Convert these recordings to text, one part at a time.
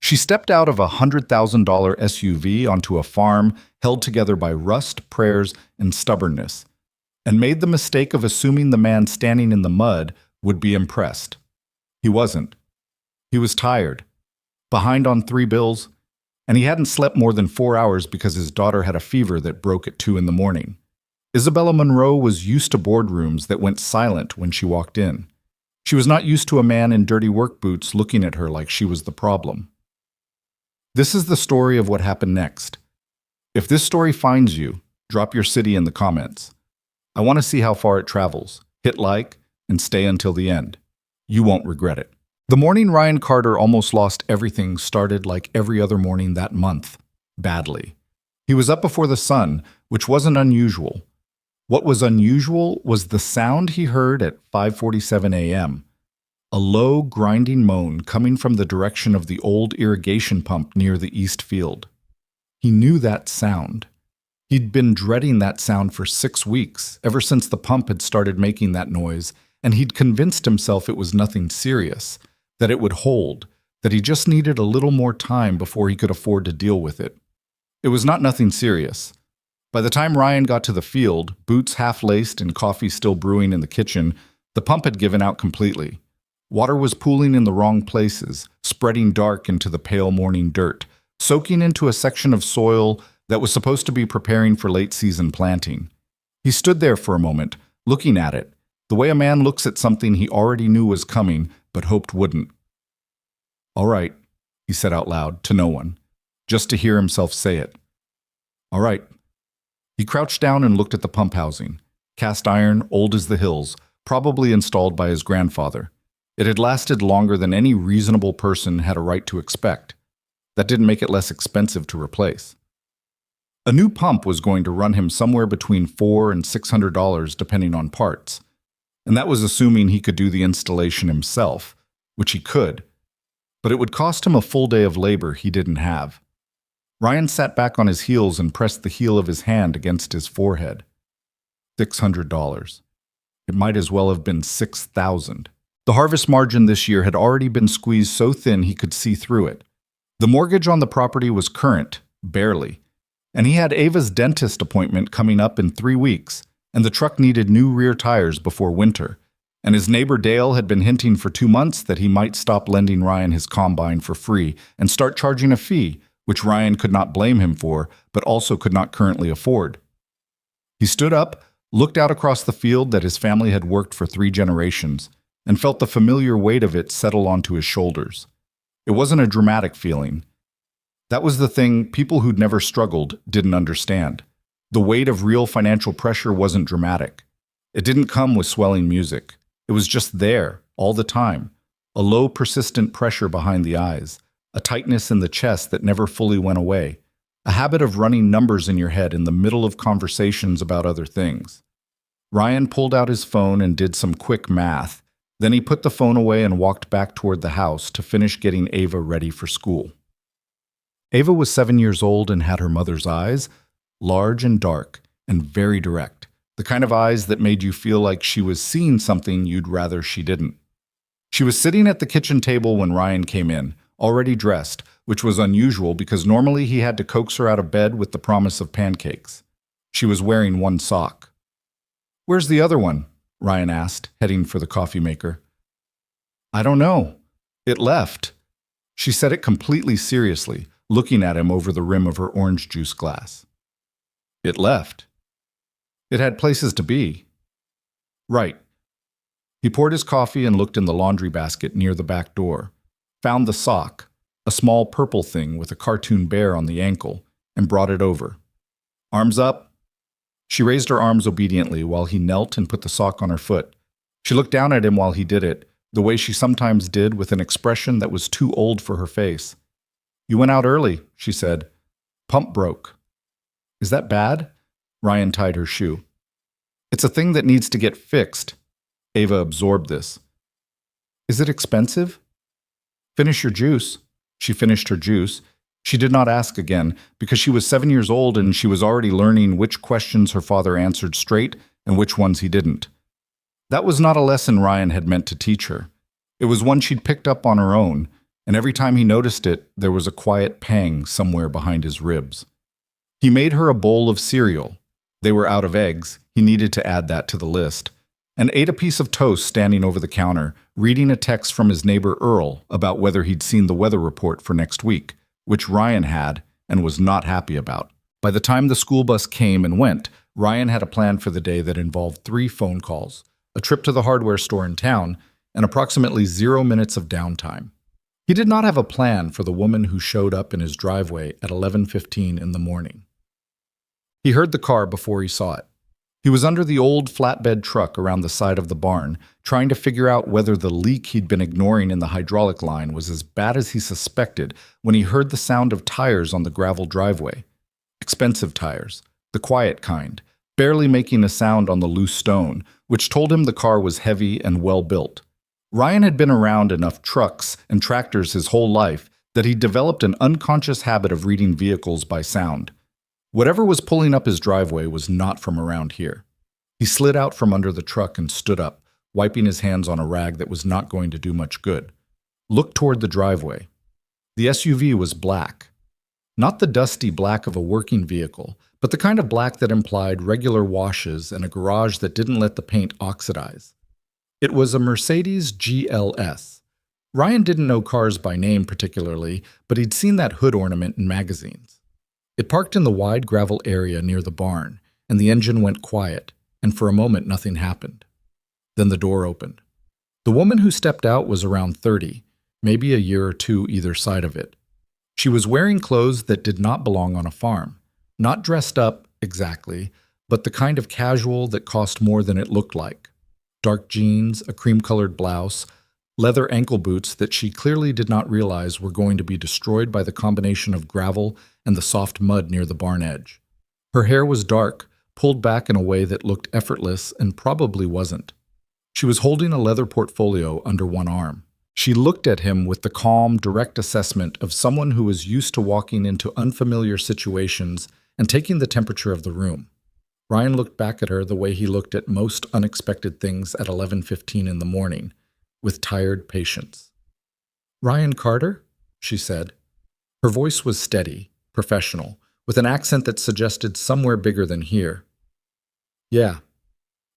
She stepped out of a $100,000 SUV onto a farm held together by rust, prayers, and stubbornness, and made the mistake of assuming the man standing in the mud would be impressed. He wasn't. He was tired, behind on 3 bills, and he hadn't slept more than 4 hours because his daughter had a fever that broke at 2 in the morning. Isabella Monroe was used to boardrooms that went silent when she walked in. She was not used to a man in dirty work boots looking at her like she was the problem. This is the story of what happened next. If this story finds you, drop your city in the comments. I want to see how far it travels. Hit like and stay until the end. You won't regret it. The morning Ryan Carter almost lost everything started like every other morning that month, badly. He was up before the sun, which wasn't unusual. What was unusual was the sound he heard at 5:47 a.m., a low, grinding moan coming from the direction of the old irrigation pump near the east field. He knew that sound. He'd been dreading that sound for 6 weeks, ever since the pump had started making that noise, and he'd convinced himself it was nothing serious, that it would hold, that he just needed a little more time before he could afford to deal with it. It was not nothing serious. By the time Ryan got to the field, boots half-laced and coffee still brewing in the kitchen, the pump had given out completely. Water was pooling in the wrong places, spreading dark into the pale morning dirt, soaking into a section of soil that was supposed to be preparing for late-season planting. He stood there for a moment, looking at it, the way a man looks at something he already knew was coming, but hoped wouldn't. "All right," he said out loud, to no one, just to hear himself say it. "All right." He crouched down and looked at the pump housing. Cast iron, old as the hills, probably installed by his grandfather. It had lasted longer than any reasonable person had a right to expect. That didn't make it less expensive to replace. A new pump was going to run him somewhere between $400 and $600 depending on parts. And that was assuming he could do the installation himself, which he could. But it would cost him a full day of labor he didn't have. Ryan sat back on his heels and pressed the heel of his hand against his forehead. $600. It might as well have been $6,000. The harvest margin this year had already been squeezed so thin he could see through it. The mortgage on the property was current, barely. And he had Ava's dentist appointment coming up in 3 weeks, and the truck needed new rear tires before winter. And his neighbor Dale had been hinting for 2 months that he might stop lending Ryan his combine for free and start charging a fee, which Ryan could not blame him for, but also could not currently afford. He stood up, looked out across the field that his family had worked for 3 generations, and felt the familiar weight of it settle onto his shoulders. It wasn't a dramatic feeling. That was the thing people who'd never struggled didn't understand. The weight of real financial pressure wasn't dramatic. It didn't come with swelling music. It was just there, all the time. A low, persistent pressure behind the eyes, a tightness in the chest that never fully went away, a habit of running numbers in your head in the middle of conversations about other things. Ryan pulled out his phone and did some quick math. Then he put the phone away and walked back toward the house to finish getting Ava ready for school. Ava was 7 years old and had her mother's eyes, large and dark and very direct, the kind of eyes that made you feel like she was seeing something you'd rather she didn't. She was sitting at the kitchen table when Ryan came in, already dressed, which was unusual because normally he had to coax her out of bed with the promise of pancakes. She was wearing 1 sock. "Where's the other one?" Ryan asked, heading for the coffee maker. "I don't know. It left." She said it completely seriously, looking at him over the rim of her orange juice glass. "It left. It had places to be." "Right." He poured his coffee and looked in the laundry basket near the back door, found the sock, a small purple thing with a cartoon bear on the ankle, and brought it over. "Arms up." She raised her arms obediently while he knelt and put the sock on her foot. She looked down at him while he did it, the way she sometimes did with an expression that was too old for her face. "You went out early," she said. "Pump broke." "Is that bad?" Ryan tied her shoe. "It's a thing that needs to get fixed." Ava absorbed this. "Is it expensive?" "Finish your juice." She finished her juice. She did not ask again, because she was 7 years old and she was already learning which questions her father answered straight and which ones he didn't. That was not a lesson Ryan had meant to teach her. It was one she'd picked up on her own, and every time he noticed it, there was a quiet pang somewhere behind his ribs. He made her a bowl of cereal. They were out of eggs, he needed to add that to the list, and ate a piece of toast standing over the counter, reading a text from his neighbor Earl about whether he'd seen the weather report for next week, which Ryan had and was not happy about. By the time the school bus came and went, Ryan had a plan for the day that involved 3 phone calls, a trip to the hardware store in town, and approximately 0 minutes of downtime. He did not have a plan for the woman who showed up in his driveway at 11:15 in the morning. He heard the car before he saw it. He was under the old flatbed truck around the side of the barn, trying to figure out whether the leak he'd been ignoring in the hydraulic line was as bad as he suspected when he heard the sound of tires on the gravel driveway. Expensive tires, the quiet kind, barely making a sound on the loose stone, which told him the car was heavy and well built. Ryan had been around enough trucks and tractors his whole life that he developed an unconscious habit of reading vehicles by sound. Whatever was pulling up his driveway was not from around here. He slid out from under the truck and stood up, wiping his hands on a rag that was not going to do much good. Looked toward the driveway. The SUV was black. Not the dusty black of a working vehicle, but the kind of black that implied regular washes and a garage that didn't let the paint oxidize. It was a Mercedes GLS. Ryan didn't know cars by name particularly, but he'd seen that hood ornament in magazines. It parked in the wide gravel area near the barn, and the engine went quiet, and for a moment nothing happened. Then the door opened. The woman who stepped out was around 30, maybe a year or 2 either side of it. She was wearing clothes that did not belong on a farm, not dressed up exactly, but the kind of casual that cost more than it looked like. Dark jeans, a cream-colored blouse, leather ankle boots that she clearly did not realize were going to be destroyed by the combination of gravel and the soft mud near the barn edge. Her hair was dark, pulled back in a way that looked effortless and probably wasn't. She was holding a leather portfolio under one arm. She looked at him with the calm, direct assessment of someone who was used to walking into unfamiliar situations and taking the temperature of the room. Ryan looked back at her the way he looked at most unexpected things at 11:15 in the morning, with tired patience. "Ryan Carter?" she said. Her voice was steady, professional, with an accent that suggested somewhere bigger than here. "Yeah."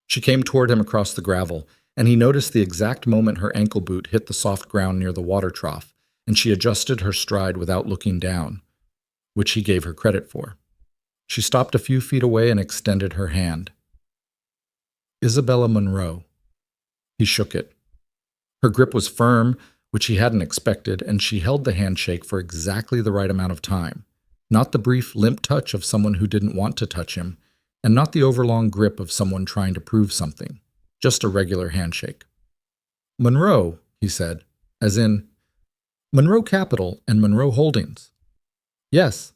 She came toward him across the gravel, and he noticed the exact moment her ankle boot hit the soft ground near the water trough, and she adjusted her stride without looking down, which he gave her credit for. She stopped a few feet away and extended her hand. "Isabella Monroe." He shook it. Her grip was firm, which he hadn't expected, and she held the handshake for exactly the right amount of time. Not the brief, limp touch of someone who didn't want to touch him, and not the overlong grip of someone trying to prove something. Just a regular handshake. "Monroe," he said, as in, "Monroe Capital and Monroe Holdings." "Yes."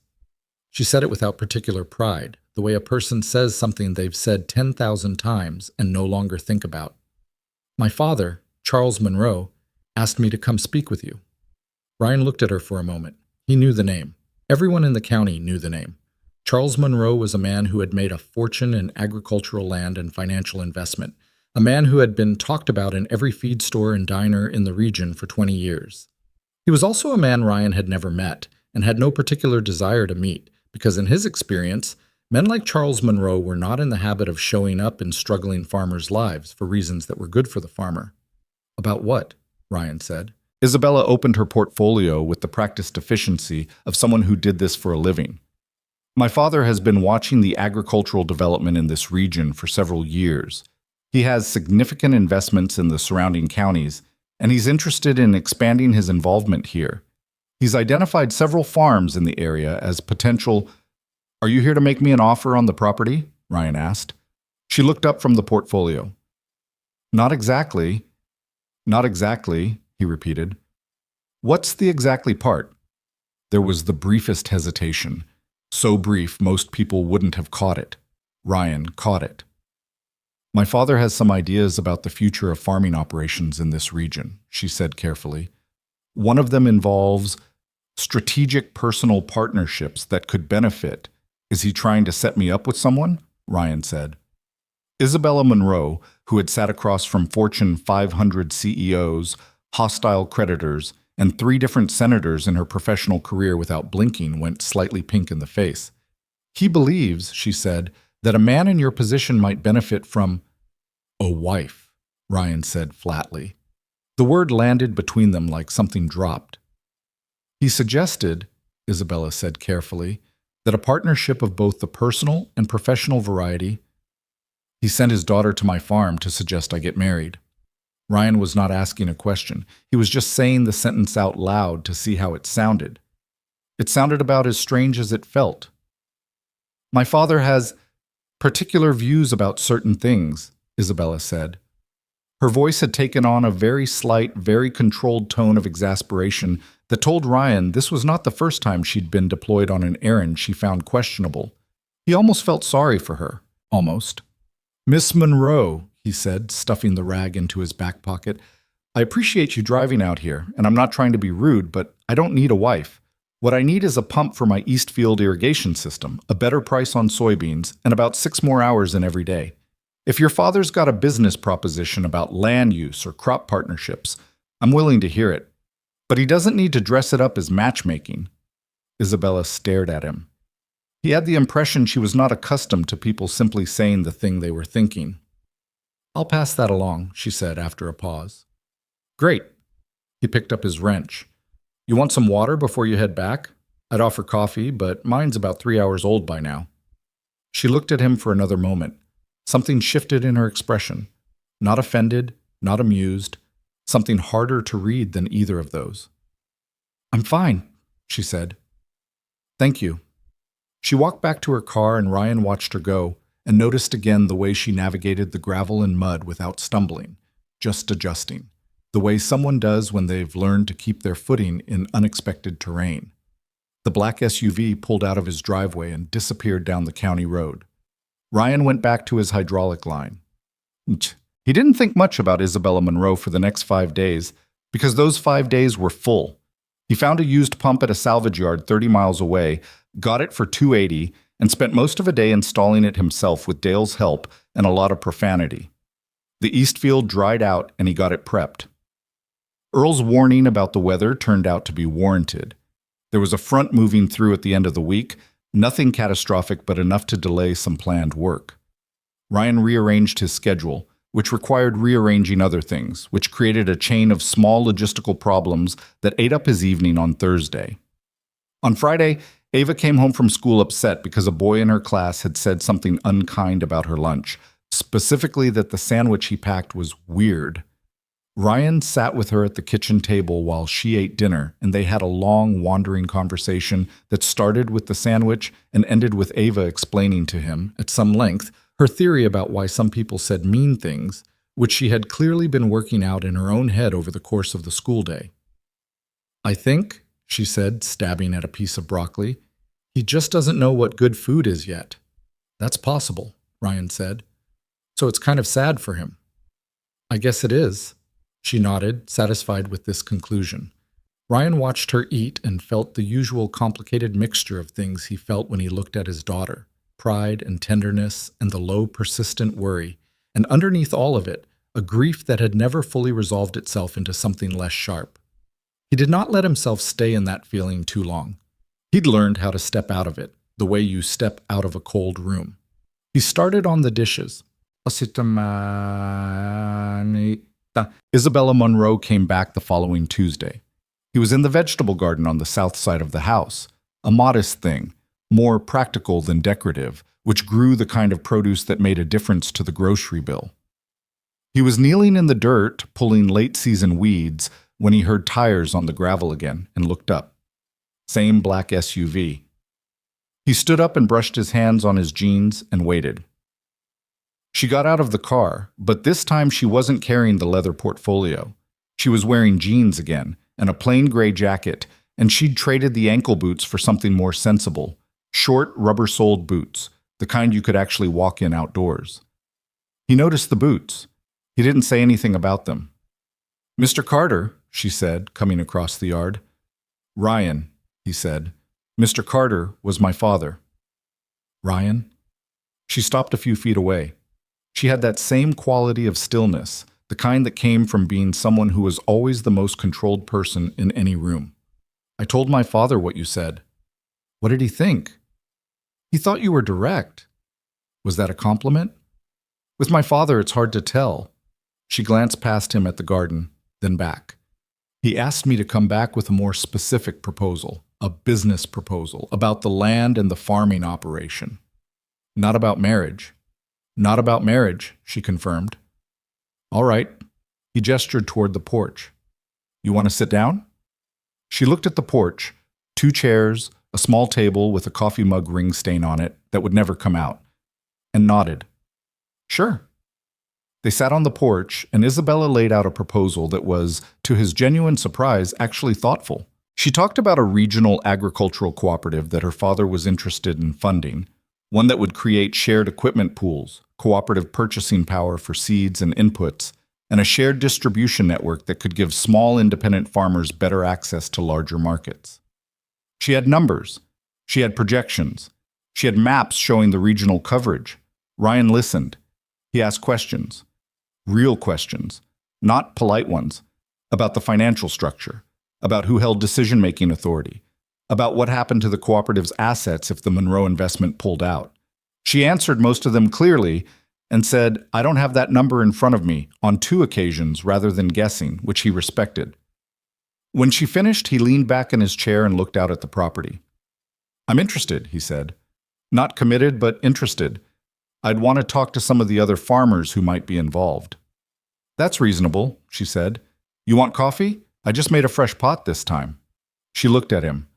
She said it without particular pride, the way a person says something they've said 10,000 times and no longer think about. "My father, Charles Monroe, asked me to come speak with you." Ryan looked at her for a moment. He knew the name. Everyone in the county knew the name. Charles Monroe was a man who had made a fortune in agricultural land and financial investment, a man who had been talked about in every feed store and diner in the region for 20 years. He was also a man Ryan had never met and had no particular desire to meet, because in his experience, men like Charles Monroe were not in the habit of showing up in struggling farmers' lives for reasons that were good for the farmer. "About what?" Ryan said. Isabella opened her portfolio with the practiced efficiency of someone who did this for a living. "My father has been watching the agricultural development in this region for several years. He has significant investments in the surrounding counties, and he's interested in expanding his involvement here. He's identified several farms in the area as potential—" "Are you here to make me an offer on the property?" Ryan asked. She looked up from the portfolio. "Not exactly." "Not exactly," he repeated. "What's the exactly part?" There was the briefest hesitation. So brief, most people wouldn't have caught it. Ryan caught it. "My father has some ideas about the future of farming operations in this region," she said carefully. "One of them involves strategic personal partnerships that could benefit." "Is he trying to set me up with someone?" Ryan said. Isabella Monroe, who had sat across from Fortune 500 CEOs, hostile creditors, and 3 different senators in her professional career without blinking went slightly pink in the face. He believes, she said, that a man in your position might benefit from a wife, Ryan said flatly. The word landed between them like something dropped. He suggested, Isabella said carefully, that a partnership of both the personal and professional variety. He sent his daughter to my farm to suggest I get married. Ryan was not asking a question. He was just saying the sentence out loud to see how it sounded. It sounded about as strange as it felt. My father has particular views about certain things, Isabella said. Her voice had taken on a very slight, very controlled tone of exasperation that told Ryan this was not the first time she'd been deployed on an errand she found questionable. He almost felt sorry for her. Almost. Miss Monroe, he said, stuffing the rag into his back pocket, I appreciate you driving out here, and I'm not trying to be rude, but I don't need a wife. What I need is a pump for my Eastfield irrigation system, a better price on soybeans, and about 6 more hours in every day. If your father's got a business proposition about land use or crop partnerships, I'm willing to hear it. But he doesn't need to dress it up as matchmaking. Isabella stared at him. He had the impression she was not accustomed to people simply saying the thing they were thinking. I'll pass that along, she said after a pause. Great. He picked up his wrench. You want some water before you head back? I'd offer coffee, but mine's about 3 hours old by now. She looked at him for another moment. Something shifted in her expression. Not offended, not amused. Something harder to read than either of those. I'm fine, she said. Thank you. She walked back to her car and Ryan watched her go and noticed again the way she navigated the gravel and mud without stumbling, just adjusting, the way someone does when they've learned to keep their footing in unexpected terrain. The black SUV pulled out of his driveway and disappeared down the county road. Ryan went back to his hydraulic line. He didn't think much about Isabella Monroe for the next 5 days because those 5 days were full. He found a used pump at a salvage yard 30 miles away, got it for $280, and spent most of a day installing it himself with Dale's help and a lot of profanity. The Eastfield dried out and he got it prepped. Earl's warning about the weather turned out to be warranted. There was a front moving through at the end of the week, nothing catastrophic but enough to delay some planned work. Ryan rearranged his schedule, which required rearranging other things, which created a chain of small logistical problems that ate up his evening on Thursday. On Friday, Ava came home from school upset because a boy in her class had said something unkind about her lunch, specifically that the sandwich he packed was weird. Ryan sat with her at the kitchen table while she ate dinner, and they had a long, wandering conversation that started with the sandwich and ended with Ava explaining to him, at some length, her theory about why some people said mean things, which she had clearly been working out in her own head over the course of the school day. I think, she said, stabbing at a piece of broccoli, he just doesn't know what good food is yet. That's possible, Ryan said. So it's kind of sad for him. I guess it is. She nodded, satisfied with this conclusion. Ryan watched her eat and felt the usual complicated mixture of things he felt when he looked at his daughter, pride and tenderness and the low, persistent worry, and underneath all of it, a grief that had never fully resolved itself into something less sharp. He did not let himself stay in that feeling too long. He'd learned how to step out of it, the way you step out of a cold room. He started on the dishes. Isabella Monroe came back the following Tuesday. He was in the vegetable garden on the south side of the house, a modest thing, more practical than decorative, which grew the kind of produce that made a difference to the grocery bill. He was kneeling in the dirt, pulling late-season weeds, when he heard tires on the gravel again and looked up. Same black SUV. He stood up and brushed his hands on his jeans and waited. She got out of the car, but this time she wasn't carrying the leather portfolio. She was wearing jeans again and a plain gray jacket, and she'd traded the ankle boots for something more sensible, short, rubber-soled boots, the kind you could actually walk in outdoors. He noticed the boots. He didn't say anything about them. Mr. Carter, she said, coming across the yard. Ryan, he said. Mr. Carter was my father. Ryan? She stopped a few feet away. She had that same quality of stillness, the the kind that came from being someone who was always the most controlled person in any room. I told my father what you said. What did he think? He thought you were direct. Was that a compliment? With my father, it's hard to tell. She glanced past him at the garden, then back. He asked me to come back with a more specific proposal, a business proposal, about the land and the farming operation. Not about marriage. Not about marriage, she confirmed. All right. He gestured toward the porch. You want to sit down? She looked at the porch, 2 chairs, a small table with a coffee mug ring stain on it that would never come out, and nodded. Sure. They sat on the porch, and Isabella laid out a proposal that was, to his genuine surprise, actually thoughtful. She talked about a regional agricultural cooperative that her father was interested in funding, one that would create shared equipment pools, cooperative purchasing power for seeds and inputs, and a shared distribution network that could give small independent farmers better access to larger markets. She had numbers. She had projections. She had maps showing the regional coverage. Ryan listened. He asked questions. Real questions, not polite ones, about the financial structure, about who held decision-making authority, about what happened to the cooperative's assets if the Monroe investment pulled out. She answered most of them clearly and said, I don't have that number in front of me, on 2 occasions rather than guessing, which he respected. When she finished, he leaned back in his chair and looked out at the property. I'm interested, he said. Not committed, but interested. I'd want to talk to some of the other farmers who might be involved. That's reasonable, she said. You want coffee? I just made a fresh pot this time. She looked at him.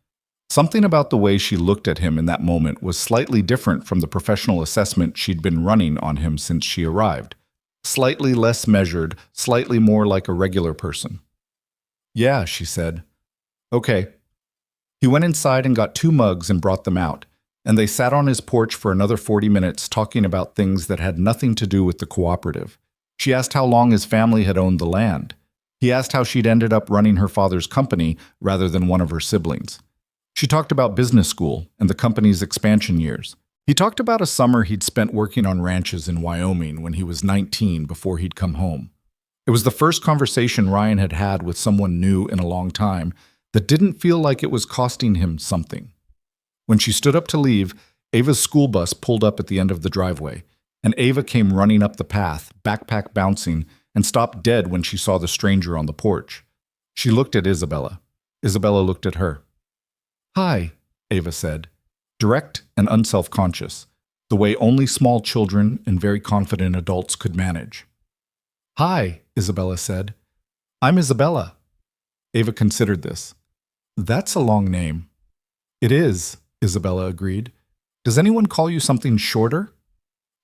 Something about the way she looked at him in that moment was slightly different from the professional assessment she'd been running on him since she arrived. Slightly less measured, slightly more like a regular person. Yeah, she said. Okay. He went inside and got 2 mugs and brought them out, and they sat on his porch for another 40 minutes talking about things that had nothing to do with the cooperative. She asked how long his family had owned the land. He asked how she'd ended up running her father's company rather than one of her siblings. She talked about business school and the company's expansion years. He talked about a summer he'd spent working on ranches in Wyoming when he was 19 before he'd come home. It was the first conversation Ryan had had with someone new in a long time that didn't feel like it was costing him something. When she stood up to leave, Ava's school bus pulled up at the end of the driveway, and Ava came running up the path, backpack bouncing, and stopped dead when she saw the stranger on the porch. She looked at Isabella. Isabella looked at her. Hi, Ava said, direct and unself-conscious, the way only small children and very confident adults could manage. Hi, Isabella said. I'm Isabella. Ava considered this. That's a long name. It is, Isabella agreed. Does anyone call you something shorter?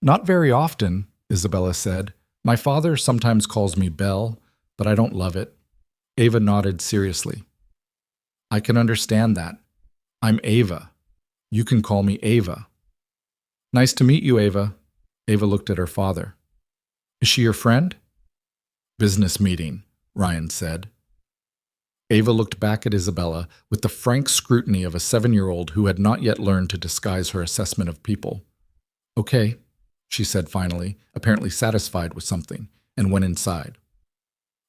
Not very often, Isabella said. My father sometimes calls me Belle, but I don't love it. Ava nodded seriously. I can understand that. I'm Ava. You can call me Ava. Nice to meet you, Ava. Ava looked at her father. Is she your friend? Business meeting, Ryan said. Ava looked back at Isabella with the frank scrutiny of a 7-year-old who had not yet learned to disguise her assessment of people. Okay, she said finally, apparently satisfied with something, and went inside.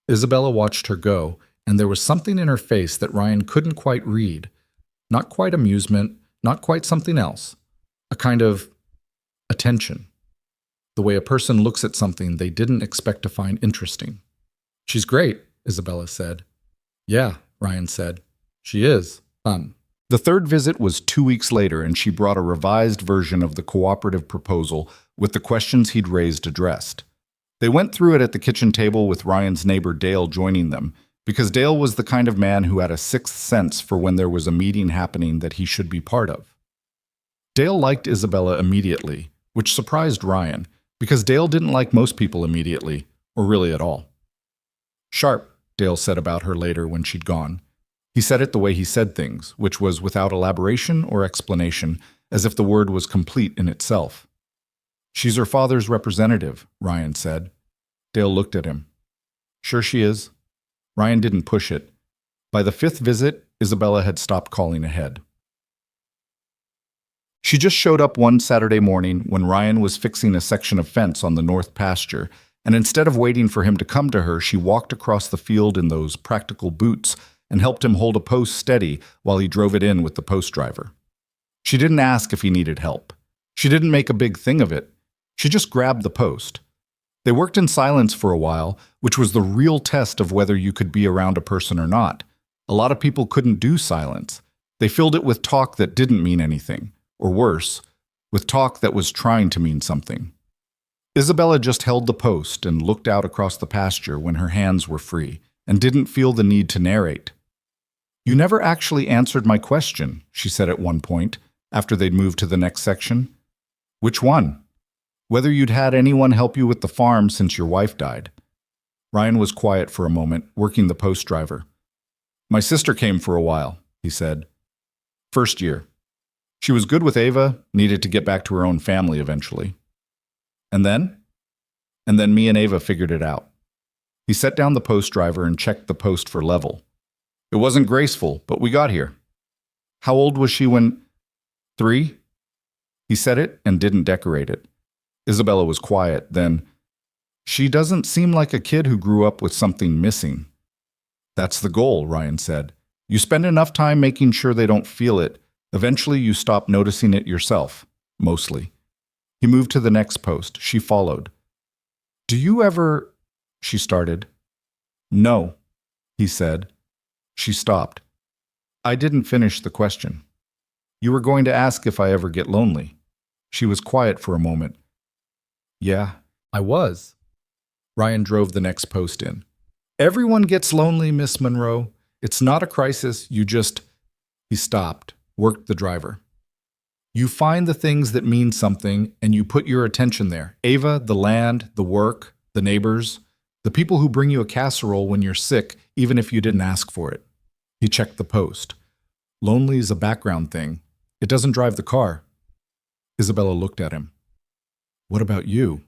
Isabella watched her go, and there was something in her face that Ryan couldn't quite read. Not quite amusement, not quite something else. A kind of attention. The way a person looks at something they didn't expect to find interesting. She's great, Isabella said. Yeah, Ryan said. She is. Fun. The 3rd visit was 2 weeks later, and she brought a revised version of the cooperative proposal with the questions he'd raised addressed. They went through it at the kitchen table with Ryan's neighbor Dale joining them, because Dale was the kind of man who had a 6th sense for when there was a meeting happening that he should be part of. Dale liked Isabella immediately, which surprised Ryan, because Dale didn't like most people immediately, or really at all. Sharp, Dale said about her later when she'd gone. He said it the way he said things, which was without elaboration or explanation, as if the word was complete in itself. She's her father's representative, Ryan said. Dale looked at him. Sure she is. Ryan didn't push it. By the 5th visit, Isabella had stopped calling ahead. She just showed up one Saturday morning when Ryan was fixing a section of fence on the north pasture, And instead of waiting for him to come to her, she walked across the field in those practical boots and helped him hold a post steady while he drove it in with the post driver. She didn't ask if he needed help. She didn't make a big thing of it. She just grabbed the post. They worked in silence for a while, which was the real test of whether you could be around a person or not. A lot of people couldn't do silence. They filled it with talk that didn't mean anything, or worse, with talk that was trying to mean something. Isabella just held the post and looked out across the pasture when her hands were free, and didn't feel the need to narrate. "You never actually answered my question," she said at one point, after they'd moved to the next section. "Which one?" "Whether you'd had anyone help you with the farm since your wife died." Ryan was quiet for a moment, working the post driver. "My sister came for a while," he said. "First year. She was good with Ava, needed to get back to her own family eventually. And then? And then me and Ava figured it out." He set down the post driver and checked the post for level. "It wasn't graceful, but we got here." "How old was she when—" "3? He said it and didn't decorate it. Isabella was quiet, then, "She doesn't seem like a kid who grew up with something missing." "That's the goal," Ryan said. "You spend enough time making sure they don't feel it, eventually you stop noticing it yourself, mostly." He moved to the next post. She followed. "Do you ever—" she started. "No," he said. She stopped. "I didn't finish the question. You were going to ask if I ever get lonely." She was quiet for a moment. "Yeah, I was." Ryan drove the next post in. "Everyone gets lonely, Miss Monroe. It's not a crisis, you just—" He stopped, worked the driver. "You find the things that mean something and you put your attention there. Ava, the land, the work, the neighbors, the people who bring you a casserole when you're sick, even if you didn't ask for it." He checked the post. "Lonely is a background thing. It doesn't drive the car." Isabella looked at him. "What about you?"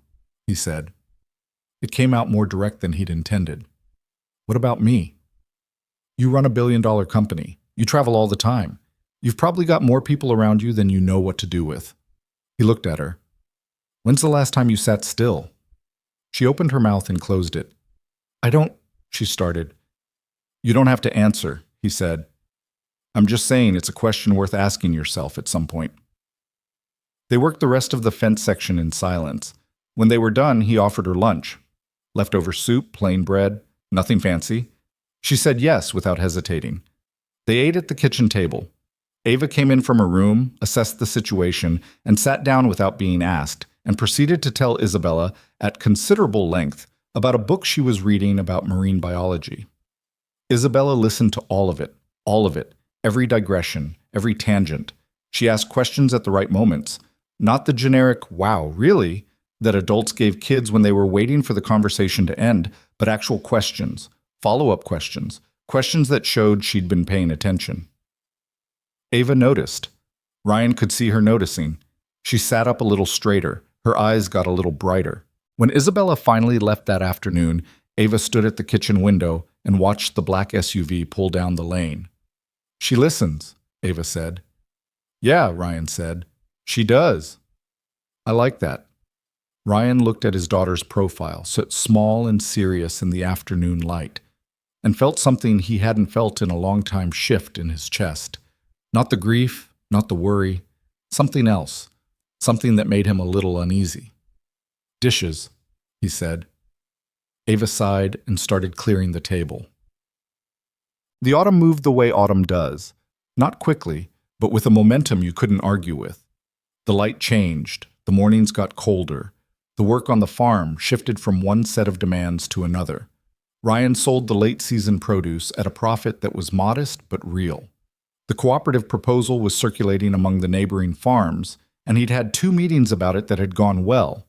he said. It came out more direct than he'd intended. "What about me? You run a billion-dollar company. You travel all the time. You've probably got more people around you than you know what to do with." He looked at her. "When's the last time you sat still?" She opened her mouth and closed it. "I don't—" she started. "You don't have to answer," he said. "I'm just saying it's a question worth asking yourself at some point." They worked the rest of the fence section in silence. When they were done, he offered her lunch. Leftover soup, plain bread, nothing fancy. She said yes without hesitating. They ate at the kitchen table. Ava came in from her room, assessed the situation, and sat down without being asked, and proceeded to tell Isabella, at considerable length, about a book she was reading about marine biology. Isabella listened to all of it, every digression, every tangent. She asked questions at the right moments, not the generic, "wow, really?" that adults gave kids when they were waiting for the conversation to end, but actual questions, follow-up questions, questions that showed she'd been paying attention. Ava noticed. Ryan could see her noticing. She sat up a little straighter. Her eyes got a little brighter. When Isabella finally left that afternoon, Ava stood at the kitchen window and watched the black SUV pull down the lane. "She listens," Ava said. "Yeah," Ryan said. "She does." "I like that." Ryan looked at his daughter's profile, so small and serious in the afternoon light, and felt something he hadn't felt in a long time shift in his chest. Not the grief, not the worry, something else, something that made him a little uneasy. "Dishes," he said. Ava sighed and started clearing the table. The autumn moved the way autumn does, not quickly, but with a momentum you couldn't argue with. The light changed, the mornings got colder, the work on the farm shifted from one set of demands to another. Ryan sold the late-season produce at a profit that was modest but real. The cooperative proposal was circulating among the neighboring farms, and he'd had 2 meetings about it that had gone well.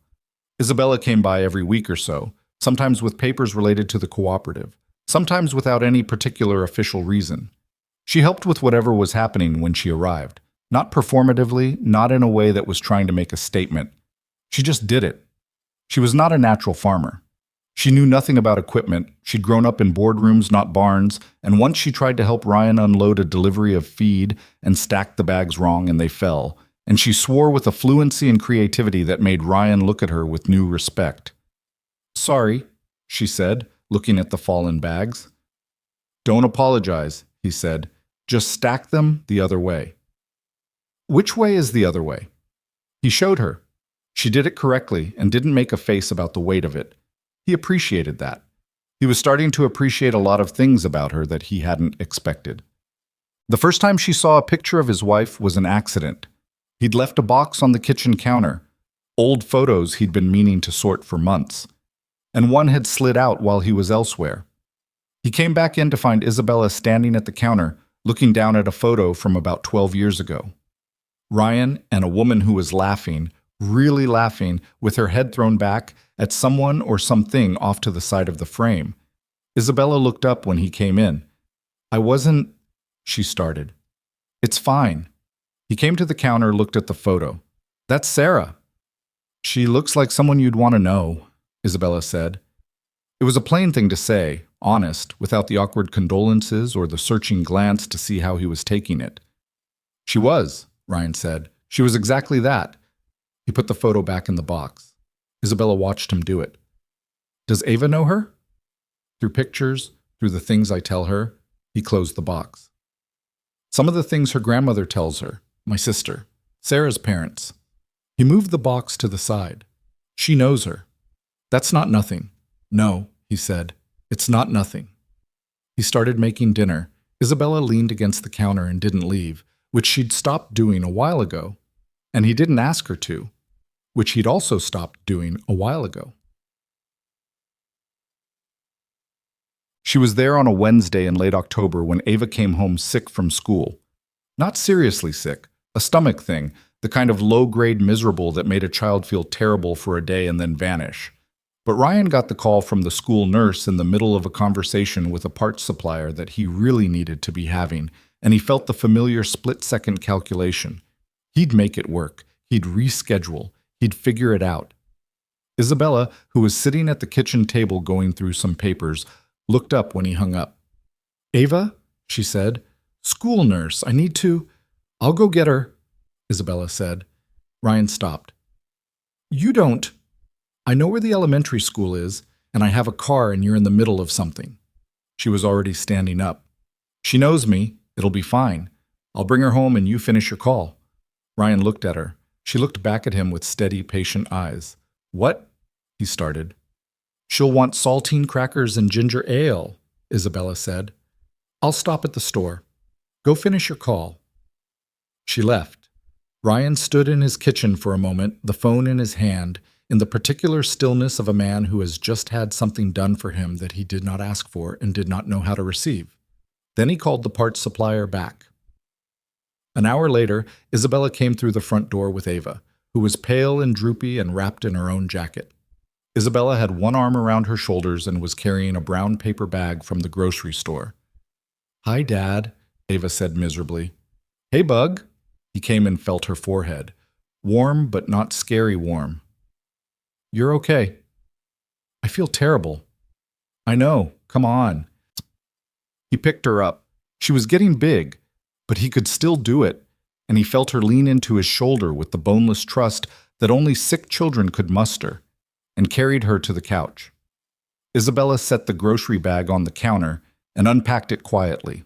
Isabella came by every week or so, sometimes with papers related to the cooperative, sometimes without any particular official reason. She helped with whatever was happening when she arrived, not performatively, not in a way that was trying to make a statement. She just did it. She was not a natural farmer. She knew nothing about equipment. She'd grown up in boardrooms, not barns, and once she tried to help Ryan unload a delivery of feed and stacked the bags wrong and they fell, and she swore with a fluency and creativity that made Ryan look at her with new respect. Sorry, she said, looking at the fallen bags. Don't apologize, he said. Just stack them the other way. Which way is the other way? He showed her. She did it correctly and didn't make a face about the weight of it. He appreciated that. He was starting to appreciate a lot of things about her that he hadn't expected. The first time she saw a picture of his wife was an accident. He'd left a box on the kitchen counter, old photos he'd been meaning to sort for months, and one had slid out while he was elsewhere. He came back in to find Isabella standing at the counter, looking down at a photo from about 12 years ago. Ryan and a woman who was laughing, really laughing, with her head thrown back at someone or something off to the side of the frame. Isabella looked up when he came in. I wasn't, she started. It's fine. He came to the counter, looked at the photo. That's Sarah. She looks like someone you'd want to know, Isabella said. It was a plain thing to say, honest, without the awkward condolences or the searching glance to see how he was taking it. She was, Ryan said. She was exactly that. He put the photo back in the box. Isabella watched him do it. Does Ava know her? Through pictures, through the things I tell her, he closed the box. Some of the things her grandmother tells her, my sister, Sarah's parents. He moved the box to the side. She knows her. That's not nothing. No, he said. It's not nothing. He started making dinner. Isabella leaned against the counter and didn't leave, which she'd stopped doing a while ago. And he didn't ask her to, which he'd also stopped doing a while ago. She was there on a Wednesday in late October when Ava came home sick from school. Not seriously sick, a stomach thing, the kind of low-grade miserable that made a child feel terrible for a day and then vanish. But Ryan got the call from the school nurse in the middle of a conversation with a parts supplier that he really needed to be having, and he felt the familiar split-second calculation. He'd make it work. He'd reschedule. He'd figure it out. Isabella, who was sitting at the kitchen table going through some papers, looked up when he hung up. Ava, she said, school nurse, I need to. I'll go get her, Isabella said. Ryan stopped. You don't. I know where the elementary school is, and I have a car and you're in the middle of something. She was already standing up. She knows me. It'll be fine. I'll bring her home and you finish your call. Ryan looked at her. She looked back at him with steady, patient eyes. What? He started. She'll want saltine crackers and ginger ale, Isabella said. I'll stop at the store. Go finish your call. She left. Ryan stood in his kitchen for a moment, the phone in his hand, in the particular stillness of a man who has just had something done for him that he did not ask for and did not know how to receive. Then he called the parts supplier back. An hour later, Isabella came through the front door with Ava, who was pale and droopy and wrapped in her own jacket. Isabella had one arm around her shoulders and was carrying a brown paper bag from the grocery store. Hi, Dad, Ava said miserably. Hey, Bug. He came and felt her forehead. Warm, but not scary warm. You're okay. I feel terrible. I know. Come on. He picked her up. She was getting big, but he could still do it, and he felt her lean into his shoulder with the boneless trust that only sick children could muster, and carried her to the couch. Isabella set the grocery bag on the counter and unpacked it quietly.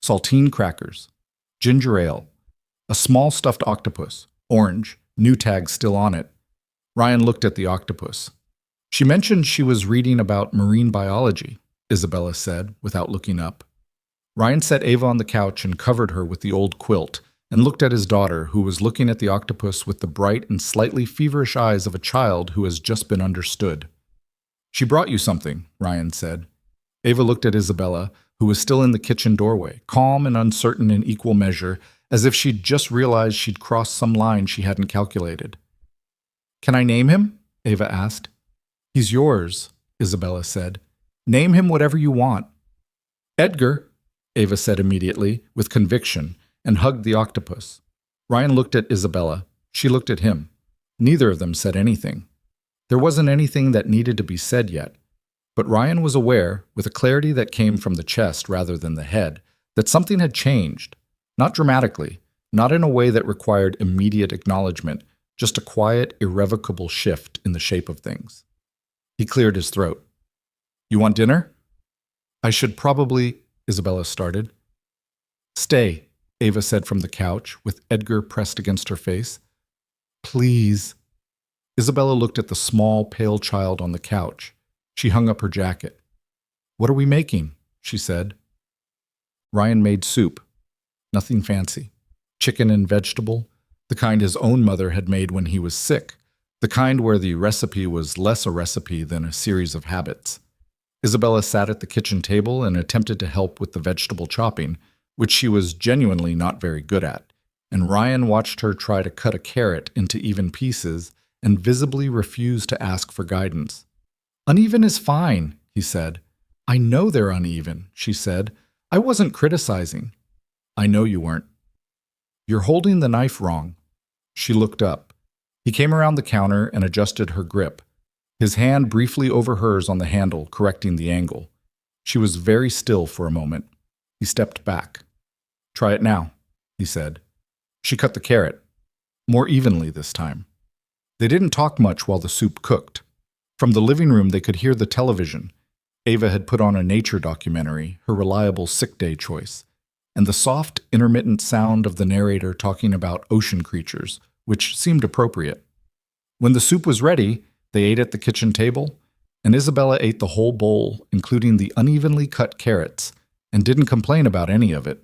Saltine crackers, ginger ale, a small stuffed octopus, orange, new tag still on it. Ryan looked at the octopus. She mentioned she was reading about marine biology, Isabella said, without looking up. Ryan set Ava on the couch and covered her with the old quilt, and looked at his daughter, who was looking at the octopus with the bright and slightly feverish eyes of a child who has just been understood. She brought you something, Ryan said. Ava looked at Isabella, who was still in the kitchen doorway, calm and uncertain in equal measure, as if she'd just realized she'd crossed some line she hadn't calculated. Can I name him? Ava asked. He's yours, Isabella said. Name him whatever you want. Edgar, Ava said immediately, with conviction, and hugged the octopus. Ryan looked at Isabella. She looked at him. Neither of them said anything. There wasn't anything that needed to be said yet, but Ryan was aware, with a clarity that came from the chest rather than the head, that something had changed. Not dramatically, not in a way that required immediate acknowledgement, just a quiet, irrevocable shift in the shape of things. He cleared his throat. You want dinner? I should probably, Isabella started. Stay, Ava said from the couch, with Edgar pressed against her face. Please. Isabella looked at the small, pale child on the couch. She hung up her jacket. What are we making? She said. Ryan made soup. Nothing fancy. Chicken and vegetable, the kind his own mother had made when he was sick, the kind where the recipe was less a recipe than a series of habits. Isabella sat at the kitchen table and attempted to help with the vegetable chopping, which she was genuinely not very good at, and Ryan watched her try to cut a carrot into even pieces and visibly refused to ask for guidance. Uneven is fine, he said. I know they're uneven, she said. I wasn't criticizing. I know you weren't. You're holding the knife wrong. She looked up. He came around the counter and adjusted her grip, his hand briefly over hers on the handle, correcting the angle. She was very still for a moment. He stepped back. Try it now, he said. She cut the carrot, more evenly this time. They didn't talk much while the soup cooked. From the living room, they could hear the television. Ava had put on a nature documentary, her reliable sick day choice, and the soft, intermittent sound of the narrator talking about ocean creatures, which seemed appropriate. When the soup was ready, they ate at the kitchen table, and Isabella ate the whole bowl, including the unevenly cut carrots, and didn't complain about any of it.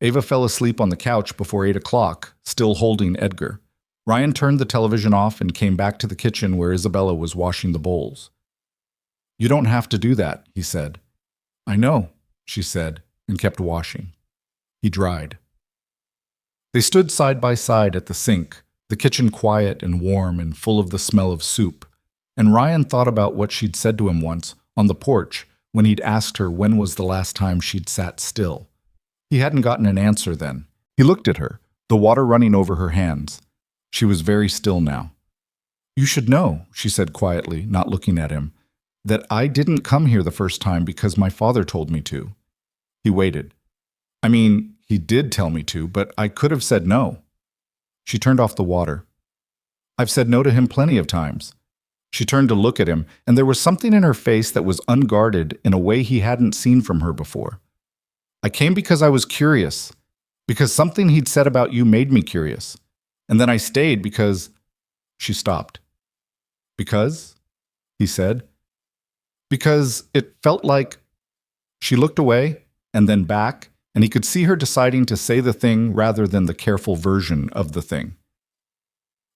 Ava fell asleep on the couch before 8 o'clock, still holding Edgar. Ryan turned the television off and came back to the kitchen where Isabella was washing the bowls. You don't have to do that, he said. I know, she said, and kept washing. He dried. They stood side by side at the sink, the kitchen quiet and warm and full of the smell of soup, and Ryan thought about what she'd said to him once, on the porch, when he'd asked her when was the last time she'd sat still. He hadn't gotten an answer then. He looked at her, the water running over her hands. She was very still now. You should know, she said quietly, not looking at him, that I didn't come here the first time because my father told me to. He waited. I mean, he did tell me to, but I could have said no. She turned off the water. I've said no to him plenty of times. She turned to look at him, and there was something in her face that was unguarded in a way he hadn't seen from her before. I came because I was curious, because something he'd said about you made me curious. And then I stayed because... She stopped. Because? He said. Because it felt like... She looked away, and then back, and he could see her deciding to say the thing rather than the careful version of the thing.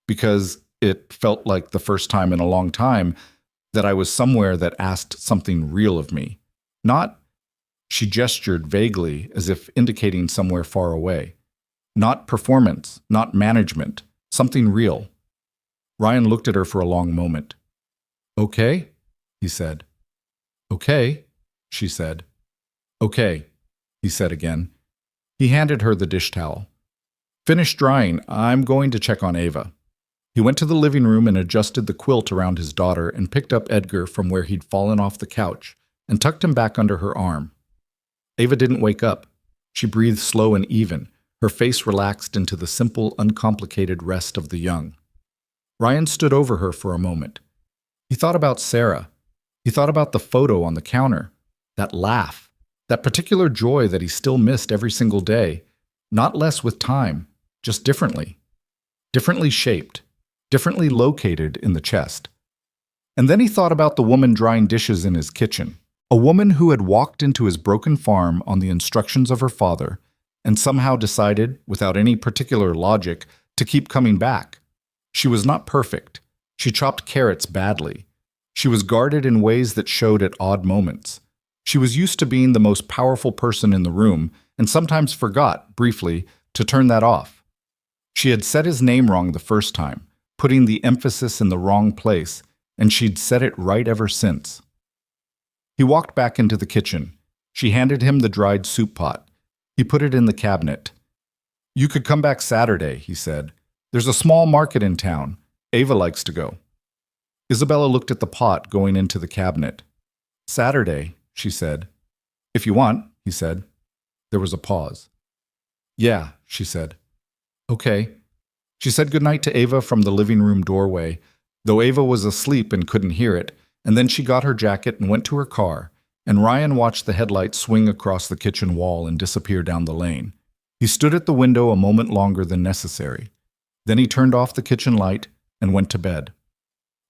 Because it felt like the first time in a long time that I was somewhere that asked something real of me. Not, she gestured vaguely as if indicating somewhere far away. Not performance, not management, something real. Ryan looked at her for a long moment. Okay, he said. Okay, she said. Okay, he said again. He handed her the dish towel. Finish drying. I'm going to check on Ava. He went to the living room and adjusted the quilt around his daughter and picked up Edgar from where he'd fallen off the couch and tucked him back under her arm. Ava didn't wake up. She breathed slow and even, her face relaxed into the simple, uncomplicated rest of the young. Ryan stood over her for a moment. He thought about Sarah. He thought about the photo on the counter, that laugh, that particular joy that he still missed every single day, not less with time, just differently. Differently shaped, differently located in the chest. And then he thought about the woman drying dishes in his kitchen, a woman who had walked into his broken farm on the instructions of her father and somehow decided, without any particular logic, to keep coming back. She was not perfect. She chopped carrots badly. She was guarded in ways that showed at odd moments. She was used to being the most powerful person in the room and sometimes forgot, briefly, to turn that off. She had said his name wrong the first time, putting the emphasis in the wrong place, and she'd said it right ever since. He walked back into the kitchen. She handed him the dried soup pot. He put it in the cabinet. You could come back Saturday, he said. There's a small market in town. Ava likes to go. Isabella looked at the pot going into the cabinet. Saturday, she said. If you want, he said. There was a pause. Yeah, she said. Okay. She said goodnight to Ava from the living room doorway, though Ava was asleep and couldn't hear it, and then she got her jacket and went to her car, and Ryan watched the headlights swing across the kitchen wall and disappear down the lane. He stood at the window a moment longer than necessary. Then he turned off the kitchen light and went to bed.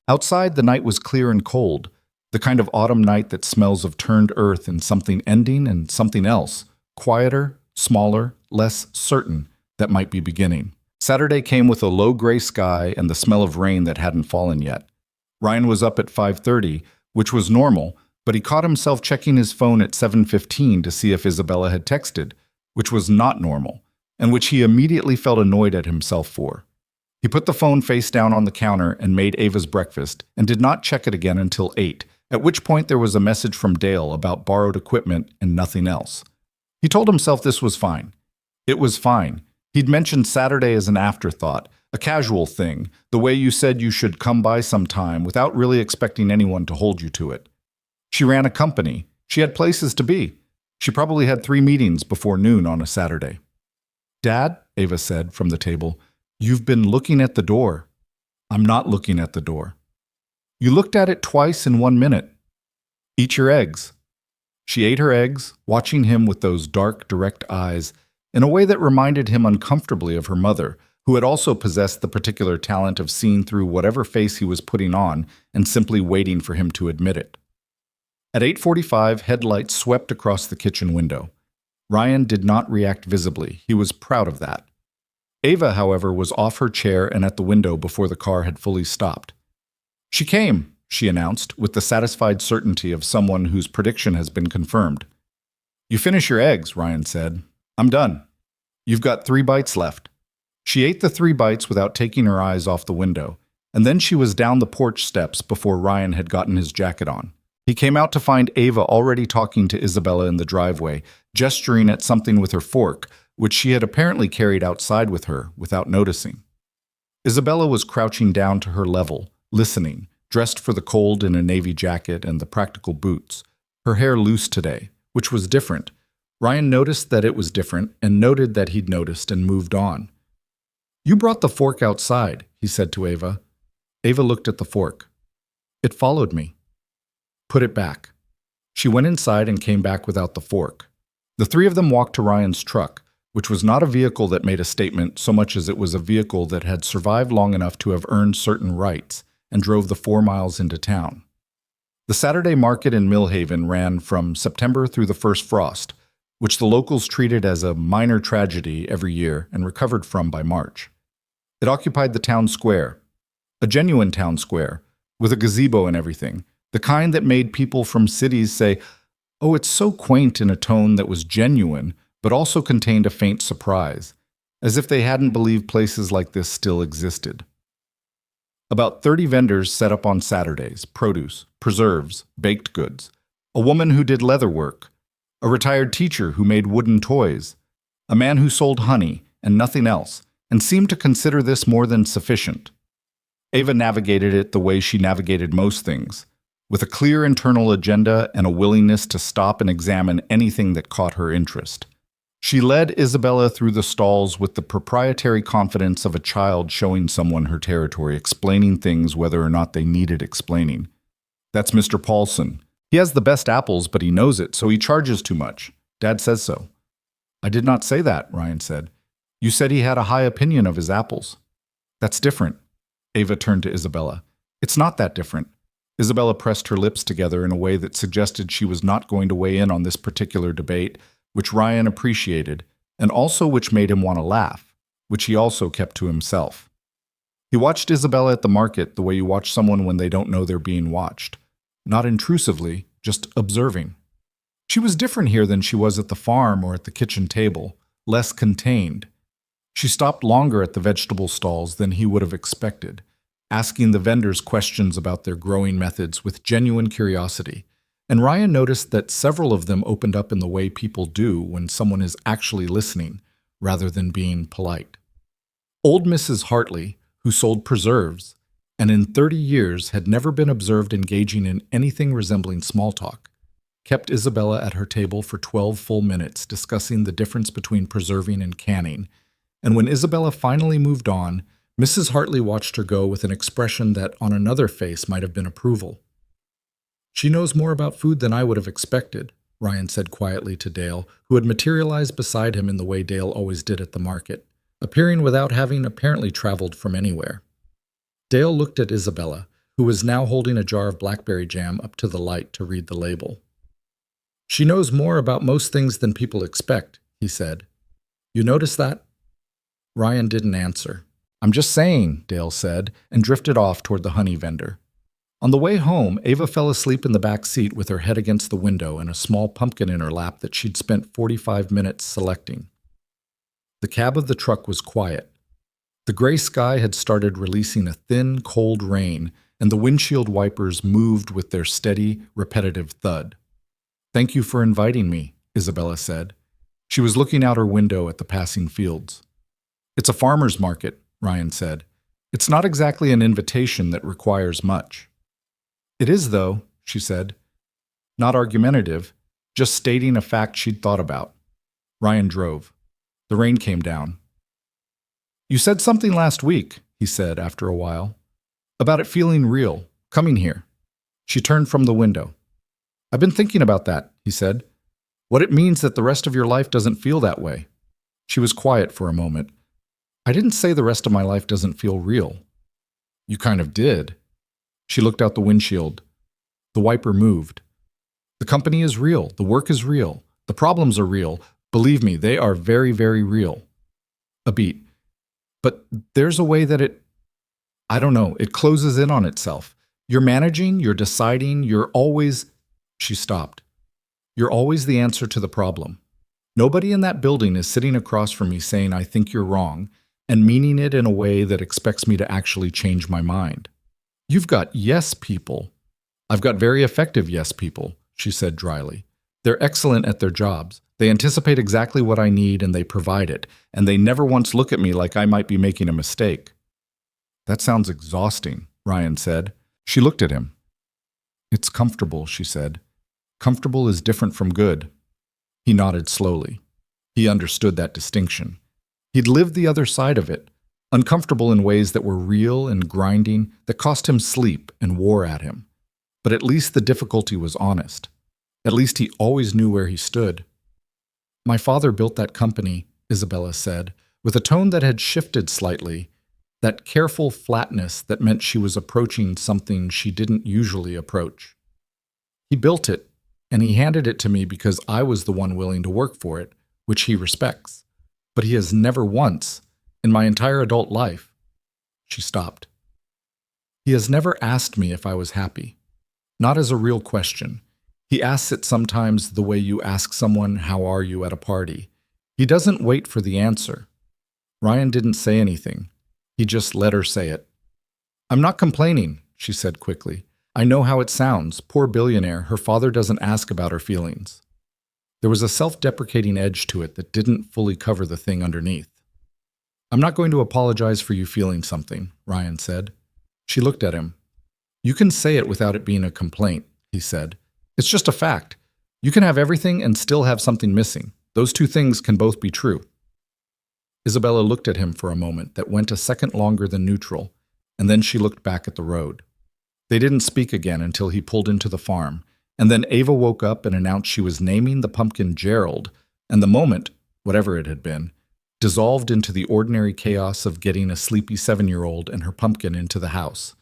Outside, the night was clear and cold, the kind of autumn night that smells of turned earth and something ending and something else, quieter, smaller, less certain, that might be beginning. Saturday came with a low gray sky and the smell of rain that hadn't fallen yet. Ryan was up at 5:30, which was normal, but he caught himself checking his phone at 7:15 to see if Isabella had texted, which was not normal, and which he immediately felt annoyed at himself for. He put the phone face down on the counter and made Ava's breakfast and did not check it again until 8, at which point there was a message from Dale about borrowed equipment and nothing else. He told himself this was fine. It was fine. He'd mentioned Saturday as an afterthought, a casual thing, the way you said you should come by sometime without really expecting anyone to hold you to it. She ran a company. She had places to be. She probably had 3 meetings before noon on a Saturday. "Dad," Ava said from the table, "you've been looking at the door." "I'm not looking at the door." "You looked at it twice in 1 minute." "Eat your eggs." She ate her eggs, watching him with those dark, direct eyes, in a way that reminded him uncomfortably of her mother, who had also possessed the particular talent of seeing through whatever face he was putting on and simply waiting for him to admit it. At 8:45, headlights swept across the kitchen window. Ryan did not react visibly. He was proud of that. Ava, however, was off her chair and at the window before the car had fully stopped. "She came," she announced, with the satisfied certainty of someone whose prediction has been confirmed. "You finish your eggs," Ryan said. "I'm done. You've got 3 bites left." She ate the 3 bites without taking her eyes off the window, and then she was down the porch steps before Ryan had gotten his jacket on. He came out to find Ava already talking to Isabella in the driveway, gesturing at something with her fork, which she had apparently carried outside with her without noticing. Isabella was crouching down to her level, listening, dressed for the cold in a navy jacket and the practical boots, her hair loose today, which was different. Ryan noticed that it was different and noted that he'd noticed and moved on. "You brought the fork outside," he said to Ava. Ava looked at the fork. "It followed me." "Put it back." She went inside and came back without the fork. The 3 of them walked to Ryan's truck, which was not a vehicle that made a statement so much as it was a vehicle that had survived long enough to have earned certain rights, and drove the 4 miles into town. The Saturday market in Millhaven ran from September through the first frost, which the locals treated as a minor tragedy every year and recovered from by March. It occupied the town square, a genuine town square, with a gazebo and everything, the kind that made people from cities say, "Oh, it's so quaint," in a tone that was genuine, but also contained a faint surprise, as if they hadn't believed places like this still existed. About 30 vendors set up on Saturdays: produce, preserves, baked goods, a woman who did leather work, a retired teacher who made wooden toys, a man who sold honey and nothing else, and seemed to consider this more than sufficient. Ava navigated it the way she navigated most things, with a clear internal agenda and a willingness to stop and examine anything that caught her interest. She led Isabella through the stalls with the proprietary confidence of a child showing someone her territory, explaining things whether or not they needed explaining. "That's Mr. Paulson. He has the best apples, but he knows it, so he charges too much. Dad says so." "I did not say that," Ryan said. "You said he had a high opinion of his apples." "That's different." Ava turned to Isabella. "It's not that different." Isabella pressed her lips together in a way that suggested she was not going to weigh in on this particular debate, which Ryan appreciated, and also which made him want to laugh, which he also kept to himself. He watched Isabella at the market the way you watch someone when they don't know they're being watched. Not intrusively, just observing. She was different here than she was at the farm or at the kitchen table, less contained. She stopped longer at the vegetable stalls than he would have expected, asking the vendors questions about their growing methods with genuine curiosity, and Ryan noticed that several of them opened up in the way people do when someone is actually listening, rather than being polite. Old Mrs. Hartley, who sold preserves, and in 30 years had never been observed engaging in anything resembling small talk, kept Isabella at her table for 12 full minutes discussing the difference between preserving and canning, and when Isabella finally moved on, Mrs. Hartley watched her go with an expression that on another face might have been approval. "She knows more about food than I would have expected," Ryan said quietly to Dale, who had materialized beside him in the way Dale always did at the market, appearing without having apparently traveled from anywhere. Dale looked at Isabella, who was now holding a jar of blackberry jam up to the light to read the label. "She knows more about most things than people expect," he said. "You notice that?" Ryan didn't answer. "I'm just saying," Dale said, and drifted off toward the honey vendor. On the way home, Ava fell asleep in the back seat with her head against the window and a small pumpkin in her lap that she'd spent 45 minutes selecting. The cab of the truck was quiet. The gray sky had started releasing a thin, cold rain, and the windshield wipers moved with their steady, repetitive thud. "Thank you for inviting me," Isabella said. She was looking out her window at the passing fields. "It's a farmer's market," Ryan said. "It's not exactly an invitation that requires much." "It is, though," she said. Not argumentative, just stating a fact she'd thought about. Ryan drove. The rain came down. "You said something last week," he said after a while, "about it feeling real, coming here." She turned from the window. "I've been thinking about that," he said. "What it means that the rest of your life doesn't feel that way." She was quiet for a moment. "I didn't say the rest of my life doesn't feel real." "You kind of did." She looked out the windshield. The wiper moved. "The company is real. The work is real. The problems are real. Believe me, they are very, very real." A beat. "But there's a way that I don't know, it closes in on itself. You're managing, you're deciding, you're always—" She stopped. "You're always the answer to the problem. Nobody in that building is sitting across from me saying, 'I think you're wrong,' and meaning it in a way that expects me to actually change my mind. You've got yes people." "I've got very effective yes people," she said dryly. "They're excellent at their jobs. They anticipate exactly what I need and they provide it, and they never once look at me like I might be making a mistake." "That sounds exhausting," Ryan said. She looked at him. "It's comfortable," she said. "Comfortable is different from good." He nodded slowly. He understood that distinction. He'd lived the other side of it, uncomfortable in ways that were real and grinding, that cost him sleep and wore at him. But at least the difficulty was honest. At least he always knew where he stood. "My father built that company," Isabella said, with a tone that had shifted slightly, that careful flatness that meant she was approaching something she didn't usually approach. "He built it, and he handed it to me because I was the one willing to work for it, which he respects. But he has never once, in my entire adult life—" She stopped. "He has never asked me if I was happy. Not as a real question. He asks it sometimes the way you ask someone, 'How are you?' at a party. He doesn't wait for the answer." Ryan didn't say anything. He just let her say it. "I'm not complaining," she said quickly. "I know how it sounds. Poor billionaire, her father doesn't ask about her feelings." There was a self-deprecating edge to it that didn't fully cover the thing underneath. "I'm not going to apologize for you feeling something," Ryan said. She looked at him. "You can say it without it being a complaint," he said. "It's just a fact. You can have everything and still have something missing. Those two things can both be true." Isabella looked at him for a moment that went a second longer than neutral, and then she looked back at the road. They didn't speak again until he pulled into the farm, and then Ava woke up and announced she was naming the pumpkin Gerald, and the moment, whatever it had been, dissolved into the ordinary chaos of getting a sleepy 7-year-old and her pumpkin into the house.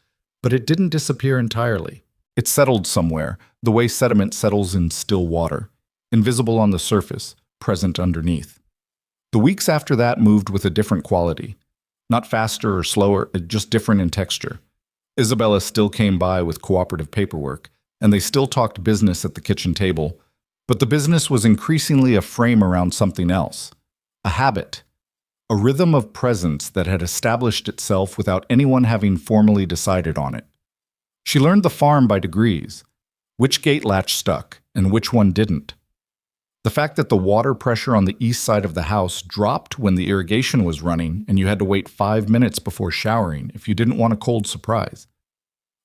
But it didn't disappear entirely. It settled somewhere, the way sediment settles in still water, invisible on the surface, present underneath. The weeks after that moved with a different quality. Not faster or slower, just different in texture. Isabella still came by with cooperative paperwork, and they still talked business at the kitchen table, but the business was increasingly a frame around something else. A habit. A rhythm of presence that had established itself without anyone having formally decided on it. She learned the farm by degrees. Which gate latch stuck, and which one didn't. The fact that the water pressure on the east side of the house dropped when the irrigation was running and you had to wait 5 minutes before showering if you didn't want a cold surprise.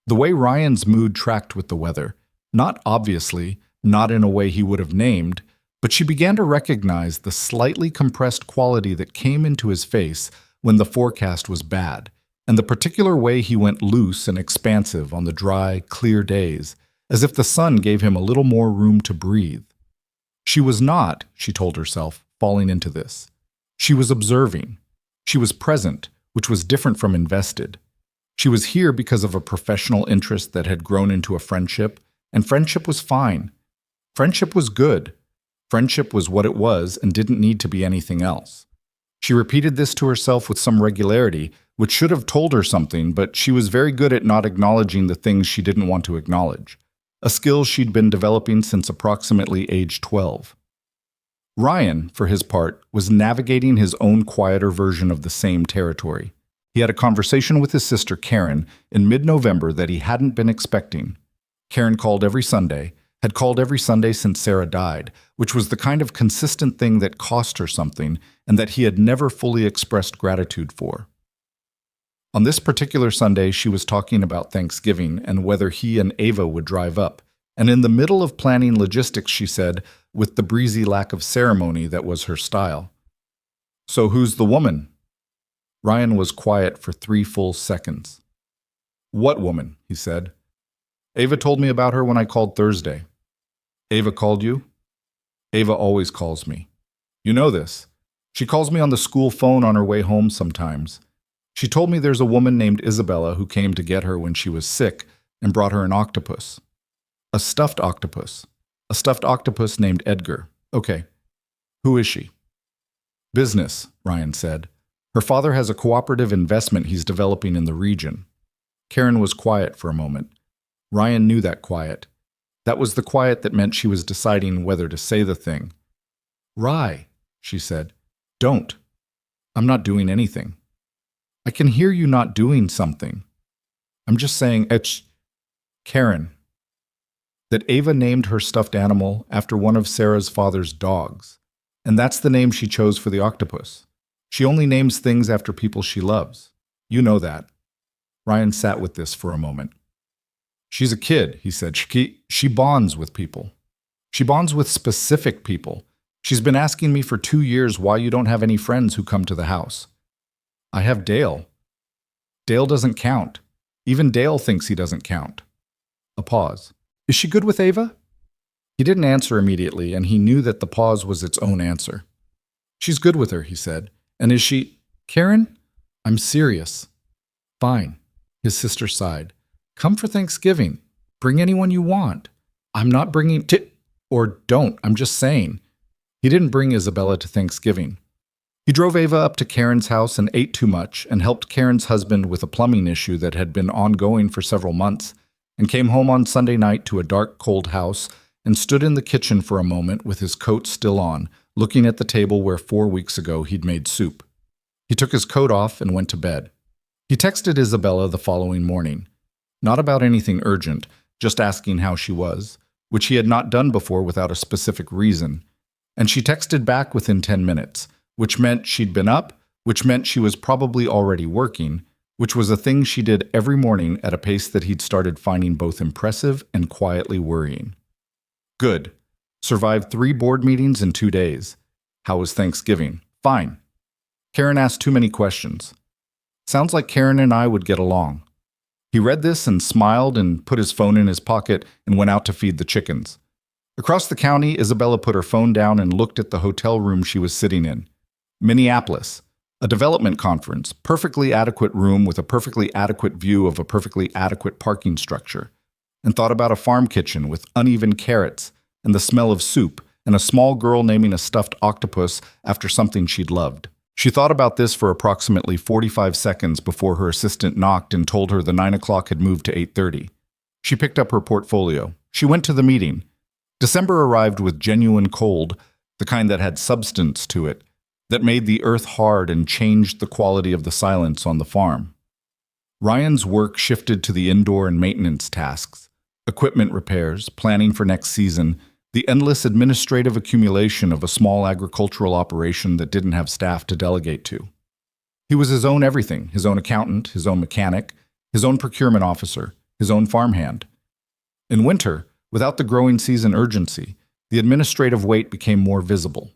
The way Ryan's mood tracked with the weather, not obviously, not in a way he would have named, but she began to recognize the slightly compressed quality that came into his face when the forecast was bad, and the particular way he went loose and expansive on the dry, clear days, as if the sun gave him a little more room to breathe. She was not, she told herself, falling into this. She was observing. She was present, which was different from invested. She was here because of a professional interest that had grown into a friendship, and friendship was fine. Friendship was good. Friendship was what it was and didn't need to be anything else. She repeated this to herself with some regularity, which should have told her something, but she was very good at not acknowledging the things she didn't want to acknowledge, a skill she'd been developing since approximately age 12. Ryan, for his part, was navigating his own quieter version of the same territory. He had a conversation with his sister Karen in mid-November that he hadn't been expecting. Karen called every Sunday, had called every Sunday since Sarah died, which was the kind of consistent thing that cost her something and that he had never fully expressed gratitude for. On this particular Sunday, she was talking about Thanksgiving and whether he and Ava would drive up, and in the middle of planning logistics, she said, with the breezy lack of ceremony that was her style, "So who's the woman?" Ryan was quiet for 3 full seconds. "What woman?" he said. "Ava told me about her when I called Thursday." "Ava called you?" "Ava always calls me. You know this. She calls me on the school phone on her way home sometimes. She told me there's a woman named Isabella who came to get her when she was sick and brought her an octopus. A stuffed octopus. A stuffed octopus named Edgar. Okay. Who is she?" "Business," Ryan said. "Her father has a cooperative investment he's developing in the region." Karen was quiet for a moment. Ryan knew that quiet. That was the quiet that meant she was deciding whether to say the thing. "Rye," she said. "Don't. I'm not doing anything." "I can hear you not doing something." "I'm just saying it's Karen." That Ava named her stuffed animal after one of Sarah's father's dogs, and that's the name she chose for the octopus. She only names things after people she loves. You know that. Ryan sat with this for a moment. "She's a kid," he said. She bonds with people. She bonds with specific people. She's been asking me for 2 years why you don't have any friends who come to the house. "I have Dale." "Dale doesn't count. Even Dale thinks he doesn't count." A pause. "Is she good with Ava?" He didn't answer immediately, and he knew that the pause was its own answer. "She's good with her," he said. "And is she—" "Karen, I'm serious." "Fine." His sister sighed. "Come for Thanksgiving. Bring anyone you want. I'm not bringing or don't, I'm just saying." He didn't bring Isabella to Thanksgiving. He drove Ava up to Karen's house and ate too much and helped Karen's husband with a plumbing issue that had been ongoing for several months, and came home on Sunday night to a dark, cold house and stood in the kitchen for a moment with his coat still on, looking at the table where 4 weeks ago he'd made soup. He took his coat off and went to bed. He texted Isabella the following morning. Not about anything urgent, just asking how she was, which he had not done before without a specific reason. And she texted back within 10 minutes, which meant she'd been up, which meant she was probably already working, which was a thing she did every morning at a pace that he'd started finding both impressive and quietly worrying. Good. Survived 3 board meetings in 2 days. How was Thanksgiving? Fine. Karen asked too many questions. Sounds like Karen and I would get along. He read this and smiled and put his phone in his pocket and went out to feed the chickens. Across the county, Isabella put her phone down and looked at the hotel room she was sitting in. Minneapolis. A development conference, perfectly adequate room with a perfectly adequate view of a perfectly adequate parking structure. And thought about a farm kitchen with uneven carrots and the smell of soup and a small girl naming a stuffed octopus after something she'd loved. She thought about this for approximately 45 seconds before her assistant knocked and told her the 9 o'clock had moved to 8:30. She picked up her portfolio. She went to the meeting. December arrived with genuine cold, the kind that had substance to it, that made the earth hard and changed the quality of the silence on the farm. Ryan's work shifted to the indoor and maintenance tasks, equipment repairs, planning for next season, the endless administrative accumulation of a small agricultural operation that didn't have staff to delegate to. He was his own everything, his own accountant, his own mechanic, his own procurement officer, his own farmhand. In winter, without the growing season urgency, the administrative weight became more visible.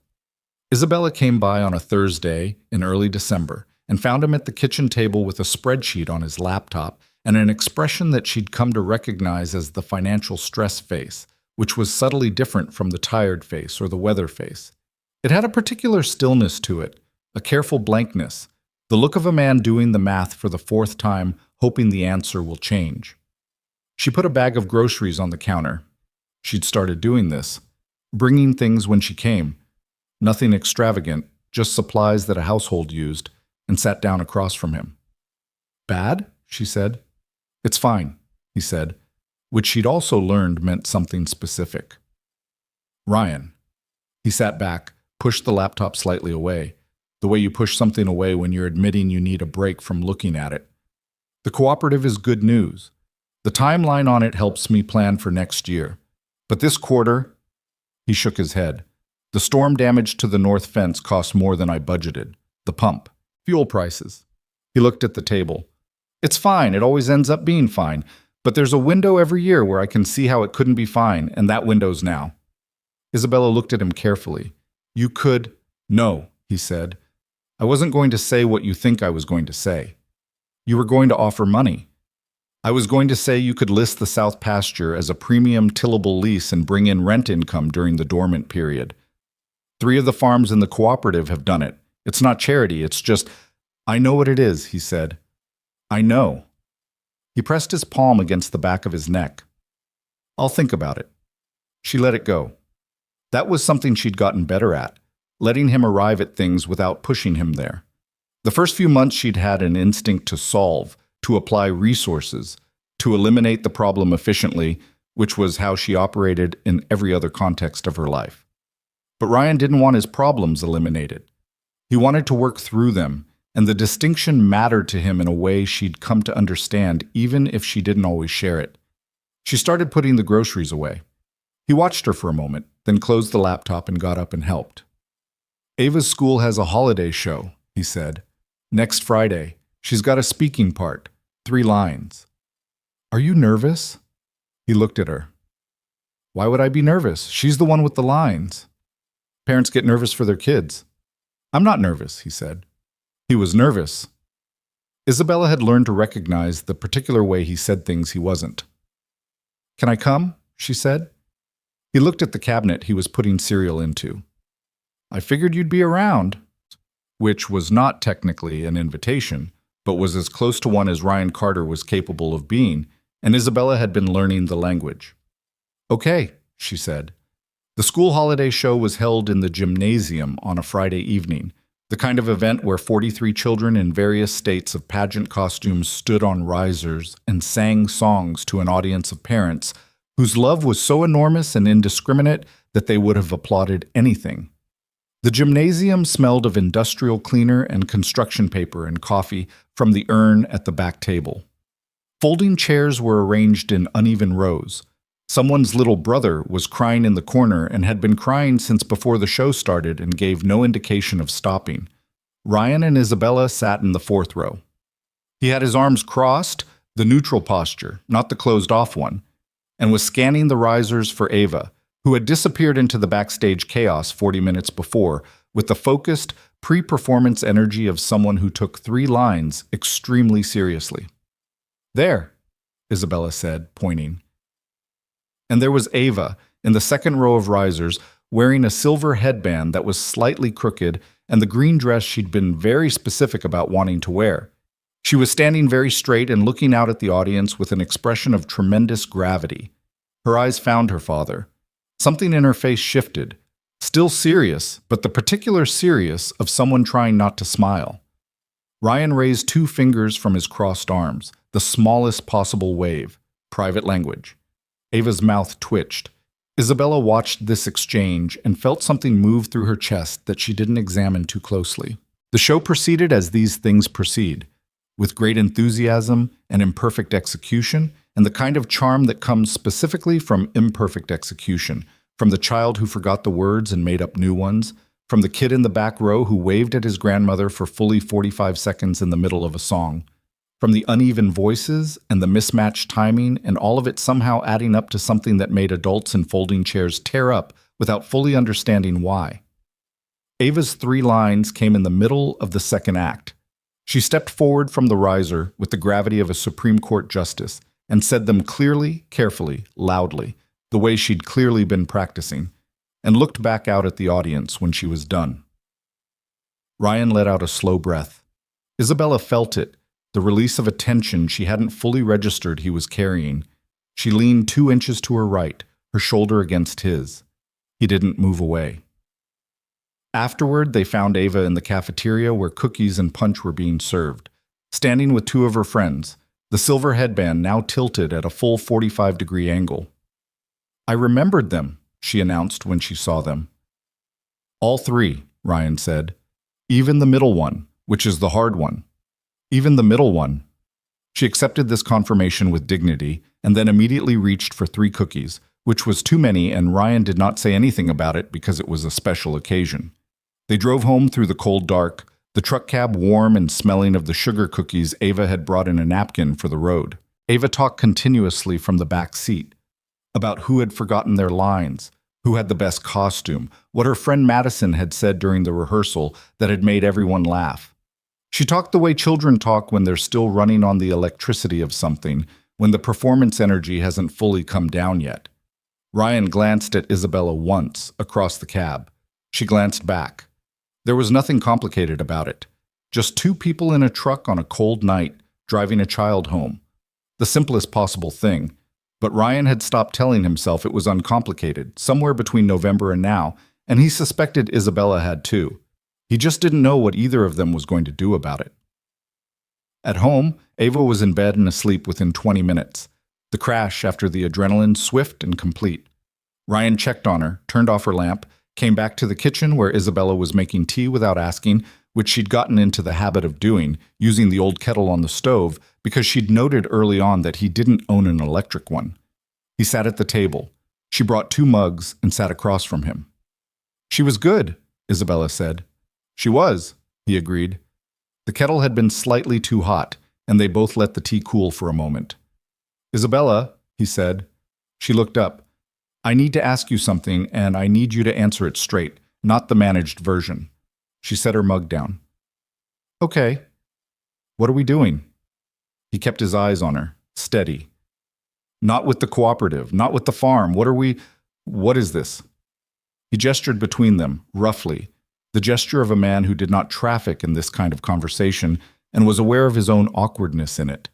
Isabella came by on a Thursday in early December, and found him at the kitchen table with a spreadsheet on his laptop and an expression that she'd come to recognize as the financial stress face, which was subtly different from the tired face or the weather face. It had a particular stillness to it, a careful blankness, the look of a man doing the math for the fourth time, hoping the answer will change. She put a bag of groceries on the counter. She'd started doing this, bringing things when she came. Nothing extravagant, just supplies that a household used, and sat down across from him. "Bad?" she said. "It's fine," he said, which she'd also learned meant something specific. "Ryan." He sat back, pushed the laptop slightly away, the way you push something away when you're admitting you need a break from looking at it. "The cooperative is good news. The timeline on it helps me plan for next year. But this quarter," he shook his head, "the storm damage to the north fence cost more than I budgeted. The pump, fuel prices." He looked at the table. "It's fine, it always ends up being fine. But there's a window every year where I can see how it couldn't be fine, and that window's now." Isabella looked at him carefully. "You could—" "No," he said. "I wasn't going to say what you think I was going to say. You were going to offer money. I was going to say you could list the South Pasture as a premium tillable lease and bring in rent income during the dormant period. 3 of the farms in the cooperative have done it. It's not charity, it's just—" "I know what it is," he said. "I know." He pressed his palm against the back of his neck. "I'll think about it." She let it go. That was something she'd gotten better at, letting him arrive at things without pushing him there. The first few months she'd had an instinct to solve, to apply resources, to eliminate the problem efficiently, which was how she operated in every other context of her life. But Ryan didn't want his problems eliminated. He wanted to work through them, and the distinction mattered to him in a way she'd come to understand even if she didn't always share it. She started putting the groceries away. He watched her for a moment, then closed the laptop and got up and helped. "Ava's school has a holiday show," he said. "Next Friday. She's got a speaking part, 3 lines. Are you nervous?" He looked at her. "Why would I be nervous? She's the one with the lines. Parents get nervous for their kids." "I'm not nervous," he said. He was nervous. Isabella had learned to recognize the particular way he said things he wasn't. "Can I come?" she said. He looked at the cabinet he was putting cereal into. "I figured you'd be around," which was not technically an invitation, but was as close to one as Ryan Carter was capable of being, and Isabella had been learning the language. "Okay," she said. The school holiday show was held in the gymnasium on a Friday evening, the kind of event where 43 children in various states of pageant costumes stood on risers and sang songs to an audience of parents whose love was so enormous and indiscriminate that they would have applauded anything. The gymnasium smelled of industrial cleaner and construction paper and coffee from the urn at the back table. Folding chairs were arranged in uneven rows. Someone's little brother was crying in the corner and had been crying since before the show started and gave no indication of stopping. Ryan and Isabella sat in the 4th row. He had his arms crossed, the neutral posture, not the closed-off one, and was scanning the risers for Ava, who had disappeared into the backstage chaos 40 minutes before, with the focused, pre-performance energy of someone who took 3 lines extremely seriously. "There," Isabella said, pointing. And there was Ava, in the 2nd row of risers, wearing a silver headband that was slightly crooked and the green dress she'd been very specific about wanting to wear. She was standing very straight and looking out at the audience with an expression of tremendous gravity. Her eyes found her father. Something in her face shifted. Still serious, but the particular serious of someone trying not to smile. Ryan raised 2 fingers from his crossed arms, the smallest possible wave, private language. Ava's mouth twitched. Isabella watched this exchange and felt something move through her chest that she didn't examine too closely. The show proceeded as these things proceed, with great enthusiasm and imperfect execution, and the kind of charm that comes specifically from imperfect execution, from the child who forgot the words and made up new ones, from the kid in the back row who waved at his grandmother for fully 45 seconds in the middle of a song, from the uneven voices and the mismatched timing, and all of it somehow adding up to something that made adults in folding chairs tear up without fully understanding why. Ava's 3 lines came in the middle of the 2nd act. She stepped forward from the riser with the gravity of a Supreme Court justice and said them clearly, carefully, loudly, the way she'd clearly been practicing, and looked back out at the audience when she was done. Ryan let out a slow breath. Isabella felt it, the release of a tension she hadn't fully registered he was carrying. She leaned 2 inches to her right, her shoulder against his. He didn't move away. Afterward, they found Ava in the cafeteria where cookies and punch were being served, standing with 2 of her friends, the silver headband now tilted at a full 45-degree angle. "I remembered them," she announced when she saw them. "All 3, Ryan said. "Even the middle one, which is the hard one. Even the middle one." She accepted this confirmation with dignity and then immediately reached for 3 cookies, which was too many, and Ryan did not say anything about it because it was a special occasion. They drove home through the cold dark, the truck cab warm and smelling of the sugar cookies Ava had brought in a napkin for the road. Ava talked continuously from the back seat about who had forgotten their lines, who had the best costume, what her friend Madison had said during the rehearsal that had made everyone laugh. She talked the way children talk when they're still running on the electricity of something, when the performance energy hasn't fully come down yet. Ryan glanced at Isabella once, across the cab. She glanced back. There was nothing complicated about it. Just 2 people in a truck on a cold night, driving a child home. The simplest possible thing. But Ryan had stopped telling himself it was uncomplicated, somewhere between November and now, and he suspected Isabella had too. He just didn't know what either of them was going to do about it. At home, Ava was in bed and asleep within 20 minutes. The crash after the adrenaline swift and complete. Ryan checked on her, turned off her lamp, came back to the kitchen where Isabella was making tea without asking, which she'd gotten into the habit of doing, using the old kettle on the stove, because she'd noted early on that he didn't own an electric one. He sat at the table. She brought 2 mugs and sat across from him. "She was good," Isabella said. "She was," he agreed. The kettle had been slightly too hot, and they both let the tea cool for a moment. "Isabella," he said. She looked up. "I need to ask you something, and I need you to answer it straight, not the managed version." She set her mug down. "Okay. What are we doing?" He kept his eyes on her, steady. "Not with the cooperative, not with the farm. What is this?" He gestured between them, roughly, the gesture of a man who did not traffic in this kind of conversation and was aware of his own awkwardness in it.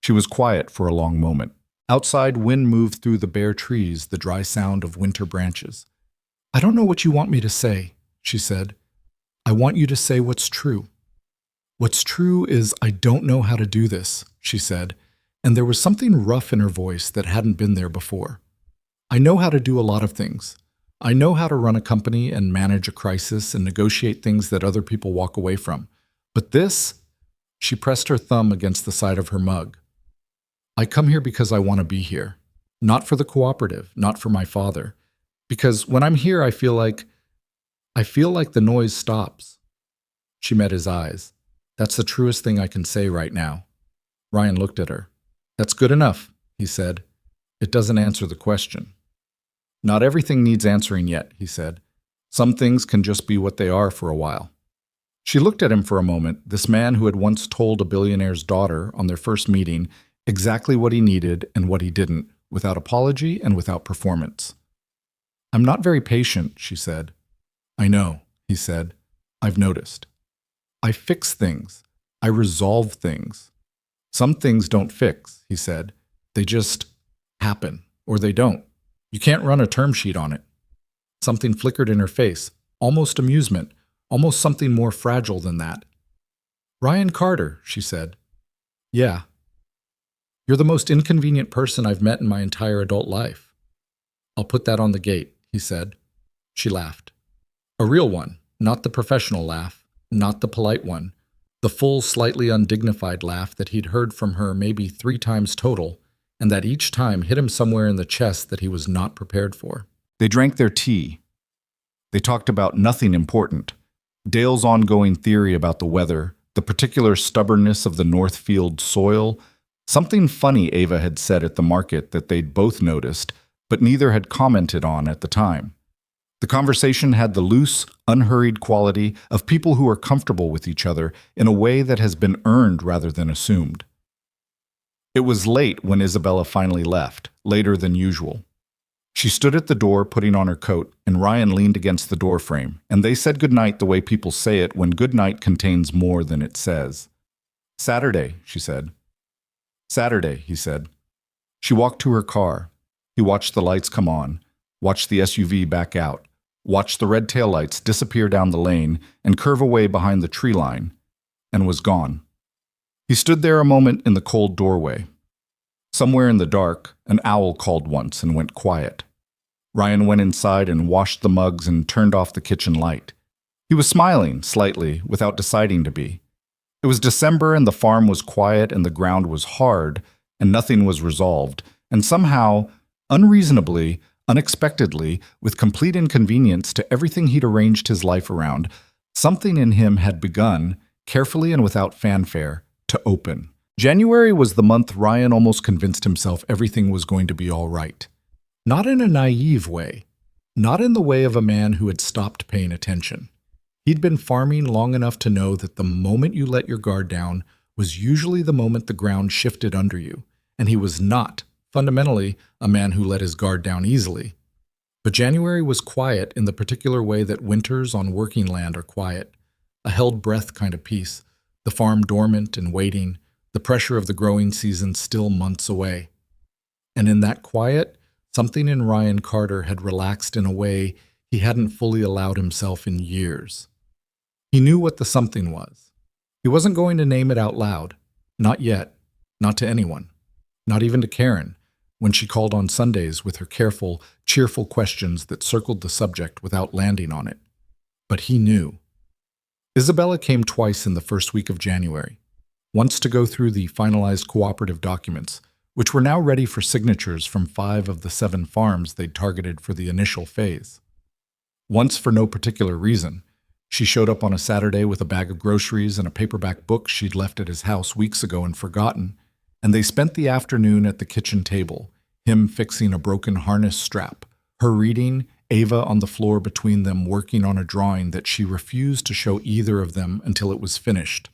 She was quiet for a long moment. Outside, wind moved through the bare trees, the dry sound of winter branches. "I don't know what you want me to say," she said. "I want you to say what's true." "What's true is I don't know how to do this," she said, and there was something rough in her voice that hadn't been there before. "I know how to do a lot of things. I know how to run a company and manage a crisis and negotiate things that other people walk away from. But this," she pressed her thumb against the side of her mug. "I come here because I want to be here. Not for the cooperative, not for my father. Because when I'm here, I feel like the noise stops." She met his eyes. "That's the truest thing I can say right now." Ryan looked at her. "That's good enough," he said. "It doesn't answer the question." "Not everything needs answering yet," he said. "Some things can just be what they are for a while." She looked at him for a moment, this man who had once told a billionaire's daughter on their first meeting exactly what he needed and what he didn't, without apology and without performance. "I'm not very patient," she said. "I know," he said. "I've noticed. I fix things. I resolve things. Some things don't fix," he said. "They just happen, or they don't. You can't run a term sheet on it." Something flickered in her face, almost amusement, almost something more fragile than that. "Ryan Carter," she said. "Yeah. You're the most inconvenient person I've met in my entire adult life." "I'll put that on the gate," he said. She laughed. A real one, not the professional laugh, not the polite one, the full, slightly undignified laugh that he'd heard from her maybe 3 times total, and that each time hit him somewhere in the chest that he was not prepared for. They drank their tea. They talked about nothing important. Dale's ongoing theory about the weather, the particular stubbornness of the Northfield soil, something funny Ava had said at the market that they'd both noticed, but neither had commented on at the time. The conversation had the loose, unhurried quality of people who are comfortable with each other in a way that has been earned rather than assumed. It was late when Isabella finally left, later than usual. She stood at the door putting on her coat, and Ryan leaned against the doorframe, and they said goodnight the way people say it when goodnight contains more than it says. "Saturday," she said. "Saturday," he said. She walked to her car. He watched the lights come on, watched the SUV back out, watched the red taillights disappear down the lane and curve away behind the tree line, and was gone. He stood there a moment in the cold doorway. Somewhere in the dark, an owl called once and went quiet. Ryan went inside and washed the mugs and turned off the kitchen light. He was smiling, slightly, without deciding to be. It was December and the farm was quiet and the ground was hard and nothing was resolved, and somehow, unreasonably, unexpectedly, with complete inconvenience to everything he'd arranged his life around, something in him had begun, carefully and without fanfare, to open. January was the month Ryan almost convinced himself everything was going to be all right. Not in a naive way, not in the way of a man who had stopped paying attention. He'd been farming long enough to know that the moment you let your guard down was usually the moment the ground shifted under you, and he was not, fundamentally, a man who let his guard down easily. But January was quiet in the particular way that winters on working land are quiet, a held breath kind of peace, the farm dormant and waiting, the pressure of the growing season still months away. And in that quiet, something in Ryan Carter had relaxed in a way he hadn't fully allowed himself in years. He knew what the something was. He wasn't going to name it out loud. Not yet. Not to anyone. Not even to Karen, when she called on Sundays with her careful, cheerful questions that circled the subject without landing on it. But he knew. Isabella came twice in the first week of January. Once to go through the finalized cooperative documents, which were now ready for signatures from 5 of the 7 farms they'd targeted for the initial phase. Once for no particular reason. She showed up on a Saturday with a bag of groceries and a paperback book she'd left at his house weeks ago and forgotten, and they spent the afternoon at the kitchen table, him fixing a broken harness strap, her reading, Ava on the floor between them working on a drawing that she refused to show either of them until it was finished.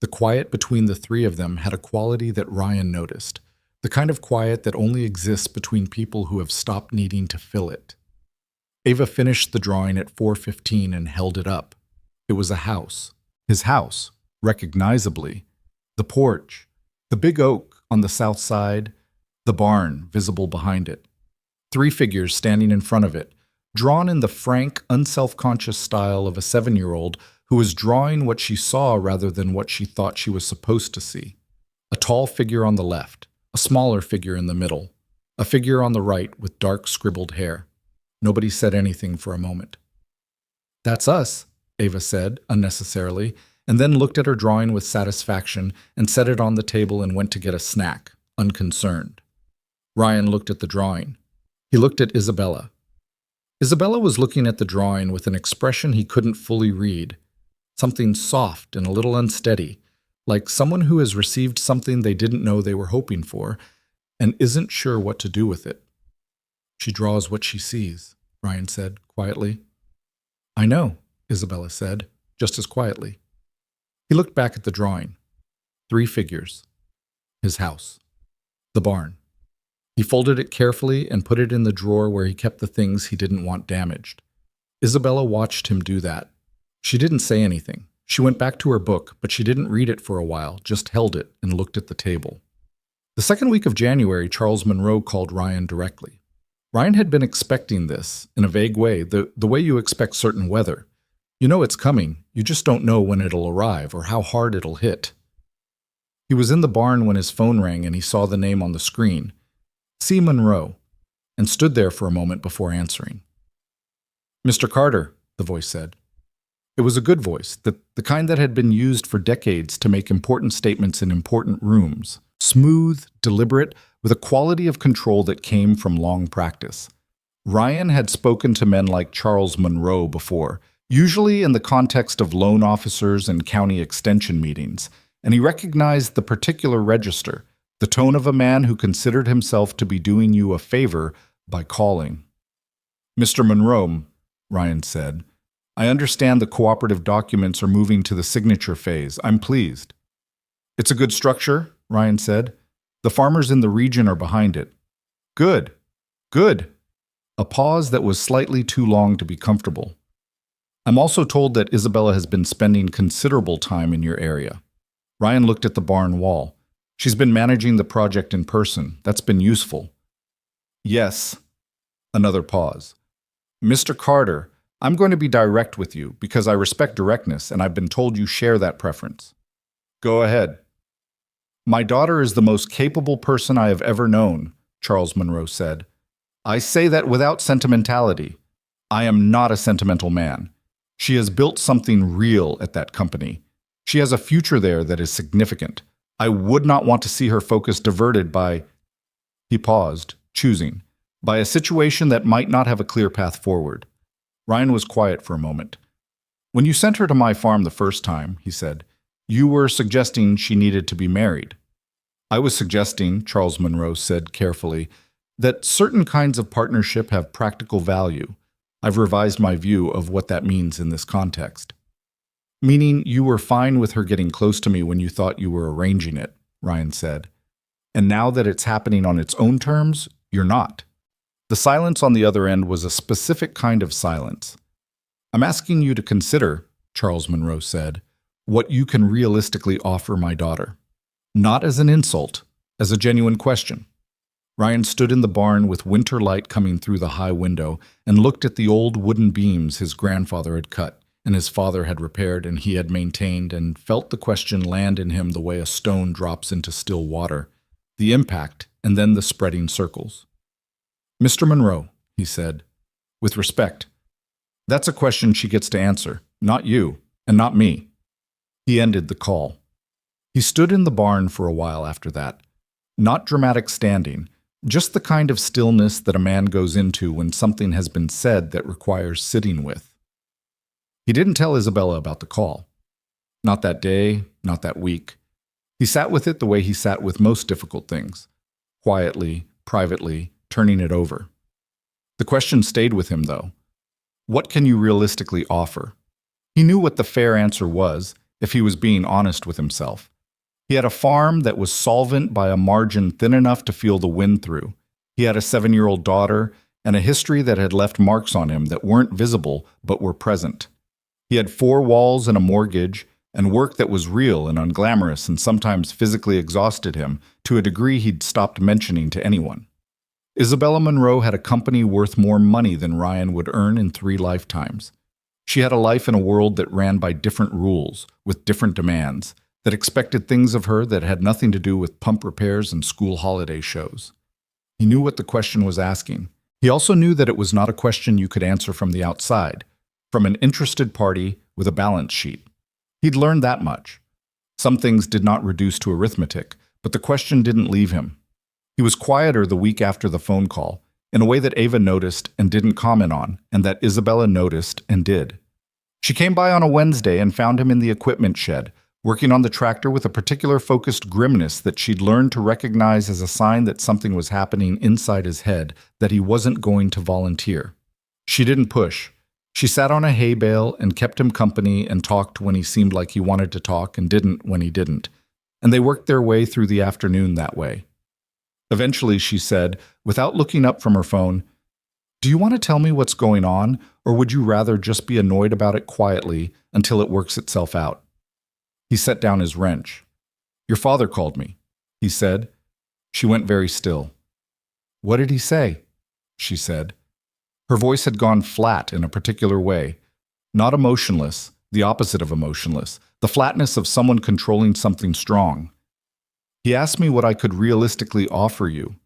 The quiet between the 3 of them had a quality that Ryan noticed, the kind of quiet that only exists between people who have stopped needing to fill it. Ava finished the drawing at 4:15 and held it up. It was a house. His house, recognizably. The porch. The big oak on the south side. The barn, visible behind it. 3 figures standing in front of it, drawn in the frank, unself-conscious style of a 7-year-old who was drawing what she saw rather than what she thought she was supposed to see. A tall figure on the left, a smaller figure in the middle, a figure on the right with dark scribbled hair. Nobody said anything for a moment. "That's us," Ava said, unnecessarily, and then looked at her drawing with satisfaction and set it on the table and went to get a snack, unconcerned. Ryan looked at the drawing. He looked at Isabella. Isabella was looking at the drawing with an expression he couldn't fully read, something soft and a little unsteady, like someone who has received something they didn't know they were hoping for and isn't sure what to do with it. "She draws what she sees," Ryan said quietly. "I know," Isabella said, just as quietly. He looked back at the drawing. 3 figures. His house. The barn. He folded it carefully and put it in the drawer where he kept the things he didn't want damaged. Isabella watched him do that. She didn't say anything. She went back to her book, but she didn't read it for a while, just held it and looked at the table. The second week of January, Charles Monroe called Ryan directly. Ryan had been expecting this, in a vague way, the way you expect certain weather. You know it's coming, you just don't know when it'll arrive or how hard it'll hit. He was in the barn when his phone rang and he saw the name on the screen, C. Monroe, and stood there for a moment before answering. "Mr. Carter," the voice said. It was a good voice, the kind that had been used for decades to make important statements in important rooms. Smooth, deliberate, with a quality of control that came from long practice. Ryan had spoken to men like Charles Monroe before, usually in the context of loan officers and county extension meetings, and he recognized the particular register, the tone of a man who considered himself to be doing you a favor by calling. "Mr. Monroe, Ryan said. I understand the cooperative documents are moving to the signature phase. I'm pleased. It's a good structure, Ryan said. The farmers in the region are behind it. Good. Good. A pause that was slightly too long to be comfortable. I'm also told that Isabella has been spending considerable time in your area. Ryan looked at the barn wall. She's been managing the project in person. That's been useful. Yes. Another pause. Mr. Carter, I'm going to be direct with you because I respect directness and I've been told you share that preference. Go ahead. My daughter is the most capable person I have ever known, Charles Monroe said. I say that without sentimentality. I am not a sentimental man. She has built something real at that company. She has a future there that is significant. I would not want to see her focus diverted by, he paused, choosing, by a situation that might not have a clear path forward. Ryan was quiet for a moment. When you sent her to my farm the first time, he said, you were suggesting she needed to be married. I was suggesting, Charles Monroe said carefully, that certain kinds of partnership have practical value. I've revised my view of what that means in this context. Meaning you were fine with her getting close to me when you thought you were arranging it, Ryan said. And now that it's happening on its own terms, you're not. The silence on the other end was a specific kind of silence. I'm asking you to consider, Charles Monroe said, what you can realistically offer my daughter. Not as an insult, as a genuine question. Ryan stood in the barn with winter light coming through the high window and looked at the old wooden beams his grandfather had cut and his father had repaired and he had maintained, and felt the question land in him the way a stone drops into still water, the impact and then the spreading circles. Mr. Monroe, he said, with respect, that's a question she gets to answer, not you, and not me. He ended the call. He stood in the barn for a while after that, not dramatic standing, just the kind of stillness that a man goes into when something has been said that requires sitting with. He didn't tell Isabella about the call. Not that day, not that week. He sat with it the way he sat with most difficult things, quietly, privately, turning it over. The question stayed with him, though. What can you realistically offer? He knew what the fair answer was, if he was being honest with himself. He had a farm that was solvent by a margin thin enough to feel the wind through. He had a 7-year-old daughter and a history that had left marks on him that weren't visible but were present. He had 4 walls and a mortgage, and work that was real and unglamorous and sometimes physically exhausted him to a degree he'd stopped mentioning to anyone. Isabella Monroe had a company worth more money than Ryan would earn in 3 lifetimes. She had a life in a world that ran by different rules, with different demands, that expected things of her that had nothing to do with pump repairs and school holiday shows. He knew what the question was asking. He also knew that it was not a question you could answer from the outside, from an interested party with a balance sheet. He'd learned that much. Some things did not reduce to arithmetic, but the question didn't leave him. He was quieter the week after the phone call, in a way that Ava noticed and didn't comment on, and that Isabella noticed and did. She came by on a Wednesday and found him in the equipment shed, working on the tractor with a particular focused grimness that she'd learned to recognize as a sign that something was happening inside his head, that he wasn't going to volunteer. She didn't push. She sat on a hay bale and kept him company and talked when he seemed like he wanted to talk and didn't when he didn't. And they worked their way through the afternoon that way. Eventually, she said, without looking up from her phone, "Do you want to tell me what's going on, or would you rather just be annoyed about it quietly until it works itself out?" He set down his wrench. "Your father called me," he said. She went very still. "What did he say?" she said. Her voice had gone flat in a particular way, not emotionless, the opposite of emotionless, the flatness of someone controlling something strong. "He asked me what I could realistically offer you."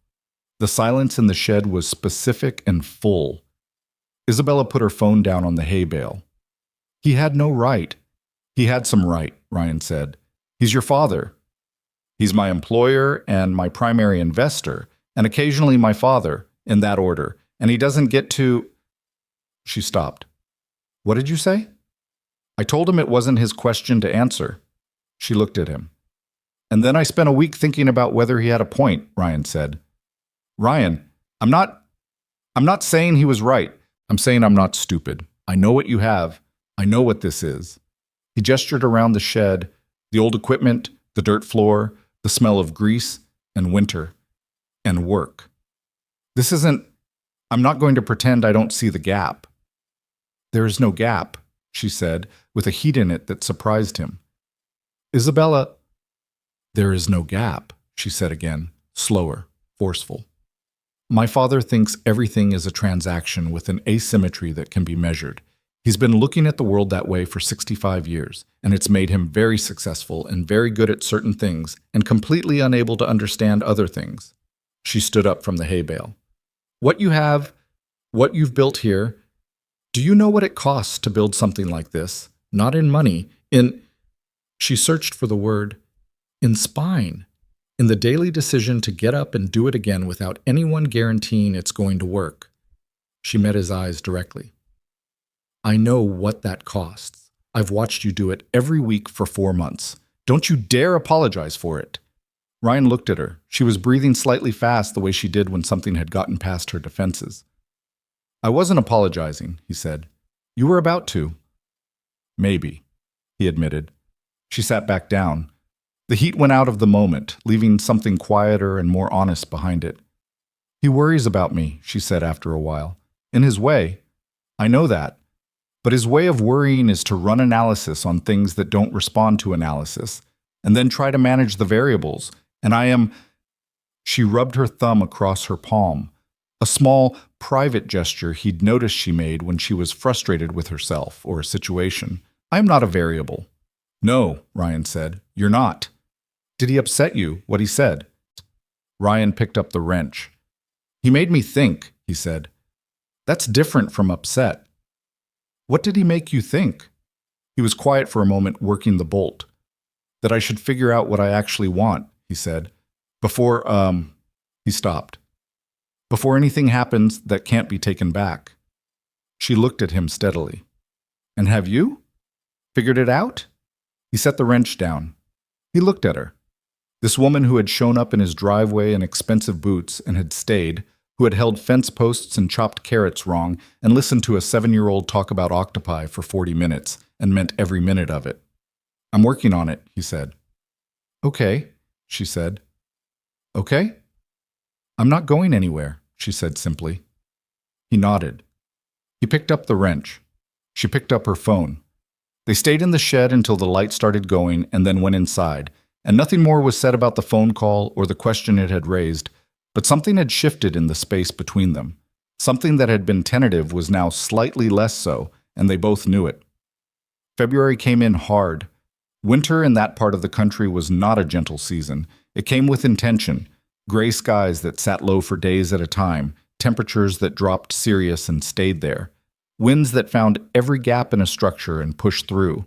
The silence in the shed was specific and full. Isabella put her phone down on the hay bale. "He had no right." "He had some right," Ryan said. "He's your father." "He's my employer and my primary investor, and occasionally my father, in that order, and he doesn't get to—" She stopped. "What did you say?" "I told him it wasn't his question to answer." She looked at him. "And then I spent a week thinking about whether he had a point," Ryan said. "Ryan, I'm not saying he was right. I'm saying I'm not stupid. I know what you have. I know what this is. He gestured around the shed, the old equipment, the dirt floor, the smell of grease and winter and work. This isn't, I'm not going to pretend I don't see the gap. There is no gap, she said, with a heat in it that surprised him. Isabella, there is no gap, she said again, slower, forceful. My father thinks everything is a transaction with an asymmetry that can be measured. He's been looking at the world that way for 65 years, and it's made him very successful and very good at certain things and completely unable to understand other things. She stood up from the hay bale. What you have, what you've built here, do you know what it costs to build something like this? Not in money, she searched for the word, in spine, in the daily decision to get up and do it again without anyone guaranteeing it's going to work. She met his eyes directly. I know what that costs. I've watched you do it every week for 4 months. Don't you dare apologize for it. Ryan looked at her. She was breathing slightly fast the way she did when something had gotten past her defenses. I wasn't apologizing, he said. You were about to. Maybe, he admitted. She sat back down. The heat went out of the moment, leaving something quieter and more honest behind it. He worries about me, she said after a while. In his way. I know that. But his way of worrying is to run analysis on things that don't respond to analysis, and then try to manage the variables. And I am... She rubbed her thumb across her palm, a small, private gesture he'd noticed she made when she was frustrated with herself or a situation. I am not a variable. No, Ryan said. You're not. Did he upset you, what he said? Ryan picked up the wrench. He made me think, he said. That's different from upset. What did he make you think? He was quiet for a moment, working the bolt. That I should figure out what I actually want, he said. Before, he stopped. Before anything happens that can't be taken back. She looked at him steadily. And have you? Figured it out? He set the wrench down. He looked at her. This woman who had shown up in his driveway in expensive boots and had stayed, who had held fence posts and chopped carrots wrong and listened to a 7-year-old talk about octopi for 40 minutes and meant every minute of it. I'm working on it, he said. Okay, she said. Okay? I'm not going anywhere, she said simply. He nodded. He picked up the wrench. She picked up her phone. They stayed in the shed until the light started going and then went inside, and nothing more was said about the phone call or the question it had raised, but something had shifted in the space between them. Something that had been tentative was now slightly less so, and they both knew it. February came in hard. Winter in that part of the country was not a gentle season. It came with intention. Gray skies that sat low for days at a time, temperatures that dropped serious and stayed there, winds that found every gap in a structure and pushed through.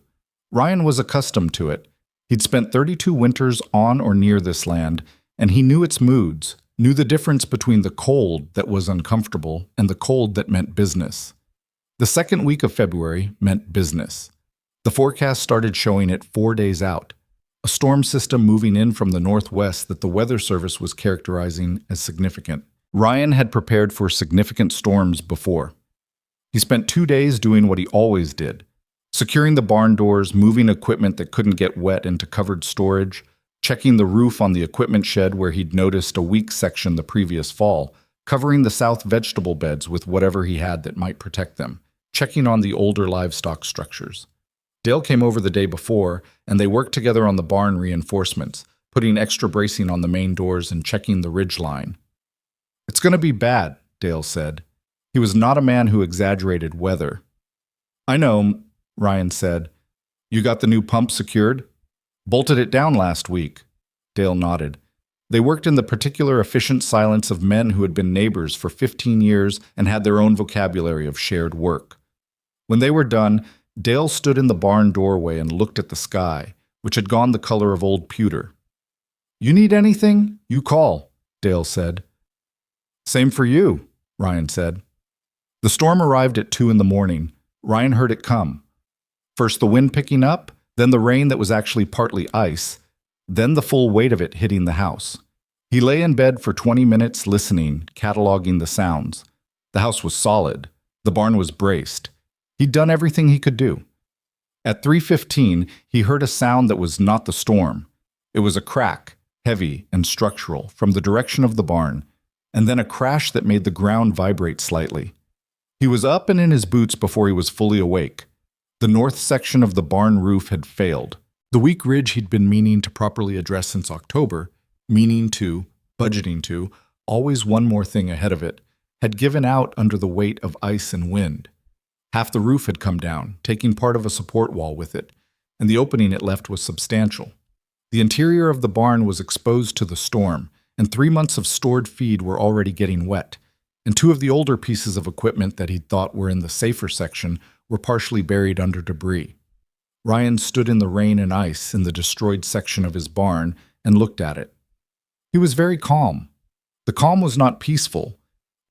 Ryan was accustomed to it. He'd spent 32 winters on or near this land, and he knew its moods, knew the difference between the cold that was uncomfortable and the cold that meant business. The second week of February meant business. The forecast started showing it 4 days out, a storm system moving in from the northwest that the Weather Service was characterizing as significant. Ryan had prepared for significant storms before. He spent 2 days doing what he always did, securing the barn doors, moving equipment that couldn't get wet into covered storage, checking the roof on the equipment shed where he'd noticed a weak section the previous fall, covering the south vegetable beds with whatever he had that might protect them, checking on the older livestock structures. Dale came over the day before, and they worked together on the barn reinforcements, putting extra bracing on the main doors and checking the ridge line. It's going to be bad, Dale said. He was not a man who exaggerated weather. I know, Ryan said. You got the new pump secured? Bolted it down last week. Dale nodded. They worked in the particular efficient silence of men who had been neighbors for 15 years and had their own vocabulary of shared work. When they were done, Dale stood in the barn doorway and looked at the sky, which had gone the color of old pewter. You need anything? You call, Dale said. Same for you, Ryan said. The storm arrived at 2 a.m. Ryan heard it come. First the wind picking up, then the rain that was actually partly ice, then the full weight of it hitting the house. He lay in bed for 20 minutes listening, cataloging the sounds. The house was solid. The barn was braced. He'd done everything he could do. At 3:15, he heard a sound that was not the storm. It was a crack, heavy and structural, from the direction of the barn, and then a crash that made the ground vibrate slightly. He was up and in his boots before he was fully awake. The north section of the barn roof had failed. The weak ridge he'd been meaning to properly address since October, budgeting to, always one more thing ahead of it, had given out under the weight of ice and wind. Half the roof had come down, taking part of a support wall with it, and the opening it left was substantial. The interior of the barn was exposed to the storm, and 3 months of stored feed were already getting wet, and 2 of the older pieces of equipment that he'd thought were in the safer section were partially buried under debris. Ryan stood in the rain and ice in the destroyed section of his barn and looked at it. He was very calm. The calm was not peaceful.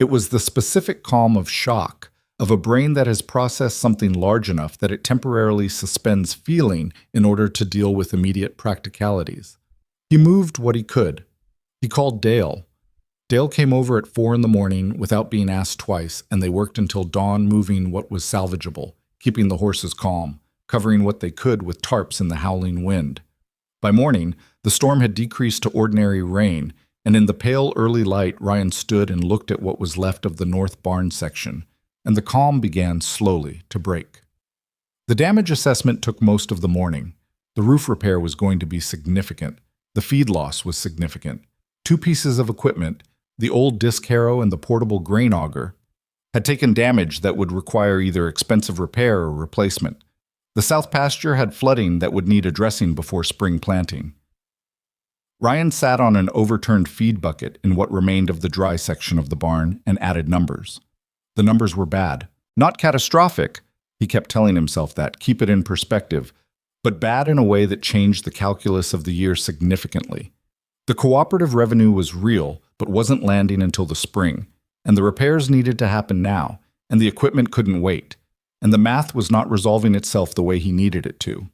It was the specific calm of shock, of a brain that has processed something large enough that it temporarily suspends feeling in order to deal with immediate practicalities. He moved what he could. He called Dale. Dale came over at 4 in the morning without being asked twice, and they worked until dawn moving what was salvageable, keeping the horses calm, covering what they could with tarps in the howling wind. By morning, the storm had decreased to ordinary rain, and in the pale early light Ryan stood and looked at what was left of the north barn section, and the calm began slowly to break. The damage assessment took most of the morning. The roof repair was going to be significant. The feed loss was significant. 2 pieces of equipment, the old disc harrow and the portable grain auger, had taken damage that would require either expensive repair or replacement. The south pasture had flooding that would need addressing before spring planting. Ryan sat on an overturned feed bucket in what remained of the dry section of the barn and added numbers. The numbers were bad. Not catastrophic, he kept telling himself that, keep it in perspective, but bad in a way that changed the calculus of the year significantly. The cooperative revenue was real, but wasn't landing until the spring, and the repairs needed to happen now, and the equipment couldn't wait, and the math was not resolving itself the way he needed it to.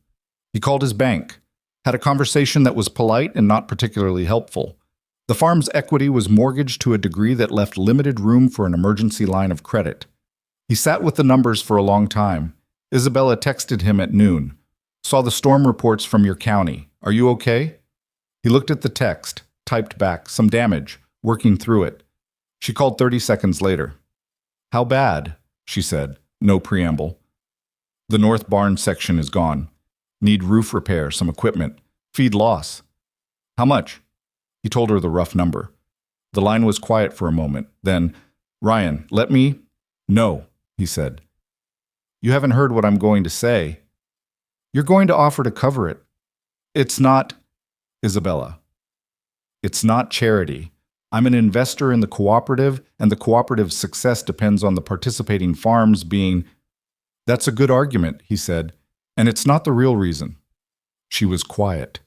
He called his bank, had a conversation that was polite and not particularly helpful. The farm's equity was mortgaged to a degree that left limited room for an emergency line of credit. He sat with the numbers for a long time. Isabella texted him at noon. Saw the storm reports from your county. Are you okay? He looked at the text, typed back, some damage, working through it. She called 30 seconds later. How bad? She said, no preamble. The north barn section is gone. Need roof repair, some equipment. Feed loss. How much? He told her the rough number. The line was quiet for a moment. Then, Ryan, let me? No, he said. You haven't heard what I'm going to say. You're going to offer to cover it. It's not, Isabella. It's not charity. I'm an investor in the cooperative, and the cooperative's success depends on the participating farms being... That's a good argument, he said, and it's not the real reason. She was quiet.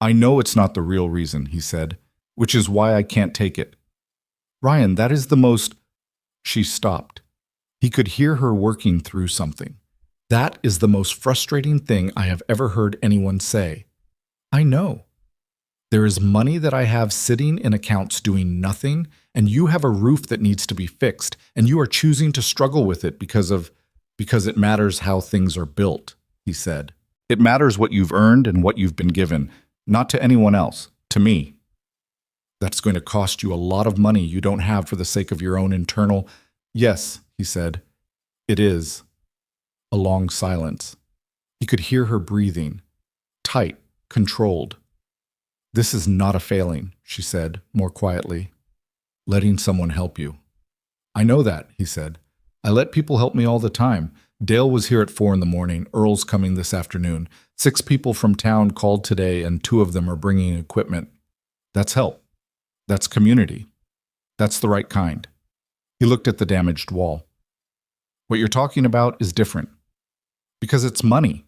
I know it's not the real reason, he said, which is why I can't take it. Ryan, that is the most... She stopped. He could hear her working through something. That is the most frustrating thing I have ever heard anyone say. I know. There is money that I have sitting in accounts doing nothing, and you have a roof that needs to be fixed, and you are choosing to struggle with it because it matters how things are built, he said. It matters what you've earned and what you've been given, not to anyone else, to me. That's going to cost you a lot of money you don't have for the sake of your own internal... Yes, he said. It is. A long silence. He could hear her breathing. Tight, controlled. This is not a failing, she said, more quietly. Letting someone help you. I know that, he said. I let people help me all the time. Dale was here at 4 in the morning. Earl's coming this afternoon. 6 people from town called today, and 2 of them are bringing equipment. That's help. That's community. That's the right kind. He looked at the damaged wall. What you're talking about is different. Because it's money.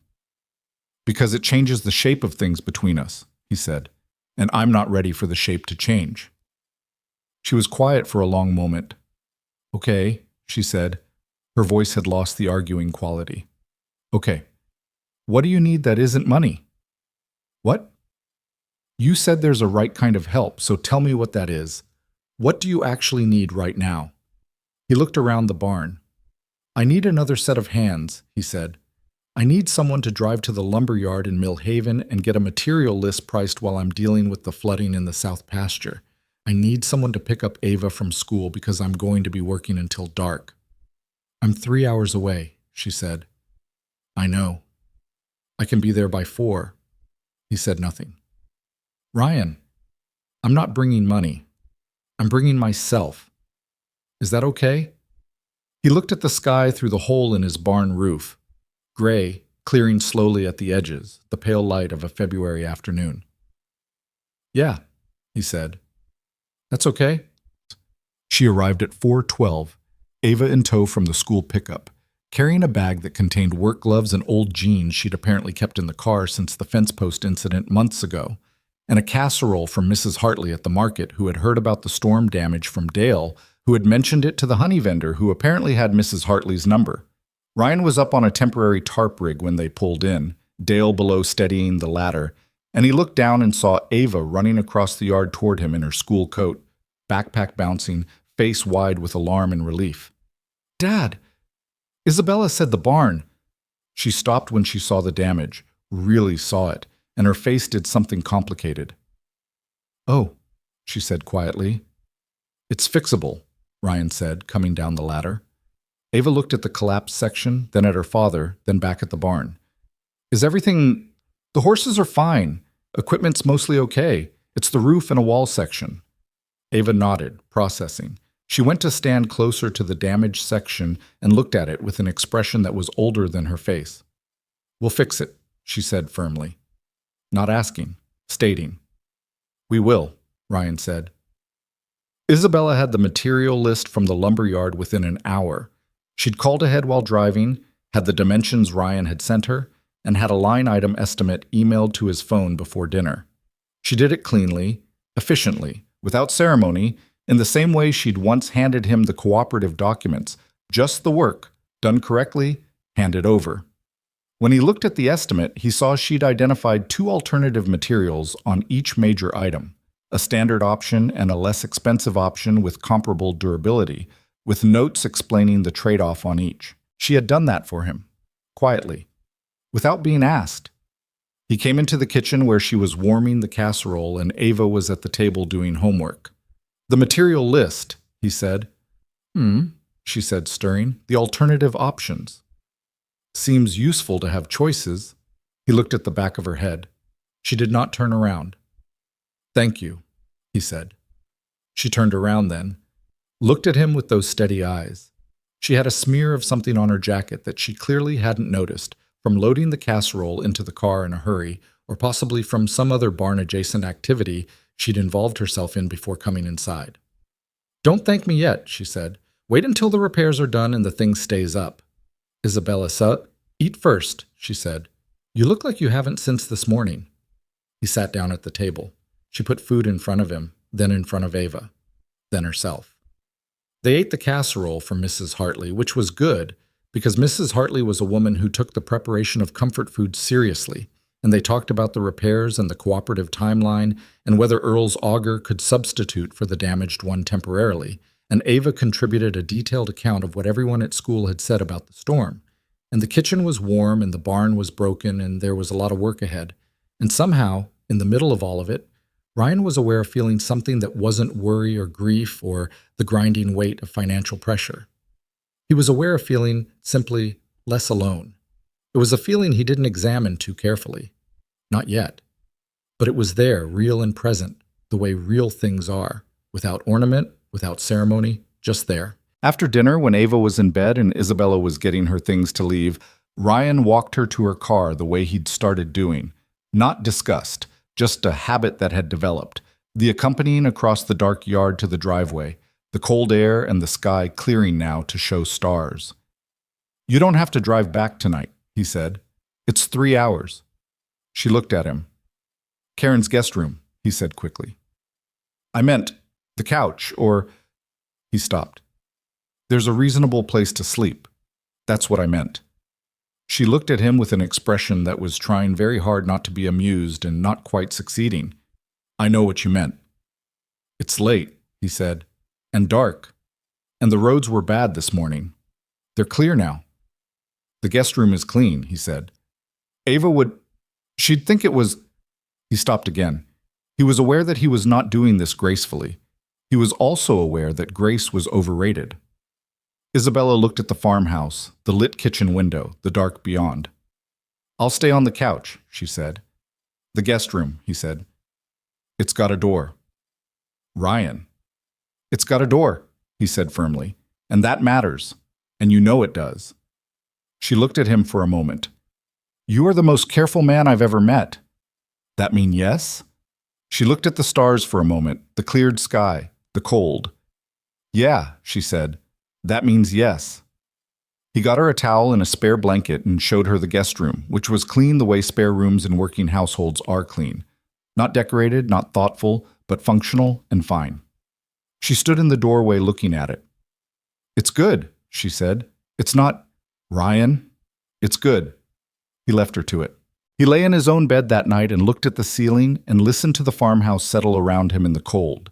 Because it changes the shape of things between us, he said, and I'm not ready for the shape to change. She was quiet for a long moment. Okay, she said. Her voice had lost the arguing quality. Okay. What do you need that isn't money? What? You said there's a right kind of help, so tell me what that is. What do you actually need right now? He looked around the barn. I need another set of hands, he said. I need someone to drive to the lumber yard in Millhaven and get a material list priced while I'm dealing with the flooding in the south pasture. I need someone to pick up Ava from school because I'm going to be working until dark. I'm 3 hours away, she said. I know. I can be there by 4. He said nothing. Ryan, I'm not bringing money. I'm bringing myself. Is that okay? He looked at the sky through the hole in his barn roof. Gray, clearing slowly at the edges, the pale light of a February afternoon. Yeah, he said. That's okay. She arrived at 4:12, Ava in tow from the school pickup, carrying a bag that contained work gloves and old jeans she'd apparently kept in the car since the fence post incident months ago, and a casserole from Mrs. Hartley at the market, who had heard about the storm damage from Dale, who had mentioned it to the honey vendor, who apparently had Mrs. Hartley's number. Ryan was up on a temporary tarp rig when they pulled in, Dale below steadying the ladder, and he looked down and saw Ava running across the yard toward him in her school coat, backpack bouncing, face wide with alarm and relief. Dad! Isabella said the barn. She stopped when she saw the damage, really saw it, and her face did something complicated. Oh, she said quietly. It's fixable, Ryan said, coming down the ladder. Ava looked at the collapsed section, then at her father, then back at the barn. Is everything... The horses are fine. Equipment's mostly okay. It's the roof and a wall section. Ava nodded, processing. She went to stand closer to the damaged section and looked at it with an expression that was older than her face. We'll fix it, she said firmly. Not asking, stating. We will, Ryan said. Isabella had the material list from the lumber yard within an hour. She'd called ahead while driving, had the dimensions Ryan had sent her, and had a line item estimate emailed to his phone before dinner. She did it cleanly, efficiently, without ceremony, in the same way she'd once handed him the cooperative documents, just the work, done correctly, handed over. When he looked at the estimate, he saw she'd identified 2 alternative materials on each major item, a standard option and a less expensive option with comparable durability, with notes explaining the trade-off on each. She had done that for him, quietly, without being asked. He came into the kitchen where she was warming the casserole and Ava was at the table doing homework. The material list, he said. She said, stirring. The alternative options. Seems useful to have choices. He looked at the back of her head. She did not turn around. Thank you, he said. She turned around then, looked at him with those steady eyes. She had a smear of something on her jacket that she clearly hadn't noticed from loading the casserole into the car in a hurry, or possibly from some other barn-adjacent activity she'd involved herself in before coming inside. Don't thank me yet, she said. Wait until the repairs are done and the thing stays up. Isabella said, Eat first, she said. You look like you haven't since this morning. He sat down at the table. She put food in front of him, then in front of Ava, then herself. They ate the casserole from Mrs. Hartley, which was good, because Mrs. Hartley was a woman who took the preparation of comfort food seriously, and they talked about the repairs and the cooperative timeline and whether Earl's auger could substitute for the damaged one temporarily, and Ava contributed a detailed account of what everyone at school had said about the storm. And the kitchen was warm and the barn was broken and there was a lot of work ahead. And somehow, in the middle of all of it, Ryan was aware of feeling something that wasn't worry or grief or the grinding weight of financial pressure. He was aware of feeling simply less alone. It was a feeling he didn't examine too carefully. Not yet. But it was there, real and present, the way real things are, without ornament, without ceremony, just there. After dinner, when Ava was in bed and Isabella was getting her things to leave, Ryan walked her to her car the way he'd started doing. Not disgust, just a habit that had developed, the accompanying across the dark yard to the driveway, the cold air and the sky clearing now to show stars. You don't have to drive back tonight, he said. It's 3 hours. She looked at him. Karen's guest room, he said quickly. I meant the couch, or... He stopped. There's a reasonable place to sleep. That's what I meant. She looked at him with an expression that was trying very hard not to be amused and not quite succeeding. I know what you meant. It's late, he said, and dark. And the roads were bad this morning. They're clear now. The guest room is clean, he said. Ava would... She'd think it was... He stopped again. He was aware that he was not doing this gracefully. He was also aware that grace was overrated. Isabella looked at the farmhouse, the lit kitchen window, the dark beyond. I'll stay on the couch, she said. The guest room, he said. It's got a door. Ryan. It's got a door, he said firmly. And that matters. And you know it does. She looked at him for a moment. You are the most careful man I've ever met. That mean yes? She looked at the stars for a moment, the cleared sky, the cold. Yeah, she said. That means yes. He got her a towel and a spare blanket and showed her the guest room, which was clean the way spare rooms in working households are clean. Not decorated, not thoughtful, but functional and fine. She stood in the doorway looking at it. It's good, she said. It's not, Ryan. It's good. He left her to it. He lay in his own bed that night and looked at the ceiling and listened to the farmhouse settle around him in the cold.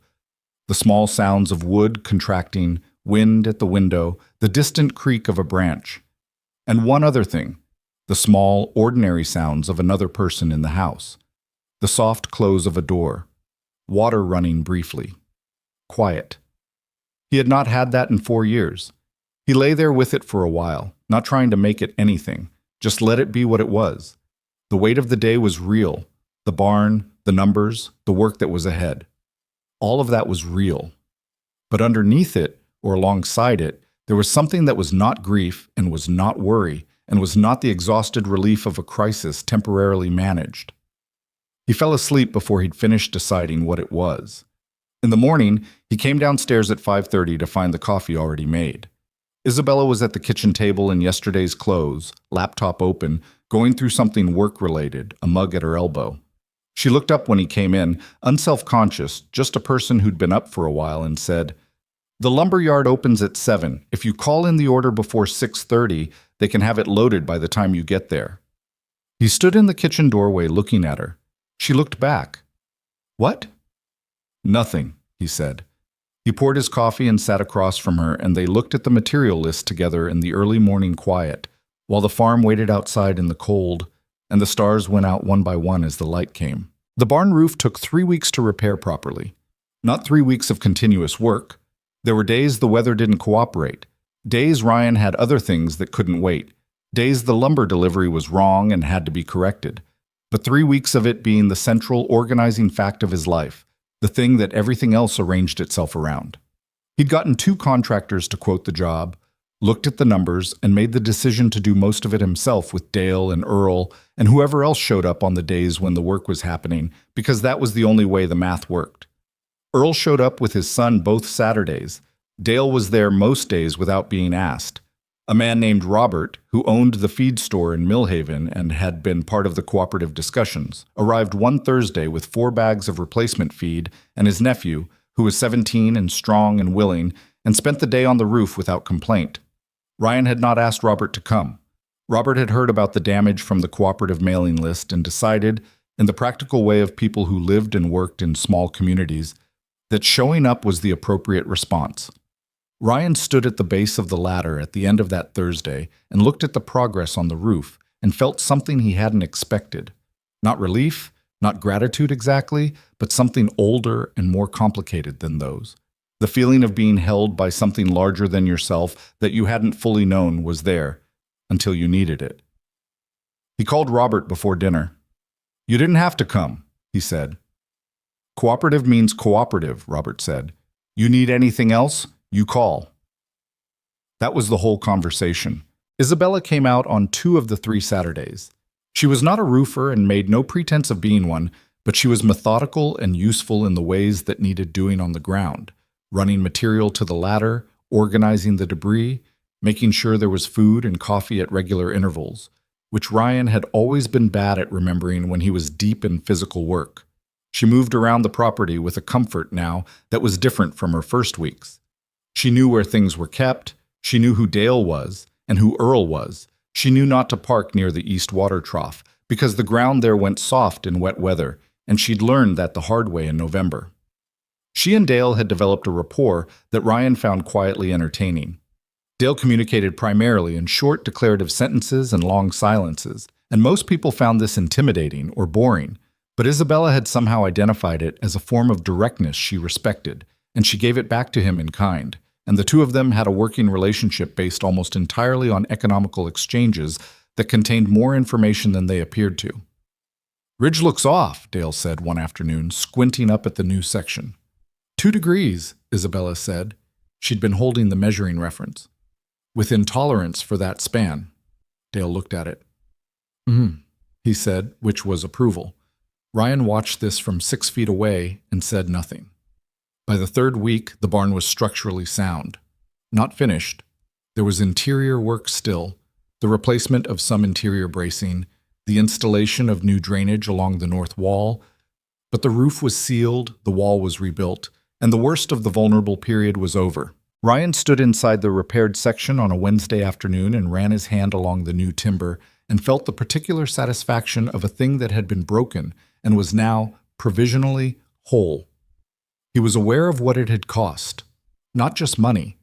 The small sounds of wood contracting, wind at the window, the distant creak of a branch. And one other thing, the small, ordinary sounds of another person in the house. The soft close of a door. Water running briefly. Quiet. He had not had that in 4 years. He lay there with it for a while, not trying to make it anything, just let it be what it was. The weight of the day was real. The barn, the numbers, the work that was ahead. All of that was real. But underneath it, or alongside it, there was something that was not grief and was not worry and was not the exhausted relief of a crisis temporarily managed. He fell asleep before he'd finished deciding what it was. In the morning, he came downstairs at 5:30 to find the coffee already made. Isabella was at the kitchen table in yesterday's clothes, laptop open, going through something work-related, a mug at her elbow. She looked up when he came in, unself-conscious, just a person who'd been up for a while, and said, "The lumber yard opens at 7. If you call in the order before 6:30, they can have it loaded by the time you get there." He stood in the kitchen doorway looking at her. She looked back. "What?" "Nothing," he said. He poured his coffee and sat across from her, and they looked at the material list together in the early morning quiet, while the farm waited outside in the cold, and the stars went out one by one as the light came. The barn roof took 3 weeks to repair properly. Not 3 weeks of continuous work. There were days the weather didn't cooperate. Days Ryan had other things that couldn't wait. Days the lumber delivery was wrong and had to be corrected. But 3 weeks of it being the central organizing fact of his life, the thing that everything else arranged itself around. He'd gotten 2 contractors to quote the job, looked at the numbers, and made the decision to do most of it himself with Dale and Earl and whoever else showed up on the days when the work was happening, because that was the only way the math worked. Earl showed up with his son both Saturdays. Dale was there most days without being asked. A man named Robert, who owned the feed store in Millhaven and had been part of the cooperative discussions, arrived one Thursday with 4 bags of replacement feed and his nephew, who was 17 and strong and willing, and spent the day on the roof without complaint. Ryan had not asked Robert to come. Robert had heard about the damage from the cooperative mailing list and decided, in the practical way of people who lived and worked in small communities, that showing up was the appropriate response. Ryan stood at the base of the ladder at the end of that Thursday and looked at the progress on the roof and felt something he hadn't expected. Not relief, not gratitude exactly, but something older and more complicated than those. The feeling of being held by something larger than yourself that you hadn't fully known was there until you needed it. He called Robert before dinner. "You didn't have to come," he said. "Cooperative means cooperative," Robert said. "You need anything else? You call." That was the whole conversation. Isabella came out on 2 of the 3 Saturdays. She was not a roofer and made no pretense of being one, but she was methodical and useful in the ways that needed doing on the ground, running material to the ladder, organizing the debris, making sure there was food and coffee at regular intervals, which Ryan had always been bad at remembering when he was deep in physical work. She moved around the property with a comfort now that was different from her first weeks. She knew where things were kept, she knew who Dale was, and who Earl was. She knew not to park near the east water trough, because the ground there went soft in wet weather, and she'd learned that the hard way in November. She and Dale had developed a rapport that Ryan found quietly entertaining. Dale communicated primarily in short declarative sentences and long silences, and most people found this intimidating or boring, but Isabella had somehow identified it as a form of directness she respected, and she gave it back to him in kind, and the two of them had a working relationship based almost entirely on economical exchanges that contained more information than they appeared to. "Ridge looks off," Dale said one afternoon, squinting up at the new section. 2 degrees, Isabella said. She'd been holding the measuring reference. "Within tolerance for that span." Dale looked at it. He said, which was approval. Ryan watched this from 6 feet away and said nothing. By the 3rd week, the barn was structurally sound. Not finished. There was interior work still, the replacement of some interior bracing, the installation of new drainage along the north wall, but the roof was sealed, the wall was rebuilt, and the worst of the vulnerable period was over. Ryan stood inside the repaired section on a Wednesday afternoon and ran his hand along the new timber and felt the particular satisfaction of a thing that had been broken and was now provisionally whole. He was aware of what it had cost, not just money,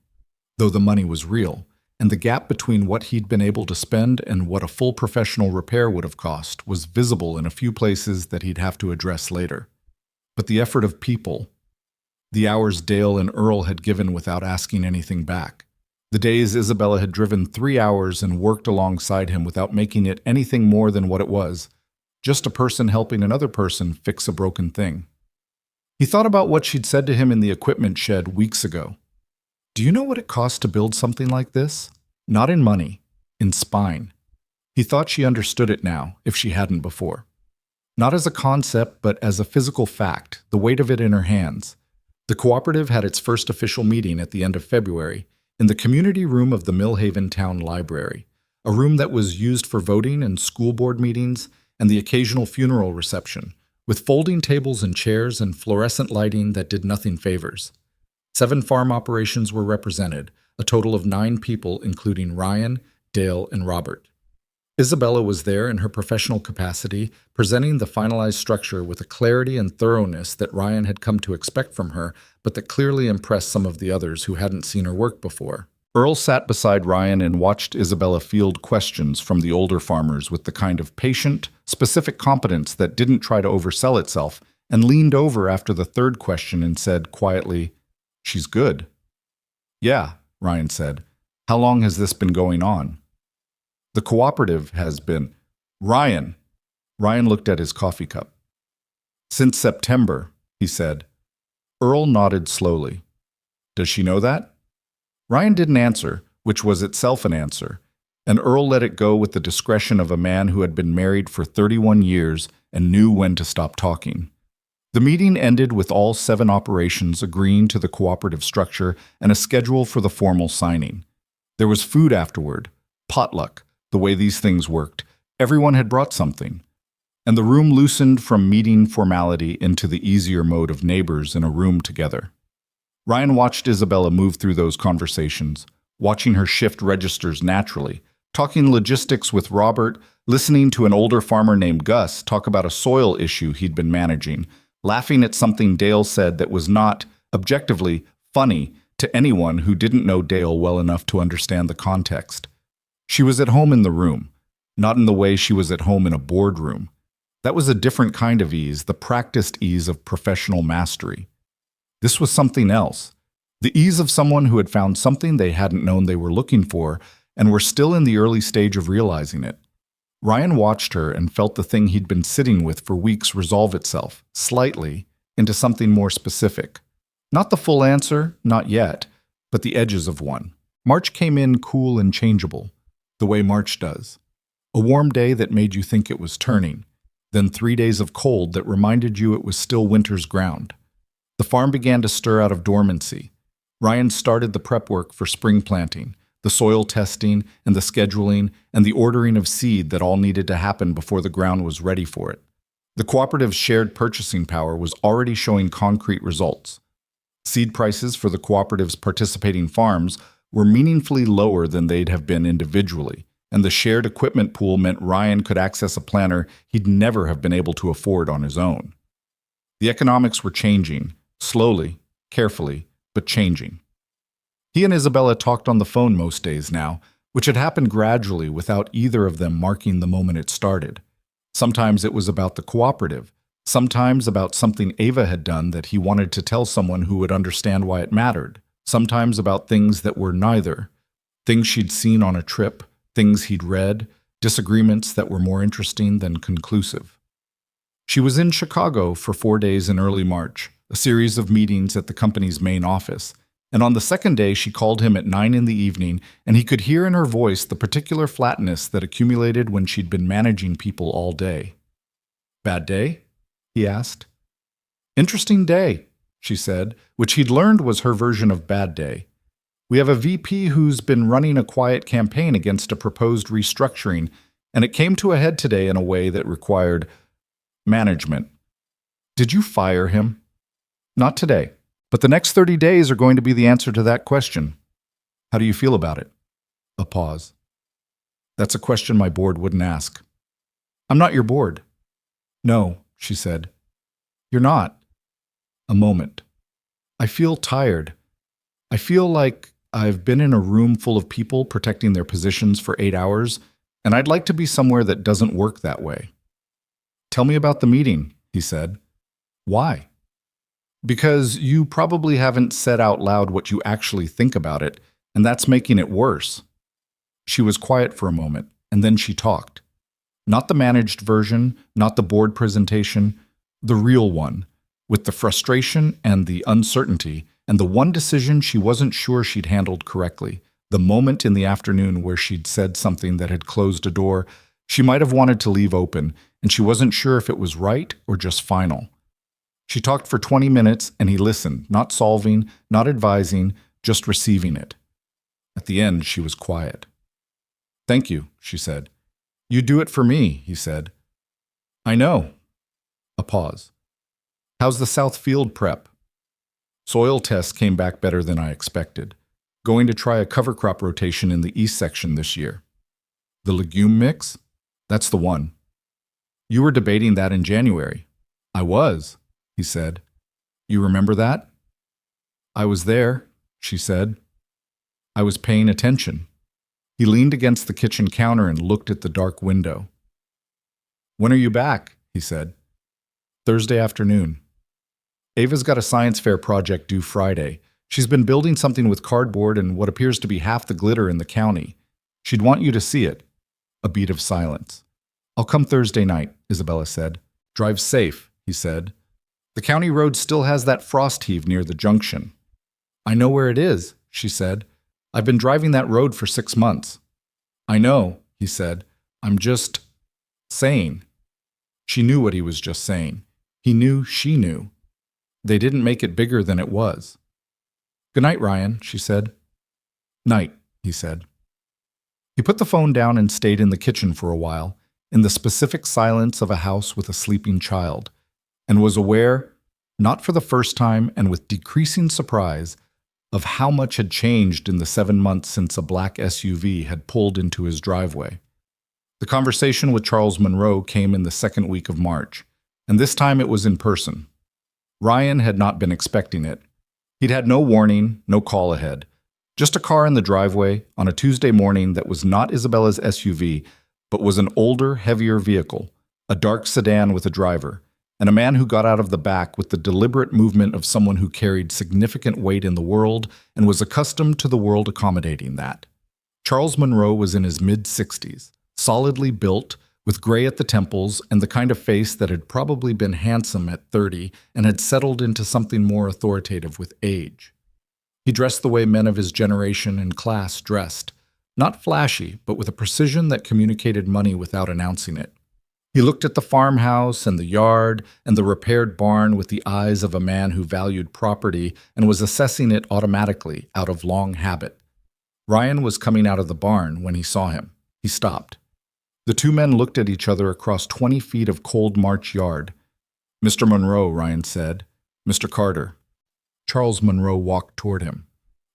though the money was real, and the gap between what he'd been able to spend and what a full professional repair would have cost was visible in a few places that he'd have to address later. But the effort of people, the hours Dale and Earl had given without asking anything back, the days Isabella had driven 3 hours and worked alongside him without making it anything more than what it was, just a person helping another person fix a broken thing. He thought about what she'd said to him in the equipment shed weeks ago. "Do you know what it costs to build something like this? Not in money, in spine." He thought she understood it now, if she hadn't before. Not as a concept, but as a physical fact, the weight of it in her hands. The cooperative had its first official meeting at the end of February in the community room of the Millhaven Town Library, a room that was used for voting and school board meetings and the occasional funeral reception, with folding tables and chairs and fluorescent lighting that did nothing favors. 7 farm operations were represented, a total of 9 people including Ryan, Dale, and Robert. Isabella was there in her professional capacity, presenting the finalized structure with a clarity and thoroughness that Ryan had come to expect from her, but that clearly impressed some of the others who hadn't seen her work before. Earl sat beside Ryan and watched Isabella field questions from the older farmers with the kind of patient, specific competence that didn't try to oversell itself, and leaned over after the 3rd question and said quietly, "She's good." "Yeah," Ryan said. "How long has this been going on?" "The cooperative has been—" "Ryan!" Ryan looked at his coffee cup. "Since September," he said. Earl nodded slowly. "Does she know that?" Ryan didn't answer, which was itself an answer, and Earl let it go with the discretion of a man who had been married for 31 years and knew when to stop talking. The meeting ended with all 7 operations agreeing to the cooperative structure and a schedule for the formal signing. There was food afterward, potluck, the way these things worked. Everyone had brought something. And the room loosened from meeting formality into the easier mode of neighbors in a room together. Ryan watched Isabella move through those conversations, watching her shift registers naturally, talking logistics with Robert, listening to an older farmer named Gus talk about a soil issue he'd been managing, laughing at something Dale said that was not, objectively, funny to anyone who didn't know Dale well enough to understand the context. She was at home in the room, not in the way she was at home in a boardroom. That was a different kind of ease, the practiced ease of professional mastery. This was something else, the ease of someone who had found something they hadn't known they were looking for and were still in the early stage of realizing it. Ryan watched her and felt the thing he'd been sitting with for weeks resolve itself, slightly, into something more specific. Not the full answer, not yet, but the edges of one. March came in cool and changeable, the way March does. A warm day that made you think it was turning, then 3 days of cold that reminded you it was still winter's ground. The farm began to stir out of dormancy. Ryan started the prep work for spring planting, the soil testing and the scheduling and the ordering of seed that all needed to happen before the ground was ready for it. The cooperative's shared purchasing power was already showing concrete results. Seed prices for the cooperative's participating farms were meaningfully lower than they'd have been individually, and the shared equipment pool meant Ryan could access a planter he'd never have been able to afford on his own. The economics were changing, slowly, carefully, but changing. He and Isabella talked on the phone most days now, which had happened gradually without either of them marking the moment it started. Sometimes it was about the cooperative, sometimes about something Ava had done that he wanted to tell someone who would understand why it mattered, sometimes about things that were neither, things she'd seen on a trip, things he'd read, disagreements that were more interesting than conclusive. She was in Chicago for 4 days in early March, a series of meetings at the company's main office, and on the second day she called him at 9 in the evening, and he could hear in her voice the particular flatness that accumulated when she'd been managing people all day. "Bad day?" he asked. "Interesting day," she said, which he'd learned was her version of bad day. "We have a VP who's been running a quiet campaign against a proposed restructuring, and it came to a head today in a way that required management." "Did you fire him?" "Not today, but the next 30 days are going to be the answer to that question." "How do you feel about it?" A pause. "That's a question my board wouldn't ask." "I'm not your board." "No," she said. "You're not." A moment. "I feel tired. I feel like I've been in a room full of people protecting their positions for 8 hours, and I'd like to be somewhere that doesn't work that way." "Tell me about the meeting," he said. "Why?" "Because you probably haven't said out loud what you actually think about it, and that's making it worse." She was quiet for a moment, and then she talked. Not the managed version, not the board presentation, the real one, with the frustration and the uncertainty, and the one decision she wasn't sure she'd handled correctly, the moment in the afternoon where she'd said something that had closed a door she might have wanted to leave open, and she wasn't sure if it was right or just final. She talked for 20 minutes, and he listened, not solving, not advising, just receiving it. At the end, she was quiet. "Thank you," she said. "You do it for me," he said. "I know." A pause. "How's the South Field prep?" "Soil tests came back better than I expected. Going to try a cover crop rotation in the east section this year." "The legume mix?" "That's the one." "You were debating that in January." "I was," he said. "You remember that?" "I was there," she said. "I was paying attention." He leaned against the kitchen counter and looked at the dark window. "When are you back?" he said. "Thursday afternoon." "Ava's got a science fair project due Friday. She's been building something with cardboard and what appears to be half the glitter in the county. She'd want you to see it." A beat of silence. "I'll come Thursday night," Isabella said. "Drive safe," he said. "The county road still has that frost heave near the junction." "I know where it is," she said. "I've been driving that road for 6 months." "I know," he said. "I'm just saying." She knew what he was just saying. He knew she knew. They didn't make it bigger than it was. "Good night, Ryan," she said. "Night," he said. He put the phone down and stayed in the kitchen for a while, in the specific silence of a house with a sleeping child, and was aware, not for the first time and with decreasing surprise, of how much had changed in the 7 months since a black SUV had pulled into his driveway. The conversation with Charles Monroe came in the second week of March, and this time it was in person. Ryan had not been expecting it. He'd had no warning, no call ahead. Just a car in the driveway on a Tuesday morning that was not Isabella's SUV, but was an older, heavier vehicle, a dark sedan with a driver, and a man who got out of the back with the deliberate movement of someone who carried significant weight in the world and was accustomed to the world accommodating that. Charles Monroe was in his mid-60s, solidly built, with gray at the temples and the kind of face that had probably been handsome at 30 and had settled into something more authoritative with age. He dressed the way men of his generation and class dressed, not flashy, but with a precision that communicated money without announcing it. He looked at the farmhouse and the yard and the repaired barn with the eyes of a man who valued property and was assessing it automatically out of long habit. Ryan was coming out of the barn when he saw him. He stopped. The two men looked at each other across 20 feet of cold March yard. "Mr. Monroe," Ryan said. "Mr. Carter." Charles Monroe walked toward him.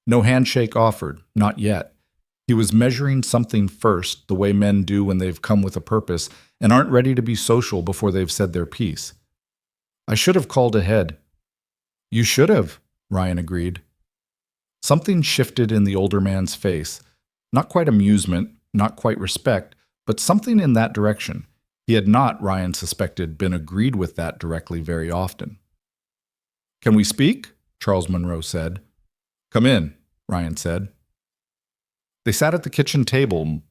No handshake offered, not yet. He was measuring something first, the way men do when they've come with a purpose and aren't ready to be social before they've said their piece. "I should have called ahead." "You should have," Ryan agreed. Something shifted in the older man's face. Not quite amusement, not quite respect, but something in that direction. He had not, Ryan suspected, been agreed with that directly very often. "Can we speak?" Charles Monroe said. "Come in," Ryan said. They sat at the kitchen table,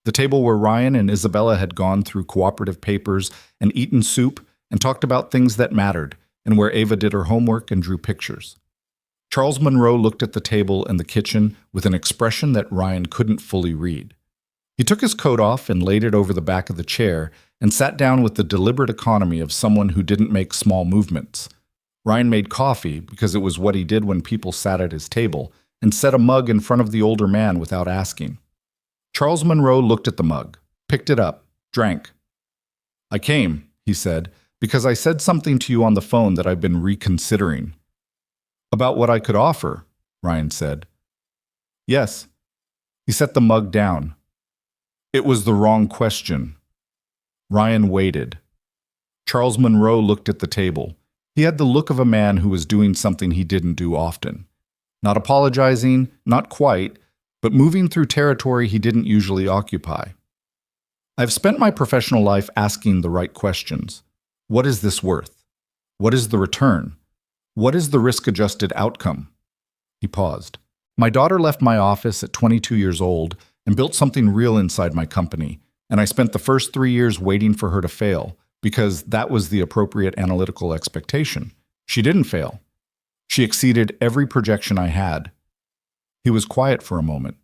the table where Ryan and Isabella had gone through cooperative papers and eaten soup and talked about things that mattered, and where Ava did her homework and drew pictures. Charles Monroe looked at the table and the kitchen with an expression that Ryan couldn't fully read. He took his coat off and laid it over the back of the chair and sat down with the deliberate economy of someone who didn't make small movements. Ryan made coffee, because it was what he did when people sat at his table, and set a mug in front of the older man without asking. Charles Monroe looked at the mug, picked it up, drank. "I came," he said, "because I said something to you on the phone that I've been reconsidering." "About what I could offer," Ryan said. "Yes." He set the mug down. "It was the wrong question." Ryan waited. Charles Monroe looked at the table. He had the look of a man who was doing something he didn't do often. Not apologizing, not quite, but moving through territory he didn't usually occupy. "I've spent my professional life asking the right questions. What is this worth? What is the return? What is the risk-adjusted outcome?" He paused. "My daughter left my office at 22 years old and built something real inside my company, and I spent the first 3 years waiting for her to fail, because that was the appropriate analytical expectation. She didn't fail. She exceeded every projection I had." He was quiet for a moment.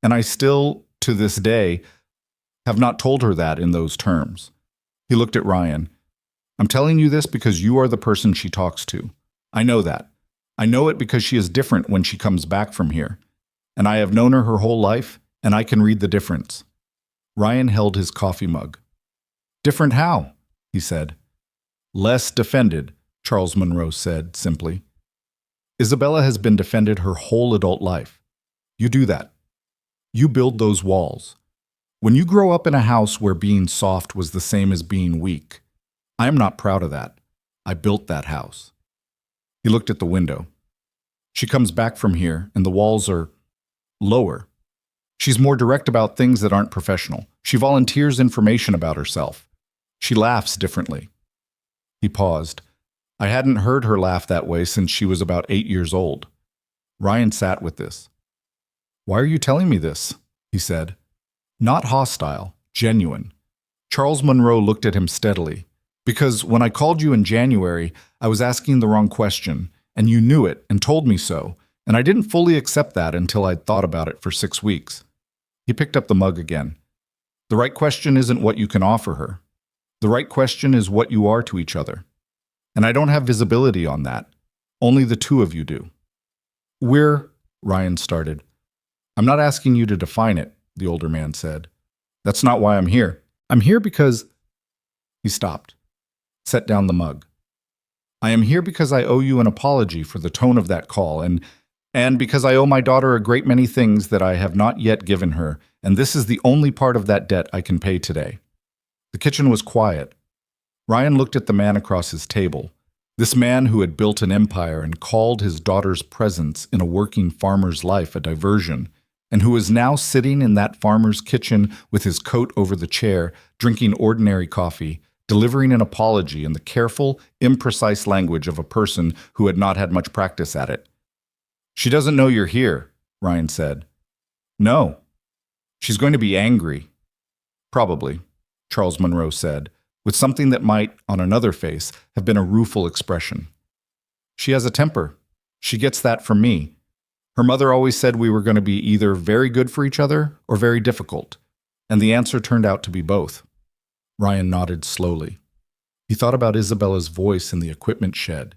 "And I still, to this day, have not told her that in those terms." He looked at Ryan. "I'm telling you this because you are the person she talks to. I know that. I know it because she is different when she comes back from here. And I have known her whole life, and I can read the difference." Ryan held his coffee mug. "Different how?" he said. "Less defended," Charles Monroe said simply. "Isabella has been defended her whole adult life. You do that. You build those walls. When you grow up in a house where being soft was the same as being weak, I am not proud of that. I built that house." He looked at the window. "She comes back from here, and the walls are lower. She's more direct about things that aren't professional. She volunteers information about herself. She laughs differently." He paused. I hadn't heard her laugh that way since she was about 8 years old. Ryan sat with this. "Why are you telling me this?" he said. Not hostile, genuine. Charles Monroe looked at him steadily. "Because when I called you in January, I was asking the wrong question, and you knew it and told me so, and I didn't fully accept that until I'd thought about it for 6 weeks. He picked up the mug again. "The right question isn't what you can offer her. The right question is what you are to each other. And I don't have visibility on that. Only the two of you do." Ryan started. "I'm not asking you to define it," the older man said. "That's not why I'm here. I'm here because—" He stopped, set down the mug. "I am here because I owe you an apology for the tone of that call, and because I owe my daughter a great many things that I have not yet given her, and this is the only part of that debt I can pay today." The kitchen was quiet. Ryan looked at the man across his table, this man who had built an empire and called his daughter's presence in a working farmer's life a diversion, and who was now sitting in that farmer's kitchen with his coat over the chair, drinking ordinary coffee, delivering an apology in the careful, imprecise language of a person who had not had much practice at it. "She doesn't know you're here," Ryan said. "No. She's going to be angry." "Probably," Charles Monroe said, with something that might, on another face, have been a rueful expression. "She has a temper. She gets that from me. Her mother always said we were going to be either very good for each other or very difficult, and the answer turned out to be both." Ryan nodded slowly. He thought about Isabella's voice in the equipment shed,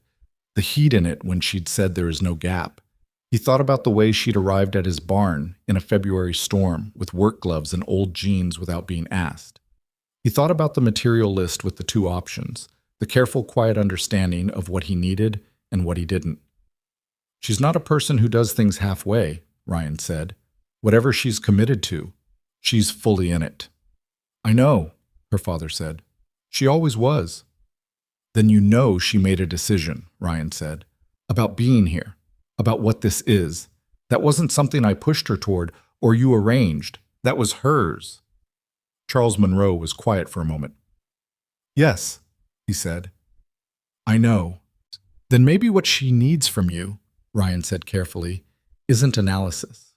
the heat in it when she'd said there is no gap. He thought about the way she'd arrived at his barn in a February storm with work gloves and old jeans without being asked. He thought about the material list with the 2 options, the careful, quiet understanding of what he needed and what he didn't. "She's not a person who does things halfway," Ryan said. "Whatever she's committed to, she's fully in it." "I know," her father said. "She always was." "Then you know she made a decision," Ryan said, "about being here. about what this is. That wasn't something I pushed her toward or you arranged. That was hers. Charles Monroe was quiet for a moment. Yes, he said. I know. Then maybe what she needs from you, Ryan said carefully, isn't analysis.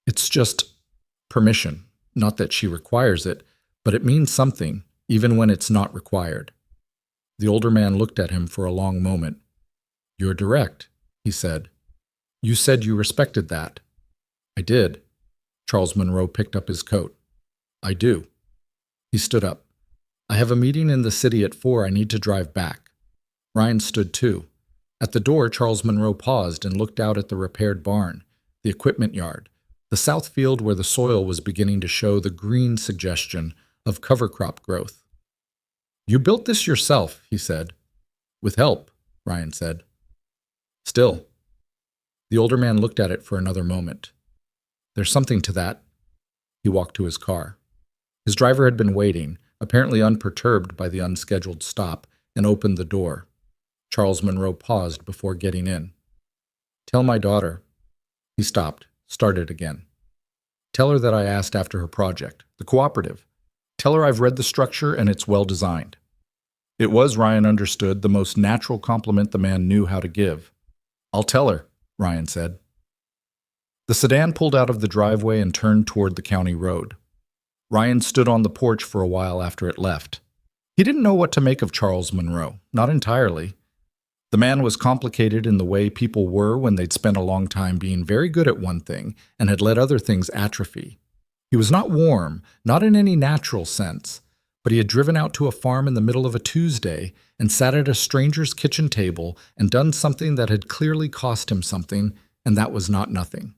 It's just permission. Not that she requires it, but it means something, even when it's not required. The older man looked at him for a long moment. You're direct, he said. You said you respected that. I did. Charles Monroe picked up his coat. I do. He stood up. I have a meeting in the city at 4. I need to drive back. Ryan stood too. At the door, Charles Monroe paused and looked out at the repaired barn, the equipment yard, the south field where the soil was beginning to show the green suggestion of cover crop growth. You built this yourself, he said. With help, Ryan said. Still. The older man looked at it for another moment. There's something to that. He walked to his car. His driver had been waiting, apparently unperturbed by the unscheduled stop, and opened the door. Charles Monroe paused before getting in. Tell my daughter. He stopped, started again. Tell her that I asked after her project, the cooperative. Tell her I've read the structure and it's well designed. It was, Ryan understood, the most natural compliment the man knew how to give. I'll tell her, Ryan said. The sedan pulled out of the driveway and turned toward the county road. Ryan stood on the porch for a while after it left. He didn't know what to make of Charles Monroe, not entirely. The man was complicated in the way people were when they'd spent a long time being very good at one thing and had let other things atrophy. He was not warm, not in any natural sense, but he had driven out to a farm in the middle of a Tuesday and sat at a stranger's kitchen table and done something that had clearly cost him something, and that was not nothing.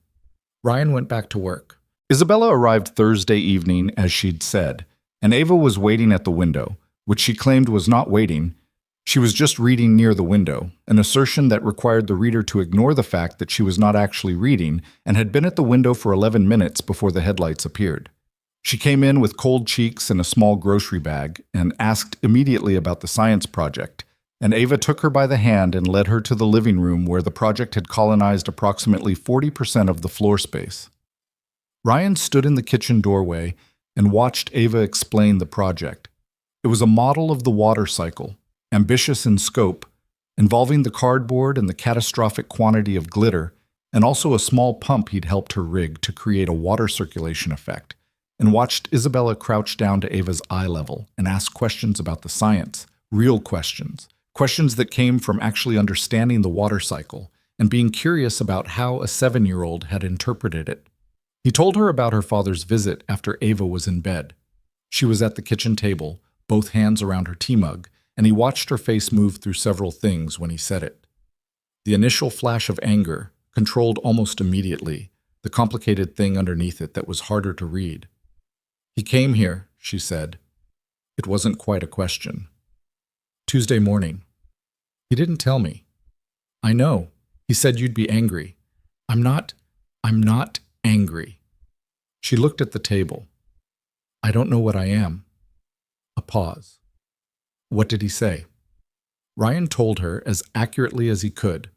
Ryan went back to work. Isabella arrived Thursday evening, as she'd said, and Ava was waiting at the window, which she claimed was not waiting. She was just reading near the window, an assertion that required the reader to ignore the fact that she was not actually reading and had been at the window for 11 minutes before the headlights appeared. She came in with cold cheeks and a small grocery bag and asked immediately about the science project, and Ava took her by the hand and led her to the living room where the project had colonized approximately 40% of the floor space. Ryan stood in the kitchen doorway and watched Ava explain the project. It was a model of the water cycle, ambitious in scope, involving the cardboard and the catastrophic quantity of glitter, and also a small pump he'd helped her rig to create a water circulation effect, and watched Isabella crouch down to Ava's eye level and ask questions about the science, real questions, questions that came from actually understanding the water cycle and being curious about how a 7-year-old had interpreted it. He told her about her father's visit after Ava was in bed. She was at the kitchen table, both hands around her tea mug, and he watched her face move through several things when he said it. The initial flash of anger controlled almost immediately the complicated thing underneath it that was harder to read. He came here, she said. It wasn't quite a question. Tuesday morning. He didn't tell me. I know. He said you'd be angry. I'm not angry. She looked at the table. I don't know what I am. A pause. What did he say? Ryan told her as accurately as he could,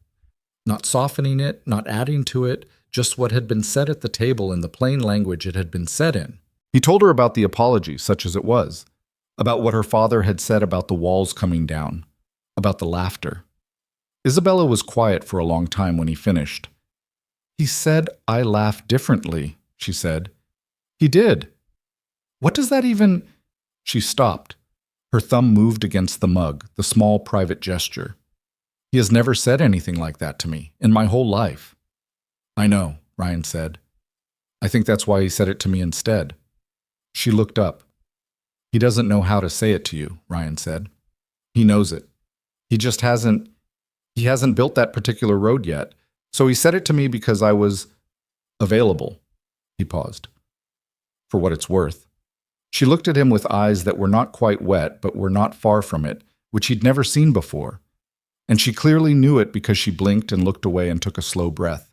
not softening it, not adding to it, just what had been said at the table in the plain language it had been said in. He told her about the apology, such as it was, about what her father had said about the walls coming down, about the laughter. Isabella was quiet for a long time when he finished. He said I laugh differently, she said. He did. What does that even... She stopped. Her thumb moved against the mug, the small private gesture. He has never said anything like that to me, in my whole life. I know, Ryan said. I think that's why he said it to me instead. She looked up. He doesn't know how to say it to you, Ryan said. He knows it. He hasn't built that particular road yet, so he said it to me because I was available. He paused. For what it's worth. She looked at him with eyes that were not quite wet, but were not far from it, which he'd never seen before. And she clearly knew it because she blinked and looked away and took a slow breath.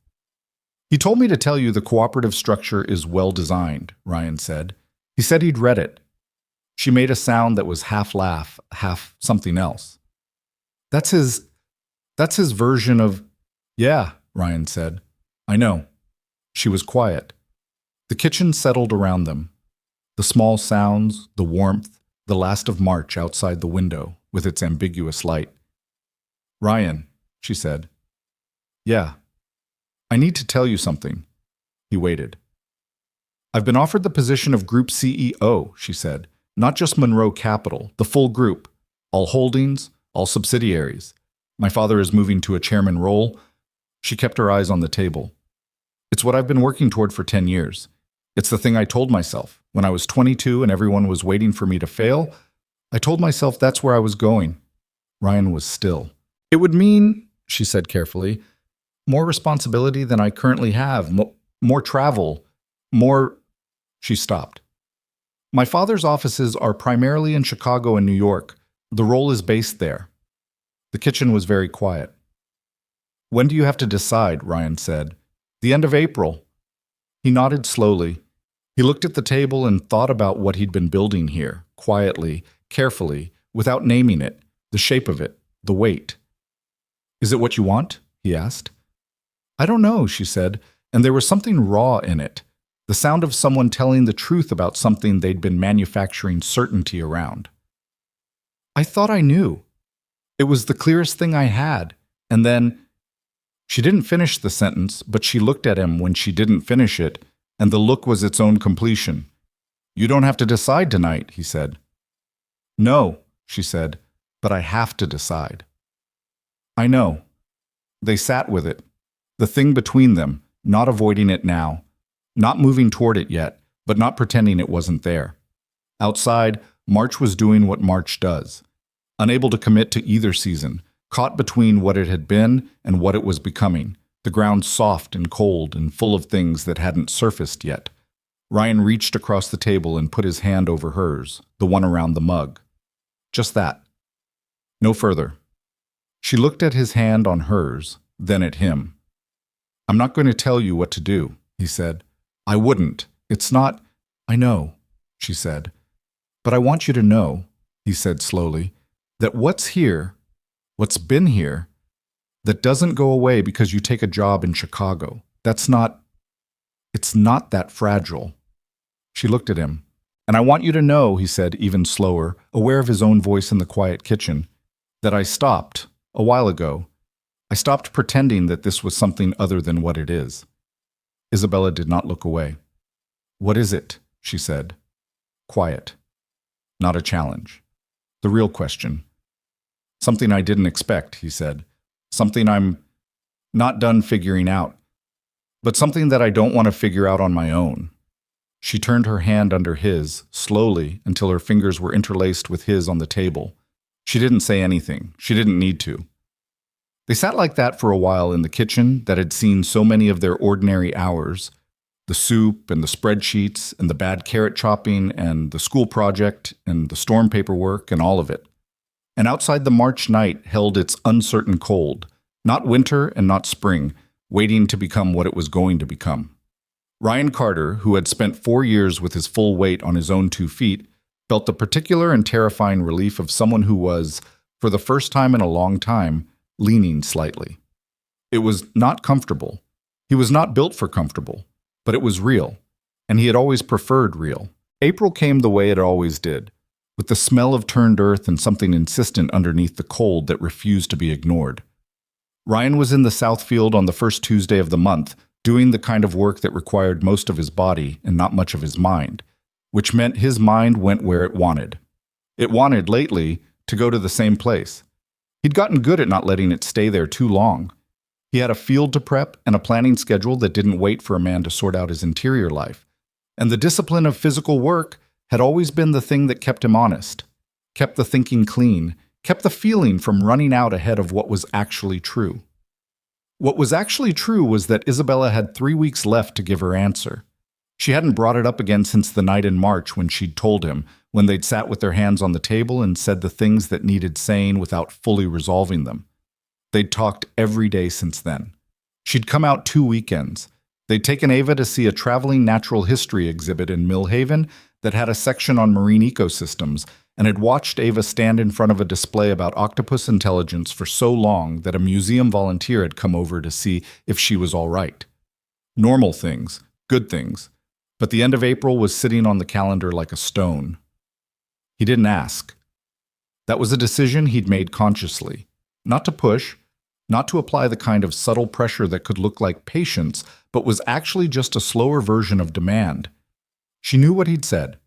He told me to tell you the cooperative structure is well designed, Ryan said. He said he'd read it. She made a sound that was half laugh, half something else. That's his version of, yeah, Ryan said. I know. She was quiet. The kitchen settled around them. The small sounds, the warmth, the last of March outside the window with its ambiguous light. Ryan, she said. Yeah. I need to tell you something. He waited. I've been offered the position of Group CEO, she said. Not just Monroe Capital, the full group. All holdings, all subsidiaries. My father is moving to a chairman role. She kept her eyes on the table. It's what I've been working toward for 10 years. It's the thing I told myself. When I was 22 and everyone was waiting for me to fail, I told myself that's where I was going. Ryan was still. It would mean, she said carefully, more responsibility than I currently have, more travel, more... She stopped. My father's offices are primarily in Chicago and New York. The role is based there. The kitchen was very quiet. When do you have to decide? Ryan said. The end of April. He nodded slowly. He looked at the table and thought about what he'd been building here, quietly, carefully, without naming it, the shape of it, the weight. Is it what you want? He asked. I don't know, she said, and there was something raw in it, the sound of someone telling the truth about something they'd been manufacturing certainty around. I thought I knew. It was the clearest thing I had, and then... She didn't finish the sentence, but she looked at him when she didn't finish it, and the look was its own completion. You don't have to decide tonight, he said. No, she said, but I have to decide. I know. They sat with it, the thing between them, not avoiding it now, not moving toward it yet, but not pretending it wasn't there. Outside, March was doing what March does, unable to commit to either season, caught between what it had been and what it was becoming, the ground soft and cold and full of things that hadn't surfaced yet. Ryan reached across the table and put his hand over hers, the one around the mug. Just that. No further. She looked at his hand on hers, then at him. I'm not going to tell you what to do, he said. I wouldn't. It's not... I know, she said. But I want you to know, he said slowly, that what's here, what's been here, that doesn't go away because you take a job in Chicago. It's not that fragile. She looked at him. And I want you to know, he said even slower, aware of his own voice in the quiet kitchen, that I stopped, a while ago. I stopped pretending that this was something other than what it is. Isabella did not look away. What is it? She said. Quiet. Not a challenge. The real question. Something I didn't expect, he said. Something I'm not done figuring out. But something that I don't want to figure out on my own. She turned her hand under his, slowly, until her fingers were interlaced with his on the table. She didn't say anything. She didn't need to. They sat like that for a while in the kitchen that had seen so many of their ordinary hours, the soup and the spreadsheets and the bad carrot chopping and the school project and the storm paperwork and all of it. And outside the March night held its uncertain cold, not winter and not spring, waiting to become what it was going to become. Ryan Carter, who had spent 4 years with his full weight on his own 2 feet, felt the particular and terrifying relief of someone who was, for the first time in a long time, leaning slightly. It was not comfortable. He was not built for comfortable, but it was real, and he had always preferred real. April came the way it always did, with the smell of turned earth and something insistent underneath the cold that refused to be ignored. Ryan was in the South Field on the first Tuesday of the month, doing the kind of work that required most of his body and not much of his mind, which meant his mind went where it wanted. It wanted, lately, to go to the same place. He'd gotten good at not letting it stay there too long. He had a field to prep and a planning schedule that didn't wait for a man to sort out his interior life. And the discipline of physical work had always been the thing that kept him honest, kept the thinking clean, kept the feeling from running out ahead of what was actually true. What was actually true was that Isabella had 3 weeks left to give her answer. She hadn't brought it up again since the night in March when she'd told him, when they'd sat with their hands on the table and said the things that needed saying without fully resolving them. They'd talked every day since then. She'd come out 2 weekends. They'd taken Ava to see a traveling natural history exhibit in Mill Haven that had a section on marine ecosystems, and had watched Ava stand in front of a display about octopus intelligence for so long that a museum volunteer had come over to see if she was all right. Normal things, good things, but the end of April was sitting on the calendar like a stone. He didn't ask. That was a decision he'd made consciously, not to push, not to apply the kind of subtle pressure that could look like patience, but was actually just a slower version of demand. She knew what he'd said.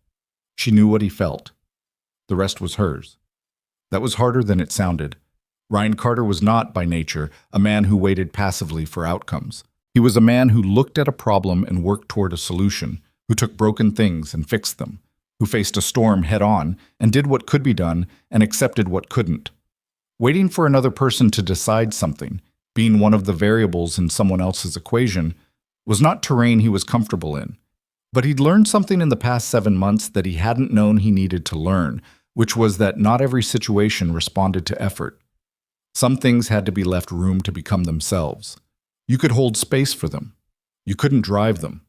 She knew what he felt. The rest was hers. That was harder than it sounded. Ryan Carter was not, by nature, a man who waited passively for outcomes. He was a man who looked at a problem and worked toward a solution, who took broken things and fixed them, who faced a storm head-on and did what could be done and accepted what couldn't. Waiting for another person to decide something, being one of the variables in someone else's equation, was not terrain he was comfortable in. But he'd learned something in the past 7 months that he hadn't known he needed to learn, which was that not every situation responded to effort. Some things had to be left room to become themselves. You could hold space for them. You couldn't drive them.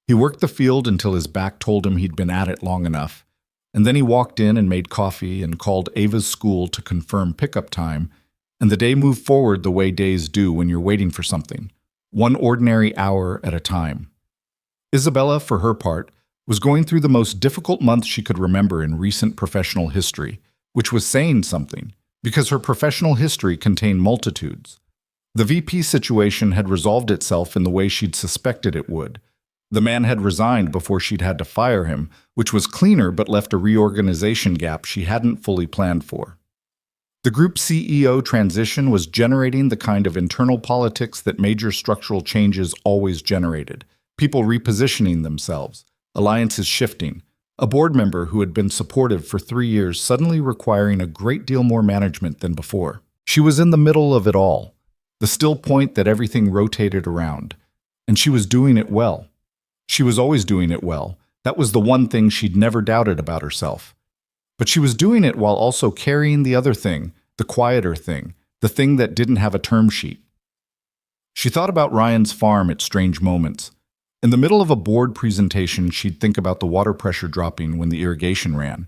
He worked the field until his back told him he'd been at it long enough, and then he walked in and made coffee and called Ava's school to confirm pickup time, and the day moved forward the way days do when you're waiting for something, one ordinary hour at a time. Isabella, for her part, was going through the most difficult month she could remember in recent professional history, which was saying something, because her professional history contained multitudes. The VP situation had resolved itself in the way she'd suspected it would. The man had resigned before she'd had to fire him, which was cleaner but left a reorganization gap she hadn't fully planned for. The group CEO transition was generating the kind of internal politics that major structural changes always generated. People repositioning themselves, alliances shifting, a board member who had been supportive for 3 years suddenly requiring a great deal more management than before. She was in the middle of it all, the still point that everything rotated around, and she was doing it well. She was always doing it well. That was the one thing she'd never doubted about herself. But she was doing it while also carrying the other thing, the quieter thing, the thing that didn't have a term sheet. She thought about Ryan's farm at strange moments. In the middle of a board presentation, she'd think about the water pressure dropping when the irrigation ran.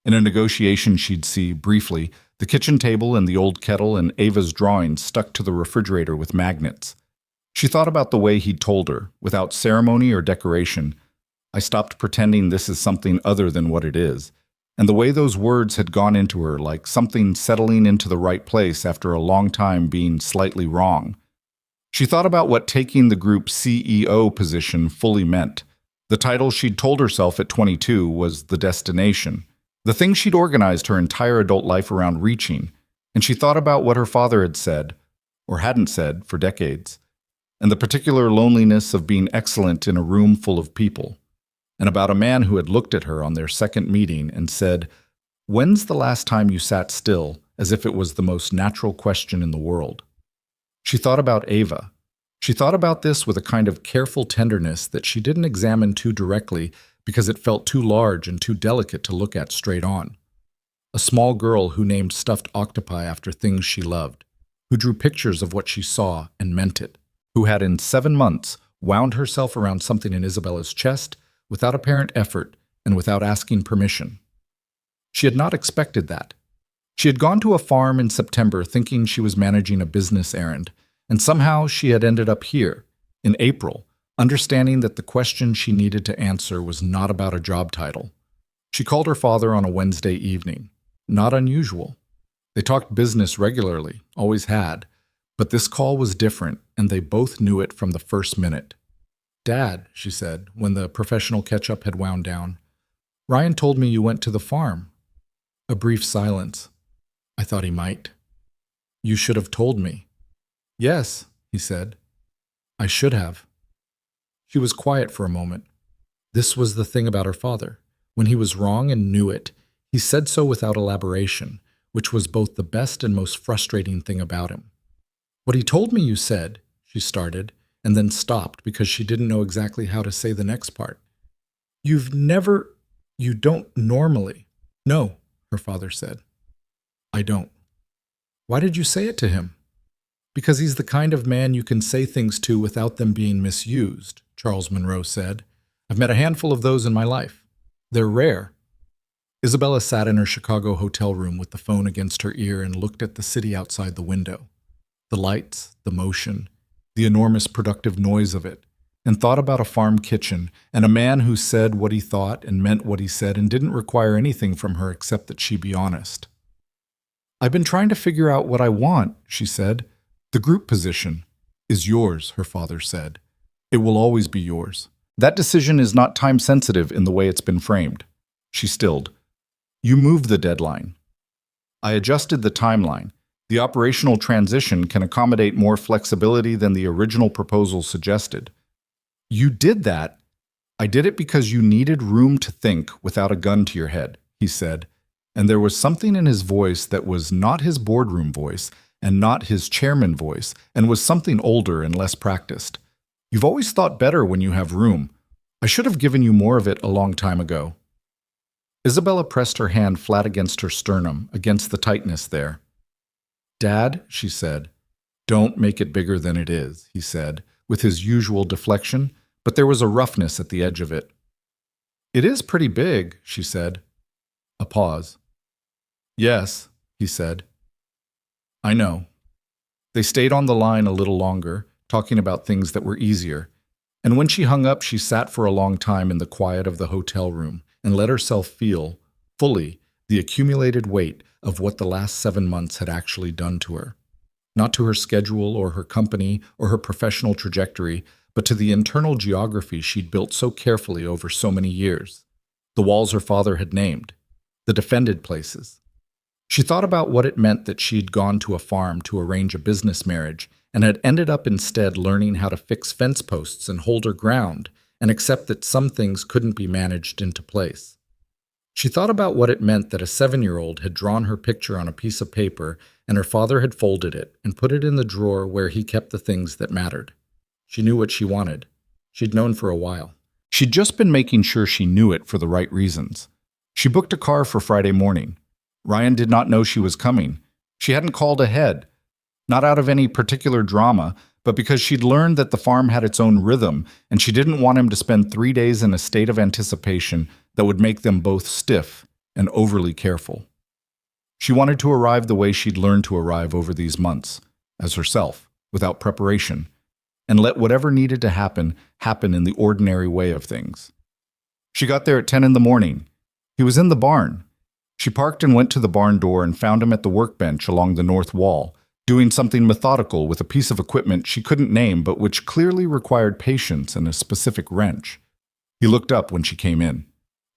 In a negotiation, she'd see, briefly, the kitchen table and the old kettle and Ava's drawings stuck to the refrigerator with magnets. She thought about the way he'd told her, without ceremony or decoration, "I stopped pretending this is something other than what it is," and the way those words had gone into her like something settling into the right place after a long time being slightly wrong. She thought about what taking the group CEO position fully meant. The title she'd told herself at 22 was the destination, the thing she'd organized her entire adult life around reaching, and she thought about what her father had said, or hadn't said, for decades, and the particular loneliness of being excellent in a room full of people, and about a man who had looked at her on their second meeting and said, "When's the last time you sat still?" as if it was the most natural question in the world. She thought about Ava. She thought about this with a kind of careful tenderness that she didn't examine too directly because it felt too large and too delicate to look at straight on. A small girl who named stuffed octopi after things she loved, who drew pictures of what she saw and meant it, who had in 7 months wound herself around something in Isabella's chest without apparent effort and without asking permission. She had not expected that. She had gone to a farm in September thinking she was managing a business errand, and somehow she had ended up here, in April, understanding that the question she needed to answer was not about a job title. She called her father on a Wednesday evening. Not unusual. They talked business regularly, always had, but this call was different, and they both knew it from the first minute. "Dad," she said, when the professional catch-up had wound down, "Ryan told me you went to the farm." A brief silence. "I thought he might." "You should have told me." "Yes," he said. "I should have." She was quiet for a moment. This was the thing about her father. When he was wrong and knew it, he said so without elaboration, which was both the best and most frustrating thing about him. "What he told me you said," she started, and then stopped because she didn't know exactly how to say the next part. You don't normally." "No," her father said. "I don't." "Why did you say it to him?" "Because he's the kind of man you can say things to without them being misused," Charles Monroe said. "I've met a handful of those in my life. They're rare." Isabella sat in her Chicago hotel room with the phone against her ear and looked at the city outside the window. The lights, the motion, the enormous productive noise of it, and thought about a farm kitchen and a man who said what he thought and meant what he said and didn't require anything from her except that she be honest. "I've been trying to figure out what I want," she said. "The group position is yours," her father said. "It will always be yours. That decision is not time-sensitive in the way it's been framed." She stilled. "You moved the deadline." "I adjusted the timeline. The operational transition can accommodate more flexibility than the original proposal suggested." "You did that?" "I did it because you needed room to think without a gun to your head," he said, and there was something in his voice that was not his boardroom voice and not his chairman voice, and was something older and less practiced. "You've always thought better when you have room. I should have given you more of it a long time ago." Isabella pressed her hand flat against her sternum, against the tightness there. "Dad," she said. "Don't make it bigger than it is," he said, with his usual deflection, but there was a roughness at the edge of it. "It is pretty big," she said. A pause. "Yes," he said. "I know." They stayed on the line a little longer, talking about things that were easier, and when she hung up, she sat for a long time in the quiet of the hotel room and let herself feel, fully, the accumulated weight of what the last 7 months had actually done to her. Not to her schedule or her company or her professional trajectory, but to the internal geography she'd built so carefully over so many years. The walls her father had named. The defended places. She thought about what it meant that she'd gone to a farm to arrange a business marriage and had ended up instead learning how to fix fence posts and hold her ground and accept that some things couldn't be managed into place. She thought about what it meant that a 7-year-old had drawn her picture on a piece of paper and her father had folded it and put it in the drawer where he kept the things that mattered. She knew what she wanted. She'd known for a while. She'd just been making sure she knew it for the right reasons. She booked a car for Friday morning. Ryan did not know she was coming. She hadn't called ahead, not out of any particular drama, but because she'd learned that the farm had its own rhythm, and she didn't want him to spend 3 days in a state of anticipation that would make them both stiff and overly careful. She wanted to arrive the way she'd learned to arrive over these months, as herself, without preparation, and let whatever needed to happen in the ordinary way of things. She got there at 10 in the morning. He was in the barn. She parked and went to the barn door and found him at the workbench along the north wall, doing something methodical with a piece of equipment she couldn't name but which clearly required patience and a specific wrench. He looked up when she came in.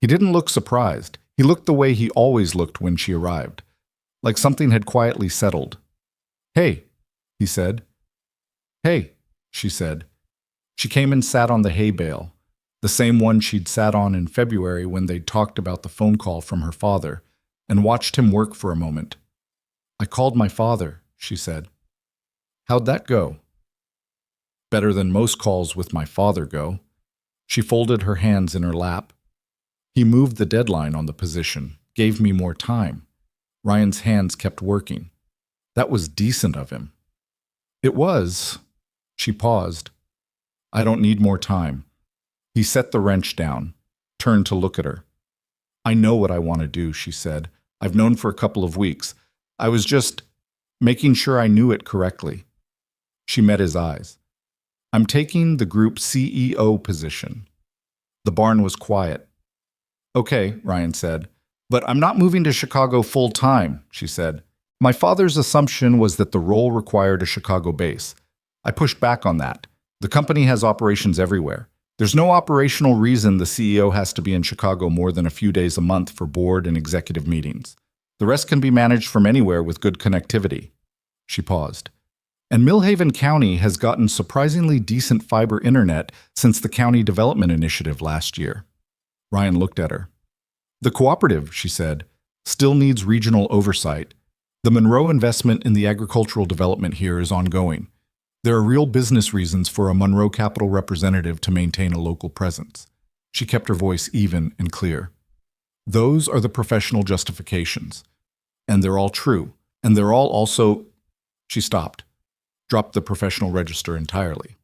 He didn't look surprised. He looked the way he always looked when she arrived, like something had quietly settled. "Hey," he said. "Hey," she said. She came and sat on the hay bale, the same one she'd sat on in February when they'd talked about the phone call from her father, and watched him work for a moment. "I called my father," she said. "How'd that go?" "Better than most calls with my father go." She folded her hands in her lap. "He moved the deadline on the position, gave me more time. Ryan's hands kept working. That was decent of him." "It was." She paused. "I don't need more time." He set the wrench down, turned to look at her. "I know what I want to do," she said. "I've known for a couple of weeks. I was just making sure I knew it correctly." She met his eyes. "I'm taking the group CEO position." The barn was quiet. "Okay," Ryan said. "But I'm not moving to Chicago full time," she said. "My father's assumption was that the role required a Chicago base. I pushed back on that. The company has operations everywhere. There's no operational reason the CEO has to be in Chicago more than a few days a month for board and executive meetings. The rest can be managed from anywhere with good connectivity." She paused. "And Millhaven County has gotten surprisingly decent fiber internet since the County Development Initiative last year." Ryan looked at her. "The cooperative," she said, "still needs regional oversight. The Monroe investment in the agricultural development here is ongoing. There are real business reasons for a Monroe Capital representative to maintain a local presence." She kept her voice even and clear. "Those are the professional justifications. And they're all true. And they're all also—" She stopped, dropped the professional register entirely.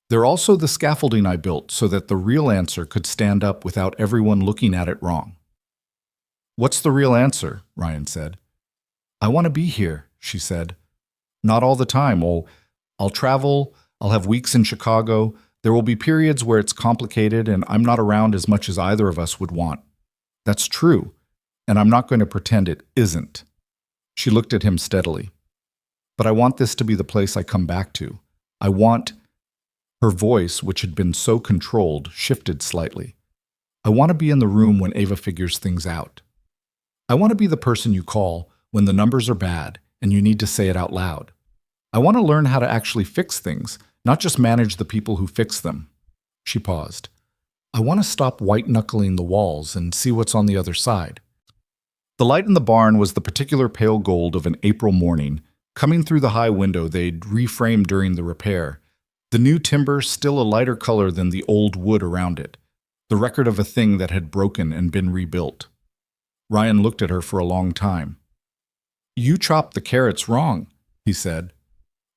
"They're also the scaffolding I built so that the real answer could stand up without everyone looking at it wrong." What's the real answer? Ryan said. I want to be here, she said. Not all the time. Oh, I'll travel, I'll have weeks in Chicago. There will be periods where it's complicated and I'm not around as much as either of us would want. That's true, and I'm not going to pretend it isn't. She looked at him steadily. But I want this to be the place I come back to. I want... Her voice, which had been so controlled, shifted slightly. I want to be in the room when Ava figures things out. I want to be the person you call when the numbers are bad and you need to say it out loud. I want to learn how to actually fix things, not just manage the people who fix them. She paused. I want to stop white-knuckling the walls and see what's on the other side. The light in the barn was the particular pale gold of an April morning, coming through the high window they'd reframed during the repair. The new timber still a lighter color than the old wood around it, the record of a thing that had broken and been rebuilt. Ryan looked at her for a long time. You chopped the carrots wrong, he said.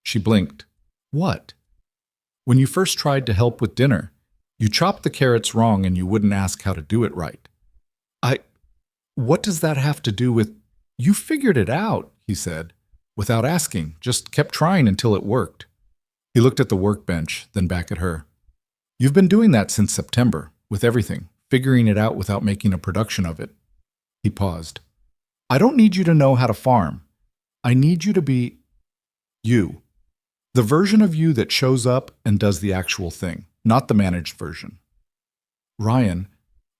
She blinked. What? When you first tried to help with dinner, you chopped the carrots wrong and you wouldn't ask how to do it right. What does that have to do with... You figured it out, he said, without asking, just kept trying until it worked. He looked at the workbench, then back at her. You've been doing that since September, with everything, figuring it out without making a production of it. He paused. I don't need you to know how to farm. I need you to be you. The version of you that shows up and does the actual thing, not the managed version. Ryan,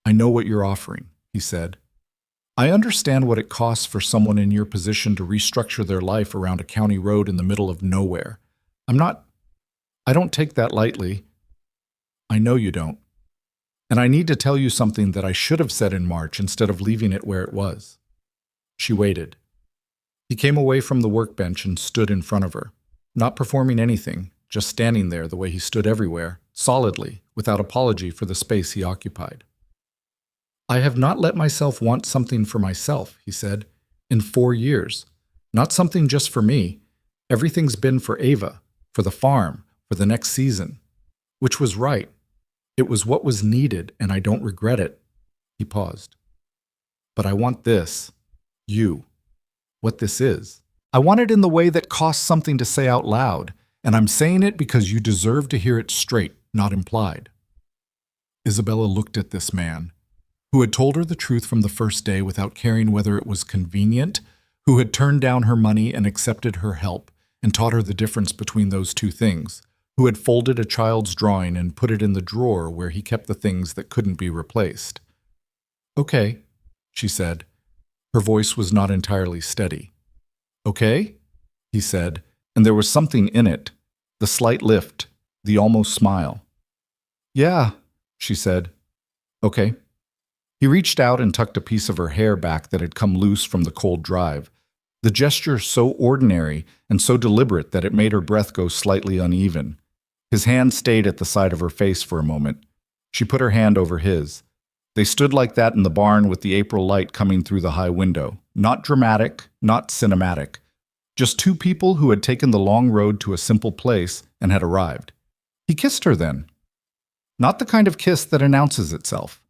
I know what you're offering, he said. I understand what it costs for someone in your position to restructure their life around a county road in the middle of nowhere. I don't take that lightly. I know you don't. And I need to tell you something that I should have said in March instead of leaving it where it was. She waited. He came away from the workbench and stood in front of her, not performing anything, just standing there the way he stood everywhere, solidly, without apology for the space he occupied. I have not let myself want something for myself, he said, in 4 years. Not something just for me. Everything's been for Ava, for the farm, for the next season. Which was right. It was what was needed, and I don't regret it. He paused. But I want this. You. What this is. I want it in the way that costs something to say out loud, and I'm saying it because you deserve to hear it straight, not implied. Isabella looked at this man, who had told her the truth from the first day without caring whether it was convenient, who had turned down her money and accepted her help, and taught her the difference between those two things, who had folded a child's drawing and put it in the drawer where he kept the things that couldn't be replaced. Okay, she said. Her voice was not entirely steady. Okay, he said, and there was something in it, the slight lift, the almost smile. Yeah, she said. Okay. He reached out and tucked a piece of her hair back that had come loose from the cold drive, the gesture so ordinary and so deliberate that it made her breath go slightly uneven. His hand stayed at the side of her face for a moment. She put her hand over his. They stood like that in the barn with the April light coming through the high window. Not dramatic, not cinematic. Just two people who had taken the long road to a simple place and had arrived. He kissed her then. Not the kind of kiss that announces itself.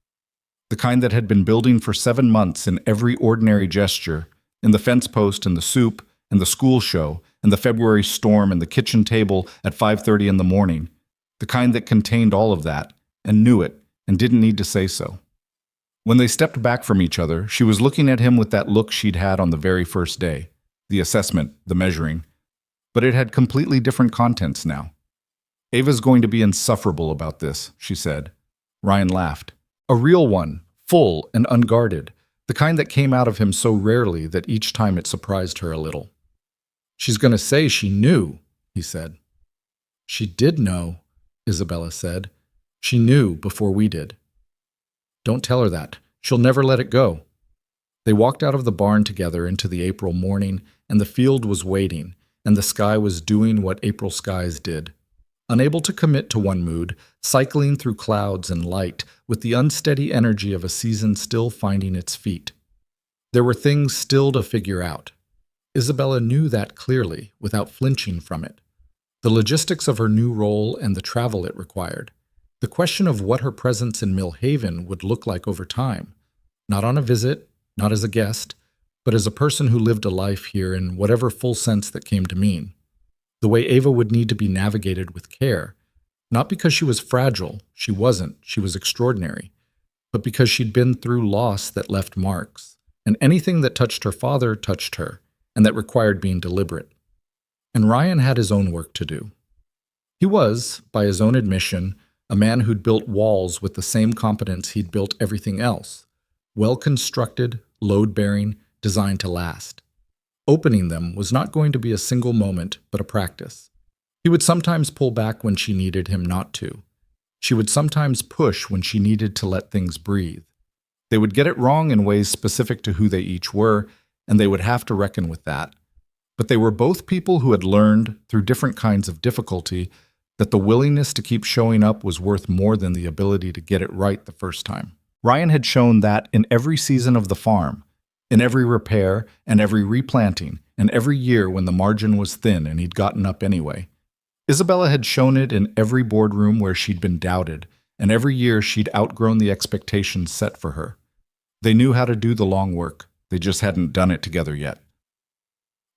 The kind that had been building for 7 months in every ordinary gesture, in the fence post and the soup and the school show and the February storm and the kitchen table at 5:30 in the morning. The kind that contained all of that and knew it and didn't need to say so. When they stepped back from each other, she was looking at him with that look she'd had on the very first day, the assessment, the measuring. But it had completely different contents now. Ava's going to be insufferable about this, she said. Ryan laughed. A real one, full and unguarded, the kind that came out of him so rarely that each time it surprised her a little. She's going to say she knew, he said. She did know, Isabella said. She knew before we did. Don't tell her that. She'll never let it go. They walked out of the barn together into the April morning, and the field was waiting, and the sky was doing what April skies did. Unable to commit to one mood, cycling through clouds and light with the unsteady energy of a season still finding its feet. There were things still to figure out. Isabella knew that clearly, without flinching from it. The logistics of her new role and the travel it required. The question of what her presence in Mill Haven would look like over time. Not on a visit, not as a guest, but as a person who lived a life here in whatever full sense that came to mean. The way Ava would need to be navigated with care, not because she was fragile, she wasn't, she was extraordinary, but because she'd been through loss that left marks, and anything that touched her father touched her, and that required being deliberate. And Ryan had his own work to do. He was, by his own admission, a man who'd built walls with the same competence he'd built everything else, well-constructed, load-bearing, designed to last. Opening them was not going to be a single moment, but a practice. He would sometimes pull back when she needed him not to. She would sometimes push when she needed to let things breathe. They would get it wrong in ways specific to who they each were, and they would have to reckon with that. But they were both people who had learned, through different kinds of difficulty, that the willingness to keep showing up was worth more than the ability to get it right the first time. Ryan had shown that in every season of the farm, in every repair and every replanting, and every year when the margin was thin and he'd gotten up anyway. Isabella had shown it in every boardroom where she'd been doubted, and every year she'd outgrown the expectations set for her. They knew how to do the long work. They just hadn't done it together yet.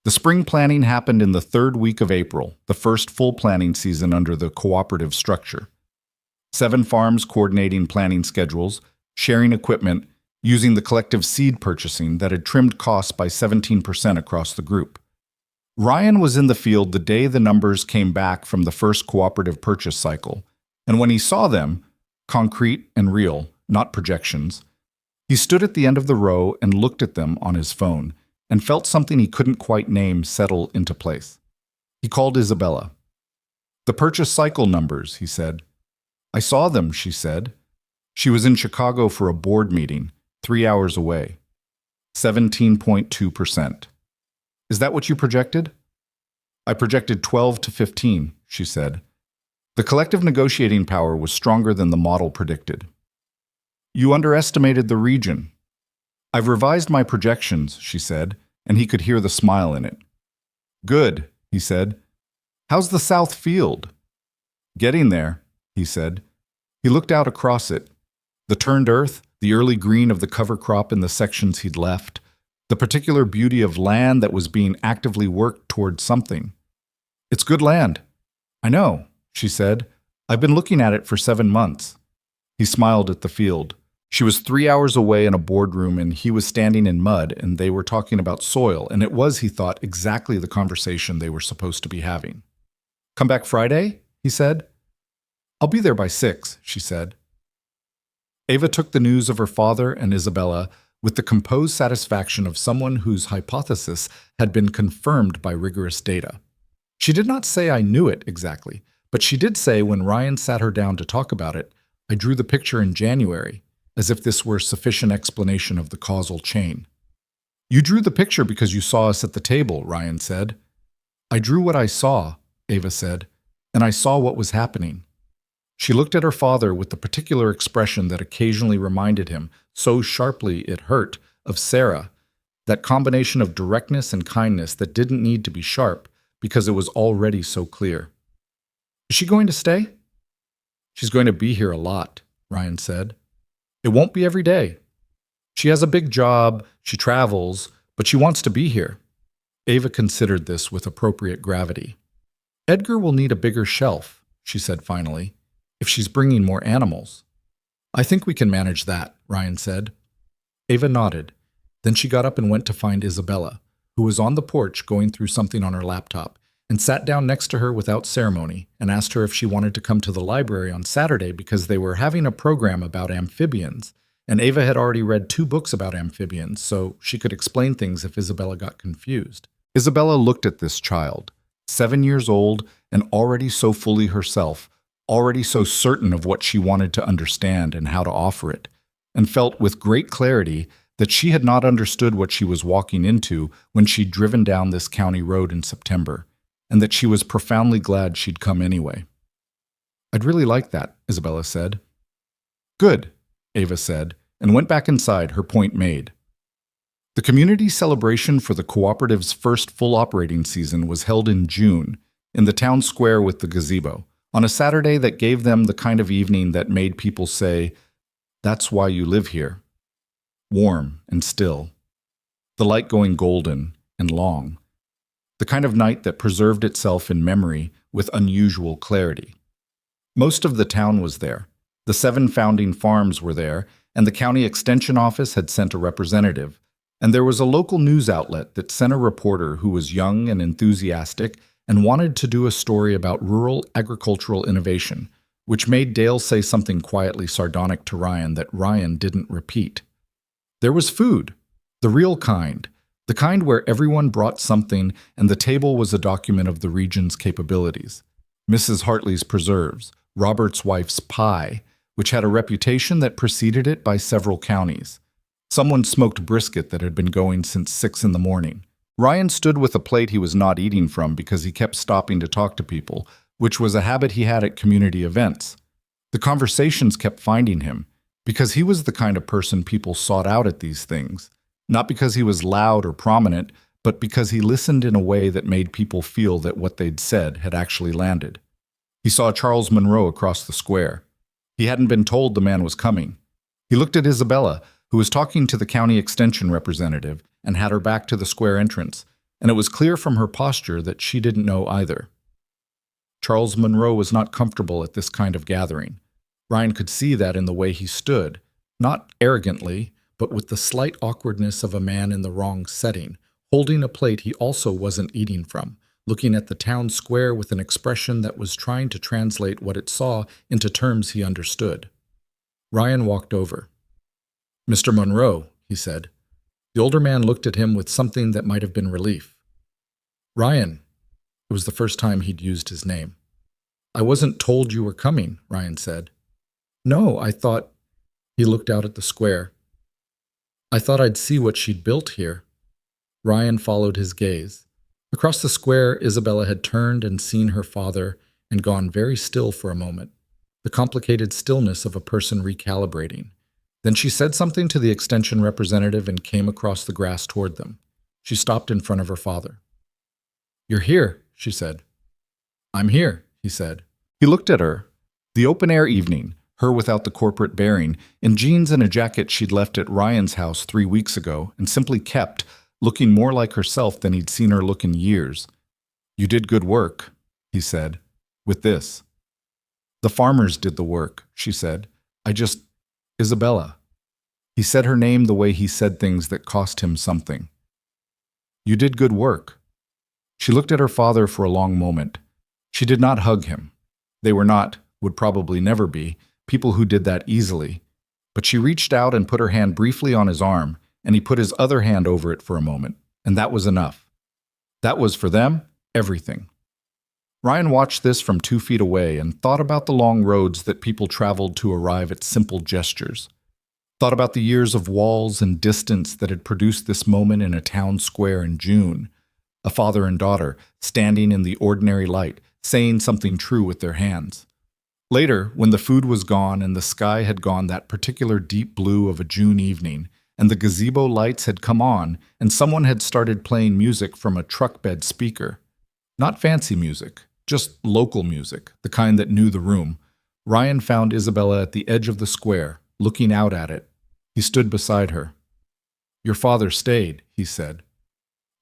The spring planning happened in the third week of April, the first full planning season under the cooperative structure. 7 farms coordinating planning schedules, sharing equipment, using the collective seed purchasing that had trimmed costs by 17% across the group. Ryan was in the field the day the numbers came back from the first cooperative purchase cycle, and when he saw them, concrete and real, not projections, he stood at the end of the row and looked at them on his phone, and felt something he couldn't quite name settle into place. He called Isabella. "The purchase cycle numbers," he said. "I saw them," she said. She was in Chicago for a board meeting, 3 hours away. 17.2%. "Is that what you projected?" "I projected 12 to 15, she said. The collective negotiating power was stronger than the model predicted. "You underestimated the region." "I've revised my projections," she said, and he could hear the smile in it. "Good," he said. "How's the South Field?" "Getting there," he said. He looked out across it. The turned earth, the early green of the cover crop in the sections he'd left, the particular beauty of land that was being actively worked toward something. "It's good land." "I know," she said. "I've been looking at it for 7 months." He smiled at the field. She was 3 hours away in a boardroom, and he was standing in mud, and they were talking about soil, and it was, he thought, exactly the conversation they were supposed to be having. "Come back Friday?" he said. "I'll be there by 6, she said. Ava took the news of her father and Isabella with the composed satisfaction of someone whose hypothesis had been confirmed by rigorous data. She did not say, "I knew it," exactly, but she did say when Ryan sat her down to talk about it, "I drew the picture in January," as if this were sufficient explanation of the causal chain. "You drew the picture because you saw us at the table," Ryan said. "I drew what I saw," Ava said, "and I saw what was happening." She looked at her father with the particular expression that occasionally reminded him, so sharply it hurt, of Sarah, that combination of directness and kindness that didn't need to be sharp because it was already so clear. "Is she going to stay?" "She's going to be here a lot," Ryan said. "It won't be every day. She has a big job, she travels, but she wants to be here." Ava considered this with appropriate gravity. "Edgar will need a bigger shelf," she said finally, "if she's bringing more animals." "I think we can manage that," Ryan said. Ava nodded. Then she got up and went to find Isabella, who was on the porch going through something on her laptop, and sat down next to her without ceremony and asked her if she wanted to come to the library on Saturday because they were having a program about amphibians, and Ava had already read 2 books about amphibians, so she could explain things if Isabella got confused. Isabella looked at this child, 7 years old and already so fully herself, already so certain of what she wanted to understand and how to offer it, and felt with great clarity that she had not understood what she was walking into when she'd driven down this county road in September, and that she was profoundly glad she'd come anyway. "I'd really like that," Isabella said. "Good," Ava said, and went back inside, her point made. The community celebration for the cooperative's first full operating season was held in June, in the town square with the gazebo, on a Saturday that gave them the kind of evening that made people say, "That's why you live here." warm and still, the light going golden and long, the kind of night that preserved itself in memory with unusual clarity. Most of the town was there. The 7 founding farms were there, and the county extension office had sent a representative. And there was a local news outlet that sent a reporter who was young and enthusiastic and wanted to do a story about rural agricultural innovation, which made Dale say something quietly sardonic to Ryan that Ryan didn't repeat. There was food, the real kind, the kind where everyone brought something and the table was a document of the region's capabilities. Mrs. Hartley's preserves, Robert's wife's pie, which had a reputation that preceded it by several counties. Someone smoked brisket that had been going since 6 in the morning. Ryan stood with a plate he was not eating from because he kept stopping to talk to people, which was a habit he had at community events. The conversations kept finding him, because he was the kind of person people sought out at these things, not because he was loud or prominent, but because he listened in a way that made people feel that what they'd said had actually landed. He saw Charles Monroe across the square. He hadn't been told the man was coming. He looked at Isabella, who was talking to the county extension representative, and had her back to the square entrance, and it was clear from her posture that she didn't know either. Charles Monroe was not comfortable at this kind of gathering. Ryan could see that in the way he stood, not arrogantly, but with the slight awkwardness of a man in the wrong setting, holding a plate he also wasn't eating from, looking at the town square with an expression that was trying to translate what it saw into terms he understood. Ryan walked over. "Mr. Monroe," he said. The older man looked at him with something that might have been relief. "Ryan." It was the first time he'd used his name. "I wasn't told you were coming," Ryan said. "No, I thought—" He looked out at the square. "I thought I'd see what she'd built here." Ryan followed his gaze. Across the square, Isabella had turned and seen her father and gone very still for a moment, the complicated stillness of a person recalibrating. Then she said something to the extension representative and came across the grass toward them. She stopped in front of her father. "You're here," she said. "I'm here," he said. He looked at her. The open-air evening, her without the corporate bearing, in jeans and a jacket she'd left at Ryan's house 3 weeks ago and simply kept, looking more like herself than he'd seen her look in years. "You did good work," he said, "with this." "The farmers did the work," she said. Isabella." He said her name the way he said things that cost him something. "You did good work." She looked at her father for a long moment. She did not hug him. They were not, would probably never be, people who did that easily. But she reached out and put her hand briefly on his arm, and he put his other hand over it for a moment, and that was enough. That was, for them, everything. Ryan watched this from 2 feet away and thought about the long roads that people traveled to arrive at simple gestures. Thought about the years of walls and distance that had produced this moment in a town square in June. A father and daughter, standing in the ordinary light, saying something true with their hands. Later, when the food was gone and the sky had gone that particular deep blue of a June evening, and the gazebo lights had come on, and someone had started playing music from a truck bed speaker. Not fancy music, just local music, the kind that knew the room. Ryan found Isabella at the edge of the square, looking out at it. He stood beside her. "Your father stayed," he said.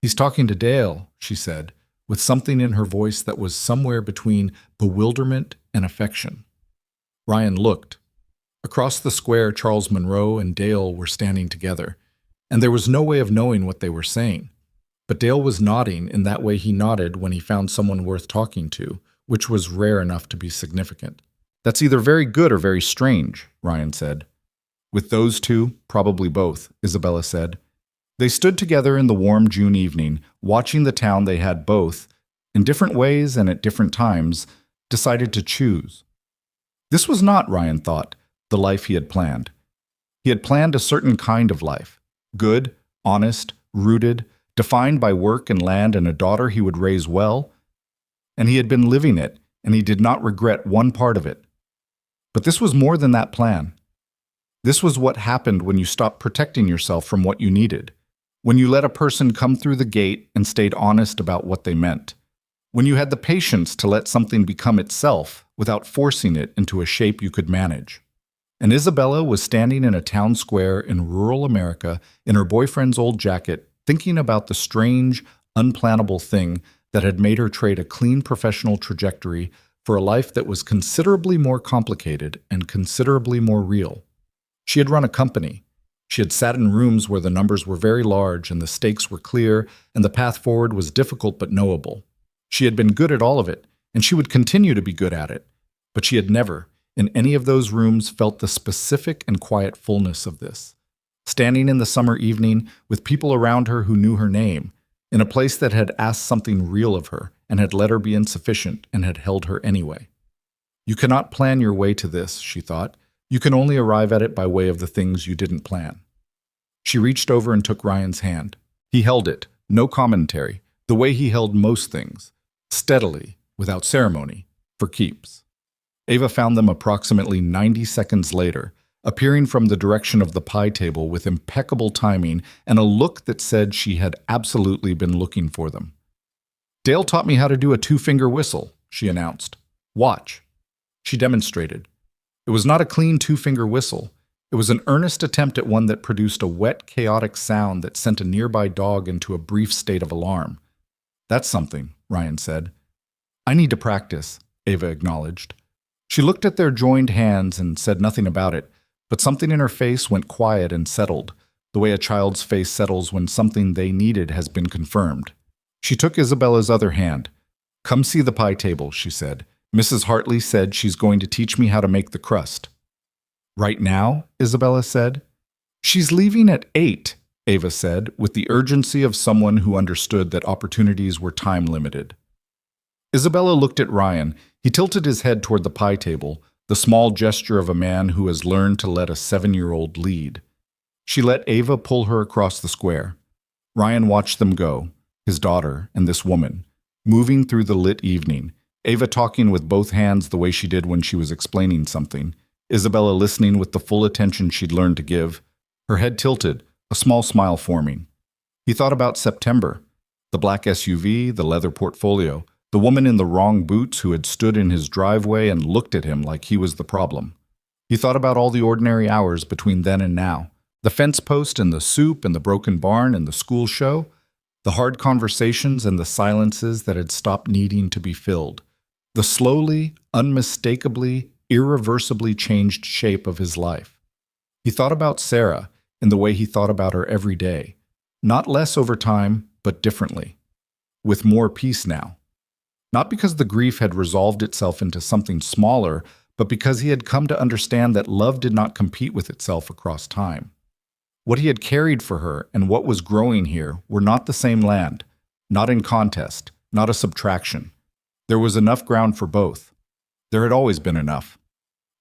"He's talking to Dale," she said, with something in her voice that was somewhere between bewilderment and affection. Ryan looked. Across the square, Charles Monroe and Dale were standing together, and there was no way of knowing what they were saying. But Dale was nodding in that way he nodded when he found someone worth talking to, which was rare enough to be significant. "That's either very good or very strange," Ryan said. "With those two, probably both," Isabella said. They stood together in the warm June evening, watching the town they had both, in different ways and at different times, decided to choose. This was not, Ryan thought, the life he had planned. He had planned a certain kind of life, good, honest, rooted, defined by work and land and a daughter he would raise well, and he had been living it, and he did not regret one part of it. But this was more than that plan. This was what happened when you stopped protecting yourself from what you needed, when you let a person come through the gate and stayed honest about what they meant, when you had the patience to let something become itself without forcing it into a shape you could manage. And Isabella was standing in a town square in rural America in her boyfriend's old jacket, thinking about the strange, unplannable thing that had made her trade a clean professional trajectory for a life that was considerably more complicated and considerably more real. She had run a company. She had sat in rooms where the numbers were very large and the stakes were clear and the path forward was difficult but knowable. She had been good at all of it, and she would continue to be good at it. But she had never, in any of those rooms, felt the specific and quiet fullness of this. Standing in the summer evening with people around her who knew her name, in a place that had asked something real of her and had let her be insufficient and had held her anyway. You cannot plan your way to this, she thought. You can only arrive at it by way of the things you didn't plan. She reached over and took Ryan's hand. He held it, no commentary, the way he held most things, steadily, without ceremony, for keeps. Ava found them approximately 90 seconds later, appearing from the direction of the pie table with impeccable timing and a look that said she had absolutely been looking for them. "Dale taught me how to do a two-finger whistle," she announced. "Watch." She demonstrated. It was not a clean two-finger whistle. It was an earnest attempt at one that produced a wet, chaotic sound that sent a nearby dog into a brief state of alarm. "That's something," Ryan said. "I need to practice," Ava acknowledged. She looked at their joined hands and said nothing about it, but something in her face went quiet and settled, the way a child's face settles when something they needed has been confirmed. She took Isabella's other hand. "Come see the pie table," she said. "Mrs. Hartley said she's going to teach me how to make the crust." "Right now?" Isabella said. "She's leaving at 8, Ava said, with the urgency of someone who understood that opportunities were time-limited. Isabella looked at Ryan. He tilted his head toward the pie table, the small gesture of a man who has learned to let a 7-year-old lead. She let Ava pull her across the square. Ryan watched them go, his daughter and this woman, moving through the lit evening, Ava talking with both hands the way she did when she was explaining something, Isabella listening with the full attention she'd learned to give, her head tilted, a small smile forming. He thought about September, the black SUV, the leather portfolio, the woman in the wrong boots who had stood in his driveway and looked at him like he was the problem. He thought about all the ordinary hours between then and now, the fence post and the soup and the broken barn and the school show, the hard conversations and the silences that had stopped needing to be filled, the slowly, unmistakably, irreversibly changed shape of his life. He thought about Sarah in the way he thought about her every day, not less over time, but differently, with more peace now. Not because the grief had resolved itself into something smaller, but because he had come to understand that love did not compete with itself across time. What he had carried for her and what was growing here were not the same land, not in contest, not a subtraction. There was enough ground for both. There had always been enough.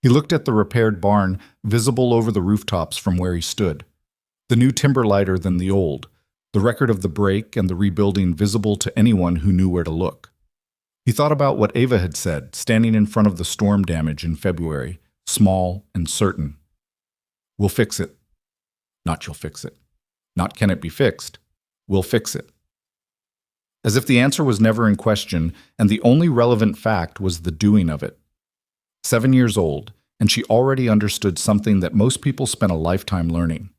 He looked at the repaired barn, visible over the rooftops from where he stood. The new timber lighter than the old, the record of the break and the rebuilding visible to anyone who knew where to look. He thought about what Ava had said, standing in front of the storm damage in February, small and certain. "We'll fix it." Not "you'll fix it." Not "can it be fixed?" "We'll fix it." As if the answer was never in question, and the only relevant fact was the doing of it. 7 years old, and she already understood something that most people spend a lifetime learning.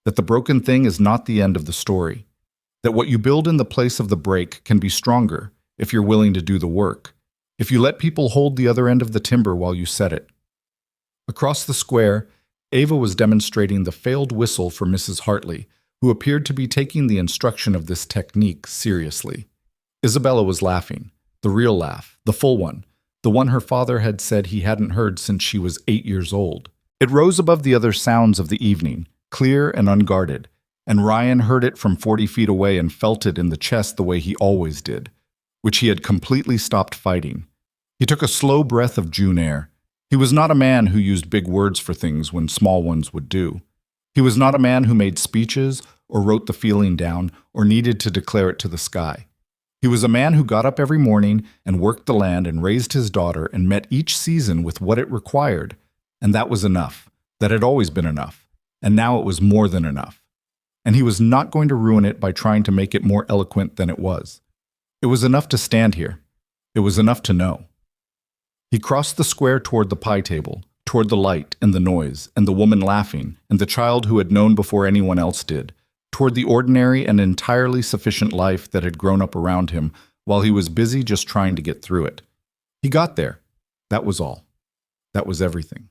That the broken thing is not the end of the story. That what you build in the place of the break can be stronger if you're willing to do the work, if you let people hold the other end of the timber while you set it. Across the square, Ava was demonstrating the failed whistle for Mrs. Hartley, who appeared to be taking the instruction of this technique seriously. Isabella was laughing, the real laugh, the full one, the one her father had said he hadn't heard since she was 8 years old. It rose above the other sounds of the evening, clear and unguarded, and Ryan heard it from 40 feet away and felt it in the chest the way he always did, which he had completely stopped fighting. He took a slow breath of June air. He was not a man who used big words for things when small ones would do. He was not a man who made speeches or wrote the feeling down or needed to declare it to the sky. He was a man who got up every morning and worked the land and raised his daughter and met each season with what it required, and that was enough. That had always been enough, and now it was more than enough. And he was not going to ruin it by trying to make it more eloquent than it was. It was enough to stand here. It was enough to know. He crossed the square toward the pie table, toward the light and the noise, and the woman laughing, and the child who had known before anyone else did, toward the ordinary and entirely sufficient life that had grown up around him while he was busy just trying to get through it. He got there. That was all. That was everything.